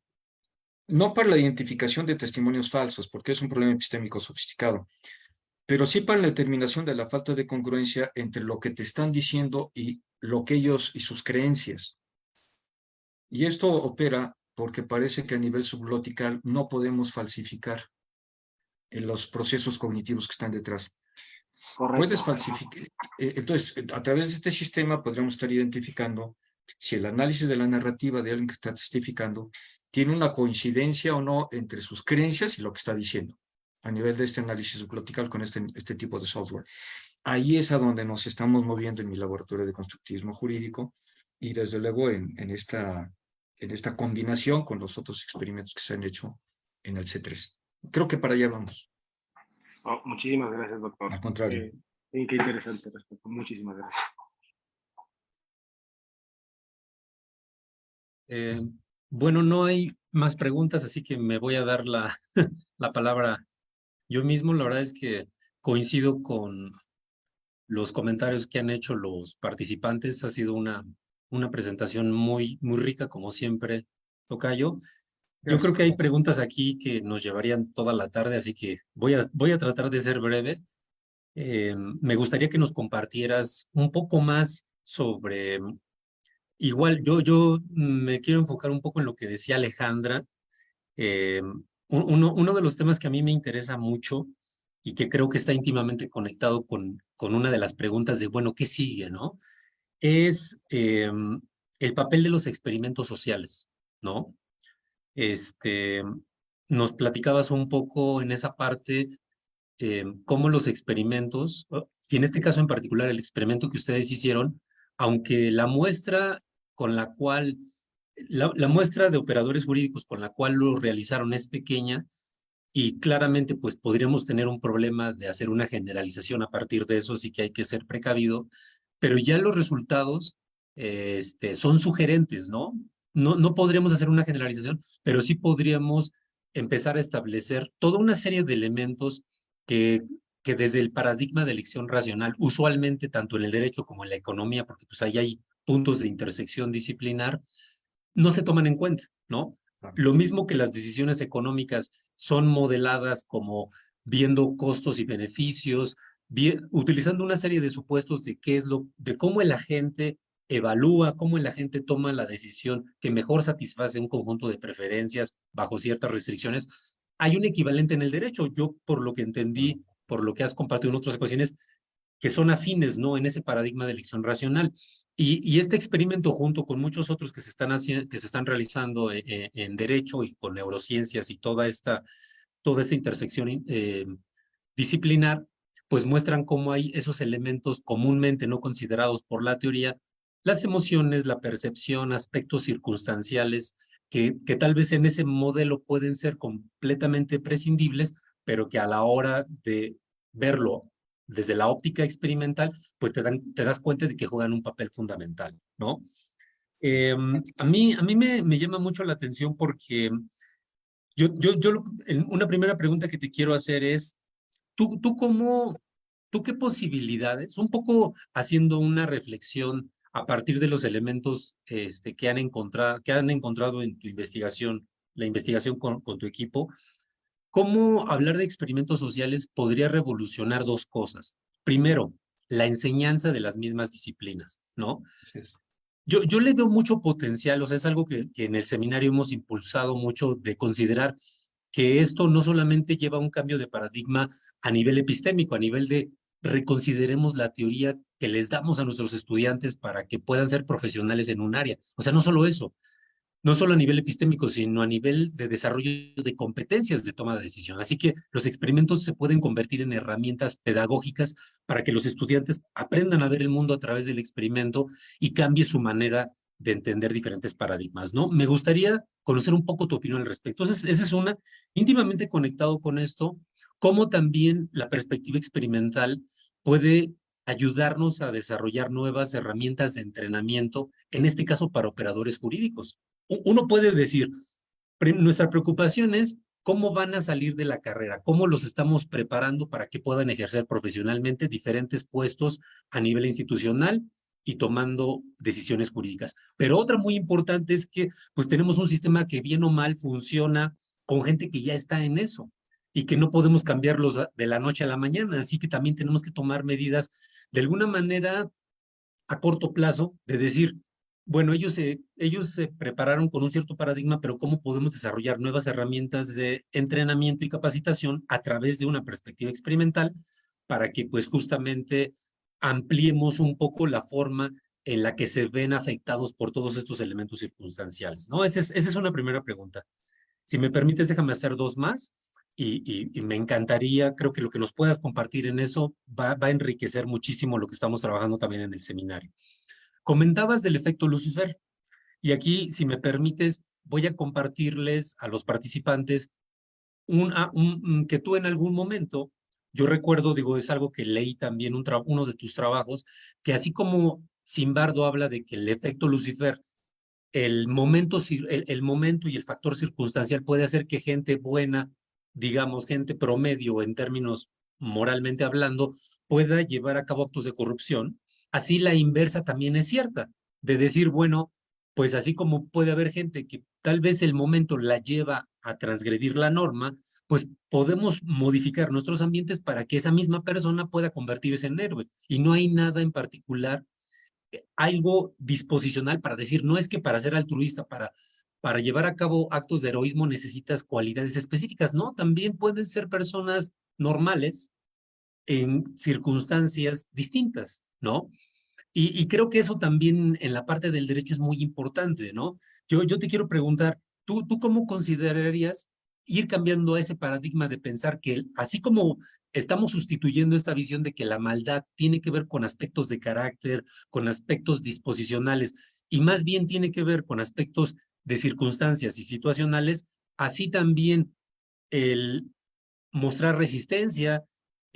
no para la identificación de testimonios falsos, porque es un problema epistémico sofisticado, pero sí para la determinación de la falta de congruencia entre lo que te están diciendo y lo que ellos y sus creencias. Y esto opera porque parece que a nivel subglotical no podemos falsificar en los procesos cognitivos que están detrás. puedes falsificar. Entonces, a través de este sistema podríamos estar identificando si el análisis de la narrativa de alguien que está testificando tiene una coincidencia o no entre sus creencias y lo que está diciendo, a nivel de este análisis subglotical con este tipo de software. Ahí es a donde nos estamos moviendo en mi laboratorio de constructivismo jurídico y desde luego en esta combinación con los otros experimentos que se han hecho en el C3. Creo que para allá vamos. Oh, muchísimas gracias, doctor. Al contrario. Qué interesante respuesta. Muchísimas gracias. Bueno, no hay más preguntas, así que me voy a dar la, la palabra yo mismo. La verdad es que coincido con los comentarios que han hecho los participantes. Ha sido una presentación muy, muy rica, como siempre, tocayo. Yo creo que hay preguntas aquí que nos llevarían toda la tarde, así que voy a tratar de ser breve. Me gustaría que nos compartieras un poco más sobre, igual, yo me quiero enfocar un poco en lo que decía Alejandra. Uno de los temas que a mí me interesa mucho y que creo que está íntimamente conectado con una de las preguntas de, bueno, ¿qué sigue, no? Es el papel de los experimentos sociales, ¿no? Nos platicabas un poco en esa parte cómo los experimentos, y en este caso en particular el experimento que ustedes hicieron, aunque la muestra con la cual, la muestra de operadores jurídicos con la cual lo realizaron es pequeña y claramente pues podríamos tener un problema de hacer una generalización a partir de eso, así que hay que ser precavido, pero ya los resultados son sugerentes, ¿no? No podríamos hacer una generalización, pero sí podríamos empezar a establecer toda una serie de elementos que desde el paradigma de elección racional, usualmente tanto en el derecho como en la economía, porque pues ahí hay puntos de intersección disciplinar, no se toman en cuenta, ¿no? Lo mismo que las decisiones económicas son modeladas como viendo costos y beneficios, utilizando una serie de supuestos de de cómo el agente evalúa, cómo el agente toma la decisión que mejor satisface un conjunto de preferencias bajo ciertas restricciones. Hay un equivalente en el derecho. Yo, por lo que entendí, por lo que has compartido en otras ocasiones, que son afines, ¿no? En ese paradigma de elección racional. Y este experimento, junto con muchos otros que se están haciendo, que se están realizando en derecho y con neurociencias y toda esta intersección disciplinar, pues muestran cómo hay esos elementos comúnmente no considerados por la teoría, las emociones, la percepción, aspectos circunstanciales, que tal vez en ese modelo pueden ser completamente prescindibles, pero que a la hora de verlo desde la óptica experimental, pues te das cuenta de que juegan un papel fundamental, ¿no? A mí me llama mucho la atención porque una primera pregunta que te quiero hacer es, ¿tú qué posibilidades, un poco haciendo una reflexión a partir de los elementos que han encontrado en tu investigación, la investigación con tu equipo, cómo hablar de experimentos sociales podría revolucionar dos cosas? Primero, la enseñanza de las mismas disciplinas, ¿no? Así es. Yo le veo mucho potencial, o sea, es algo que en el seminario hemos impulsado mucho de considerar que esto no solamente lleva a un cambio de paradigma a nivel epistémico, a nivel de reconsideremos la teoría que les damos a nuestros estudiantes para que puedan ser profesionales en un área. O sea, no solo eso, no solo a nivel epistémico, sino a nivel de desarrollo de competencias de toma de decisión. Así que los experimentos se pueden convertir en herramientas pedagógicas para que los estudiantes aprendan a ver el mundo a través del experimento y cambie su manera de entender diferentes paradigmas, ¿no? Me gustaría conocer un poco tu opinión al respecto. Entonces, esa es una, íntimamente conectado con esto, cómo también la perspectiva experimental puede ayudarnos a desarrollar nuevas herramientas de entrenamiento, en este caso para operadores jurídicos. Uno puede decir, nuestra preocupación es cómo van a salir de la carrera, cómo los estamos preparando para que puedan ejercer profesionalmente diferentes puestos a nivel institucional y tomando decisiones jurídicas. Pero otra muy importante es que pues tenemos un sistema que bien o mal funciona con gente que ya está en eso y que no podemos cambiarlos de la noche a la mañana, así que también tenemos que tomar medidas de alguna manera a corto plazo de decir, bueno, ellos se prepararon con un cierto paradigma, pero ¿cómo podemos desarrollar nuevas herramientas de entrenamiento y capacitación a través de una perspectiva experimental para que pues justamente ampliemos un poco la forma en la que se ven afectados por todos estos elementos circunstanciales, ¿no? Esa es una primera pregunta. Si me permites, déjame hacer dos más y me encantaría, creo que lo que nos puedas compartir en eso va a enriquecer muchísimo lo que estamos trabajando también en el seminario. Comentabas del efecto Lucifer y aquí, si me permites, voy a compartirles a los participantes que tú en algún momento, yo recuerdo, digo, es algo que leí también uno de tus trabajos, que así como Zimbardo habla de que el efecto Lucifer, el momento y el factor circunstancial puede hacer que gente buena, digamos, gente promedio en términos moralmente hablando, pueda llevar a cabo actos de corrupción. Así la inversa también es cierta, de decir, bueno, pues así como puede haber gente que tal vez el momento la lleva a transgredir la norma, pues podemos modificar nuestros ambientes para que esa misma persona pueda convertirse en héroe. Y no hay nada en particular, algo disposicional para decir, no es que para ser altruista, para llevar a cabo actos de heroísmo necesitas cualidades específicas, no, también pueden ser personas normales en circunstancias distintas, ¿no? Y creo que eso también en la parte del derecho es muy importante, ¿no? Yo te quiero preguntar, ¿tú cómo considerarías ir cambiando ese paradigma de pensar que así como estamos sustituyendo esta visión de que la maldad tiene que ver con aspectos de carácter, con aspectos disposicionales, y más bien tiene que ver con aspectos de circunstancias y situacionales, así también el mostrar resistencia,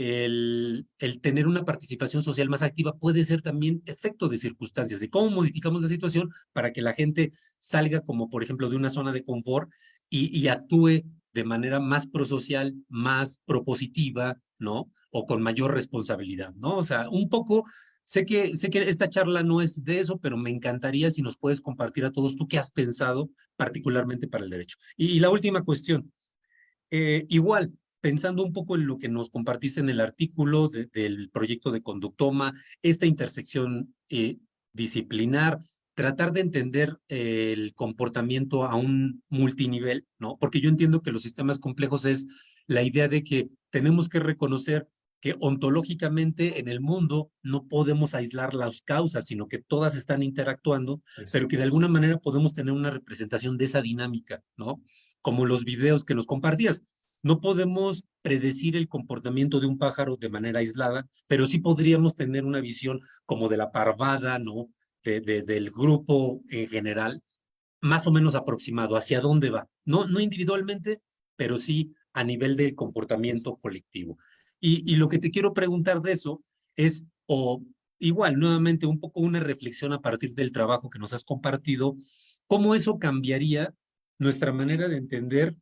el tener una participación social más activa puede ser también efecto de circunstancias, de cómo modificamos la situación para que la gente salga como, por ejemplo, de una zona de confort y actúe de manera más prosocial, más propositiva, ¿no? O con mayor responsabilidad, ¿no? O sea, un poco, sé que esta charla no es de eso, pero me encantaría si nos puedes compartir a todos tú qué has pensado particularmente para el derecho. Y la última cuestión, igual, pensando un poco en lo que nos compartiste en el artículo del proyecto de Conductoma, esta intersección disciplinar, tratar de entender el comportamiento a un multinivel, ¿no? Porque yo entiendo que los sistemas complejos es la idea de que tenemos que reconocer que ontológicamente en el mundo no podemos aislar las causas, sino que todas están interactuando, pero que de alguna manera podemos tener una representación de esa dinámica, ¿no? Como los videos que nos compartías. No podemos predecir el comportamiento de un pájaro de manera aislada, pero sí podríamos tener una visión como de la parvada, ¿no? Del grupo en general, más o menos aproximado, hacia dónde va. No individualmente, pero sí a nivel del comportamiento colectivo. Y lo que te quiero preguntar de eso es, o igual, nuevamente, un poco una reflexión a partir del trabajo que nos has compartido, cómo eso cambiaría nuestra manera de entender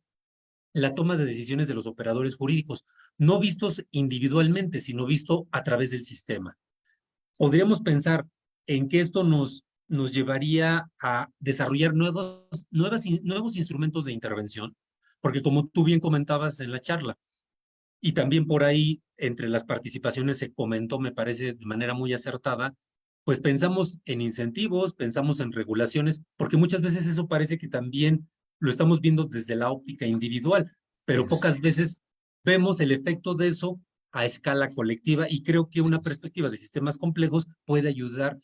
la toma de decisiones de los operadores jurídicos, no vistos individualmente, sino visto a través del sistema. Podríamos pensar en que esto nos llevaría a desarrollar nuevos instrumentos de intervención, porque como tú bien comentabas en la charla, y también por ahí entre las participaciones se comentó, me parece de manera muy acertada, pues pensamos en incentivos, pensamos en regulaciones, porque muchas veces eso parece que también lo estamos viendo desde la óptica individual, pero pocas veces vemos el efecto de eso a escala colectiva y creo que una perspectiva de sistemas complejos puede ayudar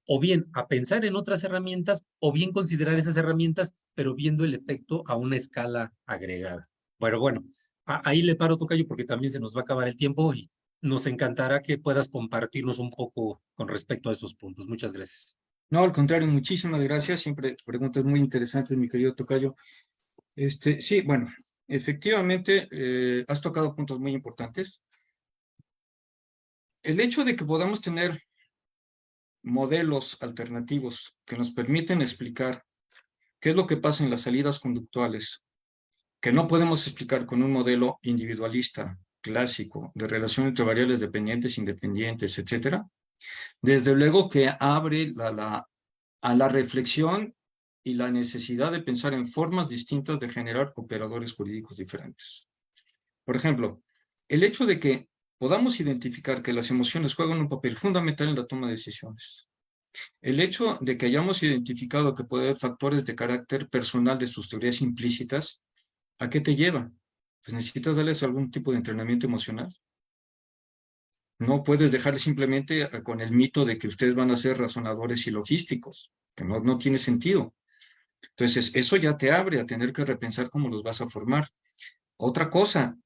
o bien a pensar en otras herramientas o bien considerar esas herramientas, pero viendo el efecto a una escala agregada. Bueno, ahí le paro, tocayo, porque también se nos va a acabar el tiempo y nos encantará que puedas compartirnos un poco con respecto a esos puntos. Muchas gracias. No, al contrario, muchísimas gracias. Siempre preguntas muy interesantes, mi querido tocayo. Sí, bueno, efectivamente, has tocado puntos muy importantes. El hecho de que podamos tener modelos alternativos que nos permiten explicar qué es lo que pasa en las salidas conductuales, que no podemos explicar con un modelo individualista, clásico, de relación entre variables dependientes, independientes, etcétera, desde luego que abre a la reflexión y la necesidad de pensar en formas distintas de generar operadores jurídicos diferentes. Por ejemplo, el hecho de que podamos identificar que las emociones juegan un papel fundamental en la toma de decisiones. El hecho de que hayamos identificado que puede haber factores de carácter personal de sus teorías implícitas, ¿a qué te lleva? Pues necesitas darles algún tipo de entrenamiento emocional. No puedes dejarle simplemente con el mito de que ustedes van a ser razonadores y logísticos, que no tiene sentido. Entonces, eso ya te abre a tener que repensar cómo los vas a formar. Otra cosa,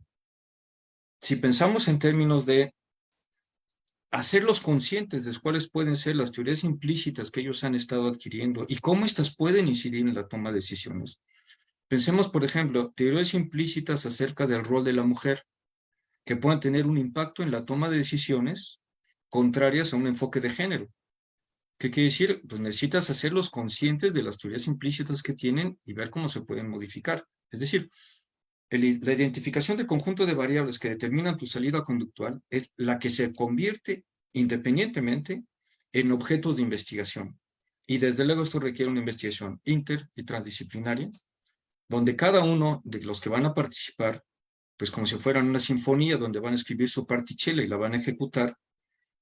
si pensamos en términos de hacerlos conscientes de cuáles pueden ser las teorías implícitas que ellos han estado adquiriendo y cómo éstas pueden incidir en la toma de decisiones. Pensemos, por ejemplo, teorías implícitas acerca del rol de la mujer, que puedan tener un impacto en la toma de decisiones contrarias a un enfoque de género. ¿Qué quiere decir? Pues necesitas hacerlos conscientes de las teorías implícitas que tienen y ver cómo se pueden modificar. Es decir, la identificación del conjunto de variables que determinan tu salida conductual es la que se convierte independientemente en objetos de investigación. Y desde luego esto requiere una investigación inter y transdisciplinaria, donde cada uno de los que van a participar, pues como si fueran una sinfonía donde van a escribir su partichela y la van a ejecutar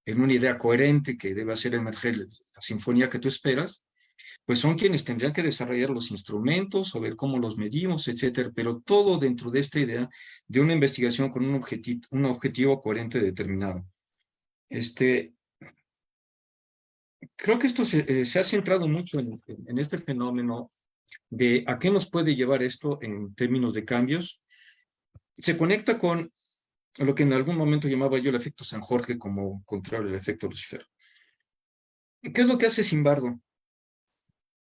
en una idea coherente que debe hacer emerger la sinfonía que tú esperas, pues son quienes tendrían que desarrollar los instrumentos o ver cómo los medimos, etcétera, pero todo dentro de esta idea de una investigación con un objetivo coherente determinado. Creo que esto se ha centrado mucho en este fenómeno de a qué nos puede llevar esto en términos de cambios. Se conecta con lo que en algún momento llamaba yo el efecto San Jorge como contrario al efecto Lucifer. ¿Qué es lo que hace Zimbardo?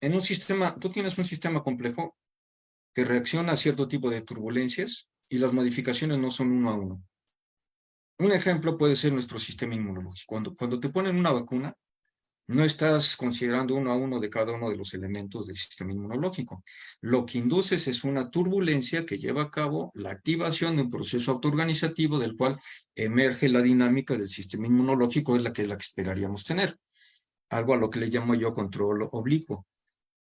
En un sistema, tú tienes un sistema complejo que reacciona a cierto tipo de turbulencias y las modificaciones no son uno a uno. Un ejemplo puede ser nuestro sistema inmunológico. Cuando te ponen una vacuna, no estás considerando uno a uno de cada uno de los elementos del sistema inmunológico. Lo que induces es una turbulencia que lleva a cabo la activación de un proceso autoorganizativo del cual emerge la dinámica del sistema inmunológico, es la que esperaríamos tener. Algo a lo que le llamo yo control oblicuo.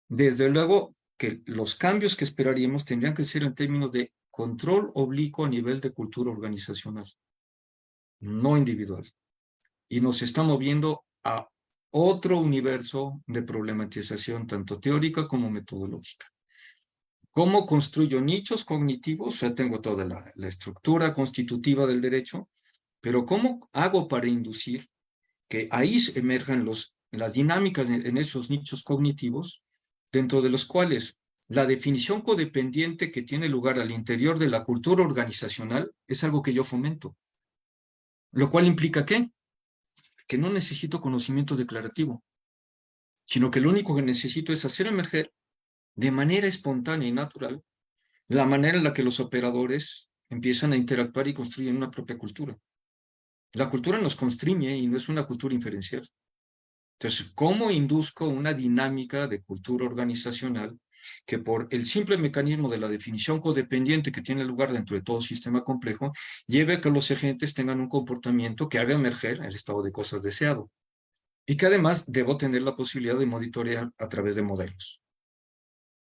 Desde luego que los cambios que esperaríamos tendrían que ser en términos de control oblicuo a nivel de cultura organizacional, no individual. Y nos está moviendo a otro universo de problematización, tanto teórica como metodológica. ¿Cómo construyo nichos cognitivos? O sea, tengo toda la estructura constitutiva del derecho, pero ¿cómo hago para inducir que ahí emerjan las dinámicas en esos nichos cognitivos, dentro de los cuales la definición codependiente que tiene lugar al interior de la cultura organizacional es algo que yo fomento? Lo cual implica ¿qué? Que no necesito conocimiento declarativo, sino que lo único que necesito es hacer emerger de manera espontánea y natural la manera en la que los operadores empiezan a interactuar y construyen una propia cultura. La cultura nos constriñe y no es una cultura inferencial. Entonces, ¿cómo induzco una dinámica de cultura organizacional que por el simple mecanismo de la definición codependiente que tiene lugar dentro de todo sistema complejo, lleve a que los agentes tengan un comportamiento que haga emerger el estado de cosas deseado? Y que además debo tener la posibilidad de monitorear a través de modelos.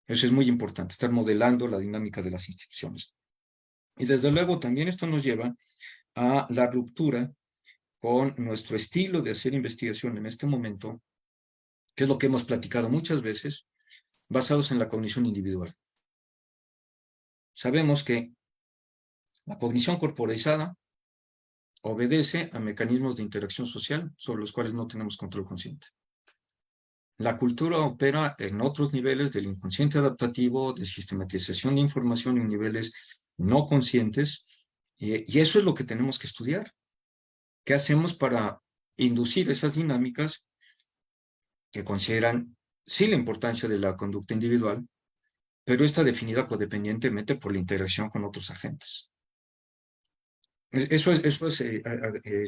Eso es muy importante, estar modelando la dinámica de las instituciones. Y desde luego también esto nos lleva a la ruptura con nuestro estilo de hacer investigación en este momento, que es lo que hemos platicado muchas veces, basados en la cognición individual. Sabemos que la cognición corporizada obedece a mecanismos de interacción social sobre los cuales no tenemos control consciente. La cultura opera en otros niveles del inconsciente adaptativo, de sistematización de información en niveles no conscientes, y eso es lo que tenemos que estudiar. ¿Qué hacemos para inducir esas dinámicas que consideran sí la importancia de la conducta individual, pero está definida codependientemente por la interacción con otros agentes? Eso es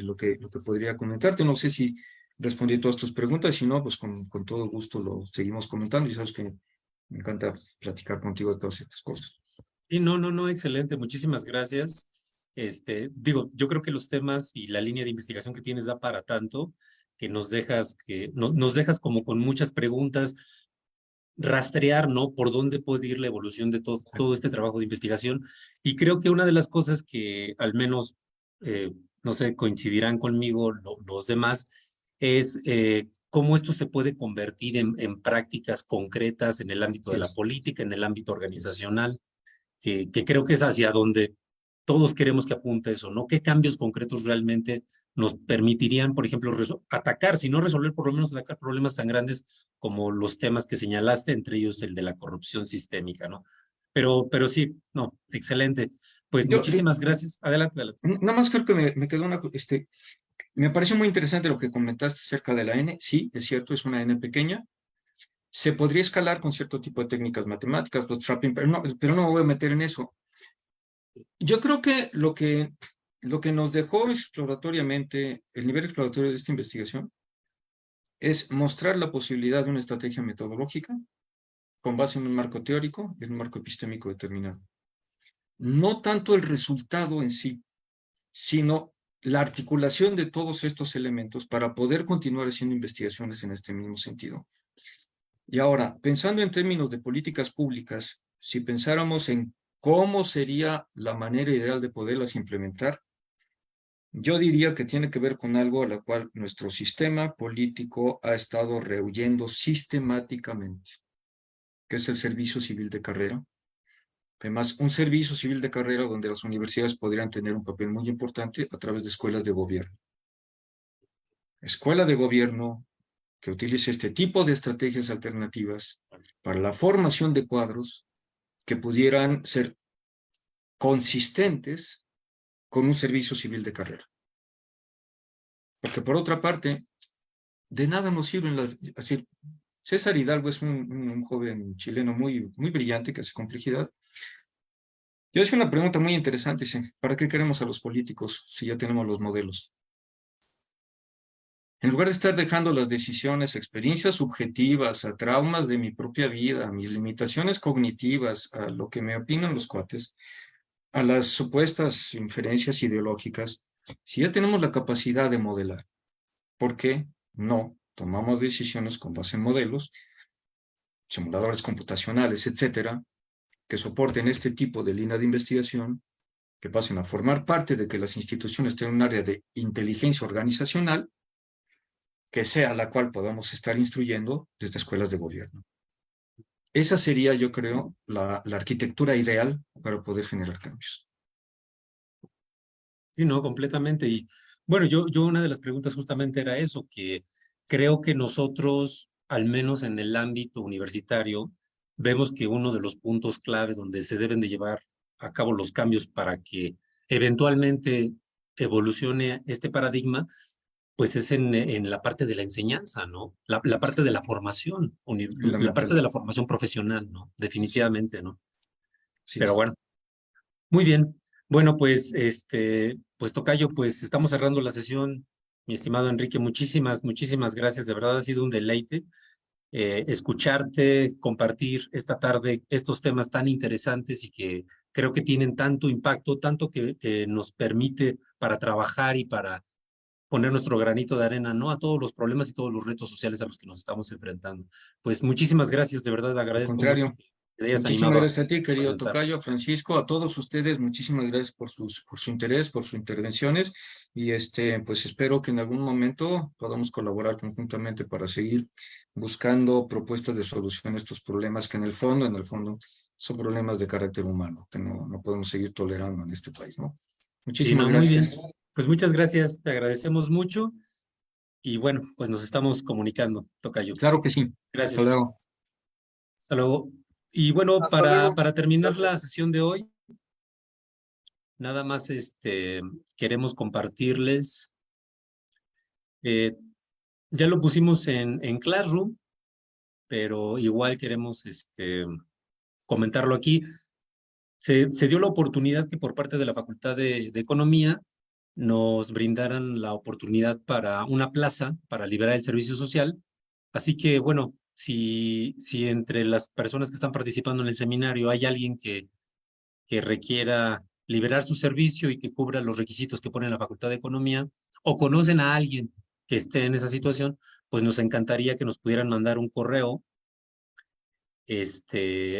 lo que podría comentarte. No sé si respondí todas tus preguntas, si no, pues con todo gusto lo seguimos comentando, y sabes que me encanta platicar contigo de todas estas cosas. Sí, no, excelente, muchísimas gracias. Digo, yo creo que los temas y la línea de investigación que tienes da para tanto, que nos dejas como con muchas preguntas, rastrear, ¿no? Por dónde puede ir la evolución de todo este trabajo de investigación. Y creo que una de las cosas que al menos, no sé, coincidirán conmigo los demás, es cómo esto se puede convertir en prácticas concretas en el ámbito de la política, en el ámbito organizacional, que creo que es hacia donde todos queremos que apunte eso, ¿no? ¿Qué cambios concretos realmente nos permitirían, por ejemplo, atacar, si no resolver, por lo menos atacar problemas tan grandes como los temas que señalaste, entre ellos el de la corrupción sistémica, ¿no? Pero sí, no, excelente. Pues muchísimas gracias. Adelante, adelante. Nada más creo que me quedó me pareció muy interesante lo que comentaste acerca de la N. Sí, es cierto, es una N pequeña. Se podría escalar con cierto tipo de técnicas matemáticas, bootstrapping, pero no me voy a meter en eso. Yo creo que lo que nos dejó exploratoriamente, el nivel exploratorio de esta investigación, es mostrar la posibilidad de una estrategia metodológica con base en un marco teórico y en un marco epistémico determinado. No tanto el resultado en sí, sino la articulación de todos estos elementos para poder continuar haciendo investigaciones en este mismo sentido. Y ahora, pensando en términos de políticas públicas, si pensáramos en cómo sería la manera ideal de poderlas implementar, yo diría que tiene que ver con algo a la cual nuestro sistema político ha estado rehuyendo sistemáticamente, que es el servicio civil de carrera. Además, un servicio civil de carrera donde las universidades podrían tener un papel muy importante a través de escuelas de gobierno. Escuela de gobierno que utilice este tipo de estrategias alternativas para la formación de cuadros que pudieran ser consistentes con un servicio civil de carrera. Porque por otra parte, de nada nos sirven así, César Hidalgo es un joven chileno muy brillante que hace complejidad. Yo hice una pregunta muy interesante, dice, ¿para qué queremos a los políticos si ya tenemos los modelos? En lugar de estar dejando las decisiones, experiencias subjetivas, a traumas de mi propia vida, a mis limitaciones cognitivas, a lo que me opinan los cuates, a las supuestas inferencias ideológicas, si ya tenemos la capacidad de modelar, ¿por qué no tomamos decisiones con base en modelos, simuladores computacionales, etcétera, que soporten este tipo de línea de investigación, que pasen a formar parte de que las instituciones tengan un área de inteligencia organizacional, que sea la cual podamos estar instruyendo desde escuelas de gobierno? Esa sería, yo creo, la arquitectura ideal para poder generar cambios. Sí, no, completamente. Y bueno, yo una de las preguntas justamente era eso, que creo que nosotros, al menos en el ámbito universitario, vemos que uno de los puntos clave donde se deben de llevar a cabo los cambios para que eventualmente evolucione este paradigma, pues es en la parte de la enseñanza, ¿no? La parte de la formación, la parte de la formación profesional, ¿no? Definitivamente, ¿no? Sí. Pero bueno, muy bien. Bueno, pues, pues tocayo, pues estamos cerrando la sesión. Mi estimado Enrique, muchísimas gracias. De verdad ha sido un deleite escucharte, compartir esta tarde estos temas tan interesantes y que creo que tienen tanto impacto, tanto que nos permite para trabajar y para poner nuestro granito de arena, ¿no? A todos los problemas y todos los retos sociales a los que nos estamos enfrentando. Pues muchísimas gracias, de verdad, Al agradezco contrario, mucho que te hayas muchísimas animado gracias a ti, querido presentar. tocayo, a Francisco, a todos ustedes, muchísimas gracias por su interés, por sus intervenciones, y pues espero que en algún momento podamos colaborar conjuntamente para seguir buscando propuestas de solución a estos problemas que en el fondo son problemas de carácter humano, que no podemos seguir tolerando en este país, ¿no? Sí, Muchísimas no, muy bien. gracias. Pues muchas gracias, te agradecemos mucho y bueno, pues nos estamos comunicando, tocayo. Claro que sí. Gracias. Hasta luego. Hasta luego. Y bueno, Hasta luego. para terminar la Gracias. sesión de hoy, nada más queremos compartirles, ya lo pusimos en Classroom, pero igual queremos comentarlo aquí. Se dio la oportunidad que por parte de la Facultad de Economía nos brindaran la oportunidad para una plaza para liberar el servicio social. Así que, bueno, si entre las personas que están participando en el seminario hay alguien que requiera liberar su servicio y que cubra los requisitos que pone la Facultad de Economía, o conocen a alguien que esté en esa situación, pues nos encantaría que nos pudieran mandar un correo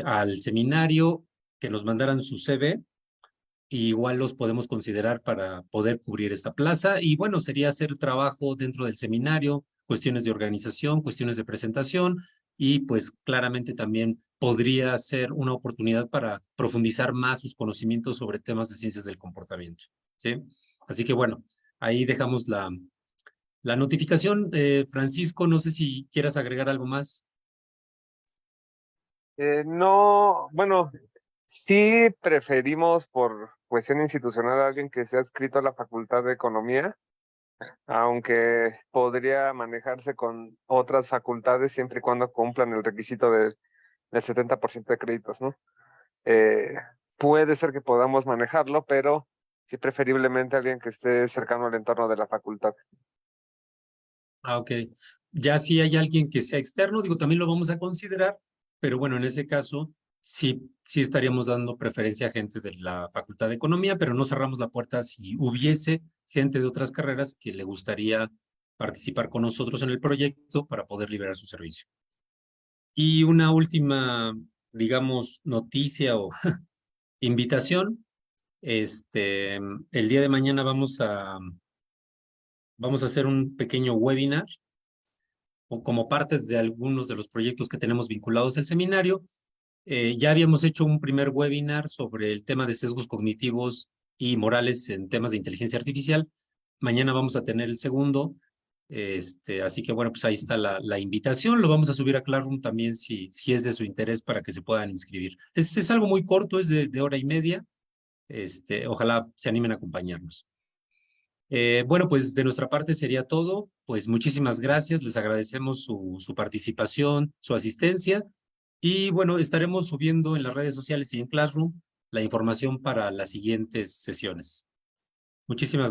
al seminario, que nos mandaran su CV, y igual los podemos considerar para poder cubrir esta plaza. Y bueno, sería hacer trabajo dentro del seminario, cuestiones de organización, cuestiones de presentación, y pues claramente también podría ser una oportunidad para profundizar más sus conocimientos sobre temas de ciencias del comportamiento, ¿sí? Así que bueno, ahí dejamos la notificación. Francisco, no sé si quieras agregar algo más. No, bueno, sí preferimos por cuestión institucional a alguien que sea adscrito a la Facultad de Economía, aunque podría manejarse con otras facultades siempre y cuando cumplan el requisito del 70% de créditos, ¿no? Eh, Puede ser que podamos manejarlo, pero sí preferiblemente alguien que esté cercano al entorno de la facultad. Ah, ok. Ya si hay alguien que sea externo, digo, también lo vamos a considerar, pero bueno, en ese caso sí estaríamos dando preferencia a gente de la Facultad de Economía, pero no cerramos la puerta si hubiese gente de otras carreras que le gustaría participar con nosotros en el proyecto para poder liberar su servicio. Y una última, digamos, noticia o invitación. El día de mañana vamos a hacer un pequeño webinar o como parte de algunos de los proyectos que tenemos vinculados al seminario. Ya habíamos hecho un primer webinar sobre el tema de sesgos cognitivos y morales en temas de inteligencia artificial. Mañana vamos a tener el segundo. Así que bueno, pues ahí está la invitación. Lo vamos a subir a Classroom también si es de su interés para que se puedan inscribir. Es algo muy corto, es de hora y media. Ojalá se animen a acompañarnos. Bueno, pues de nuestra parte sería todo. Pues muchísimas gracias. Les agradecemos su participación, su asistencia. Y bueno, estaremos subiendo en las redes sociales y en Classroom la información para las siguientes sesiones. Muchísimas gracias.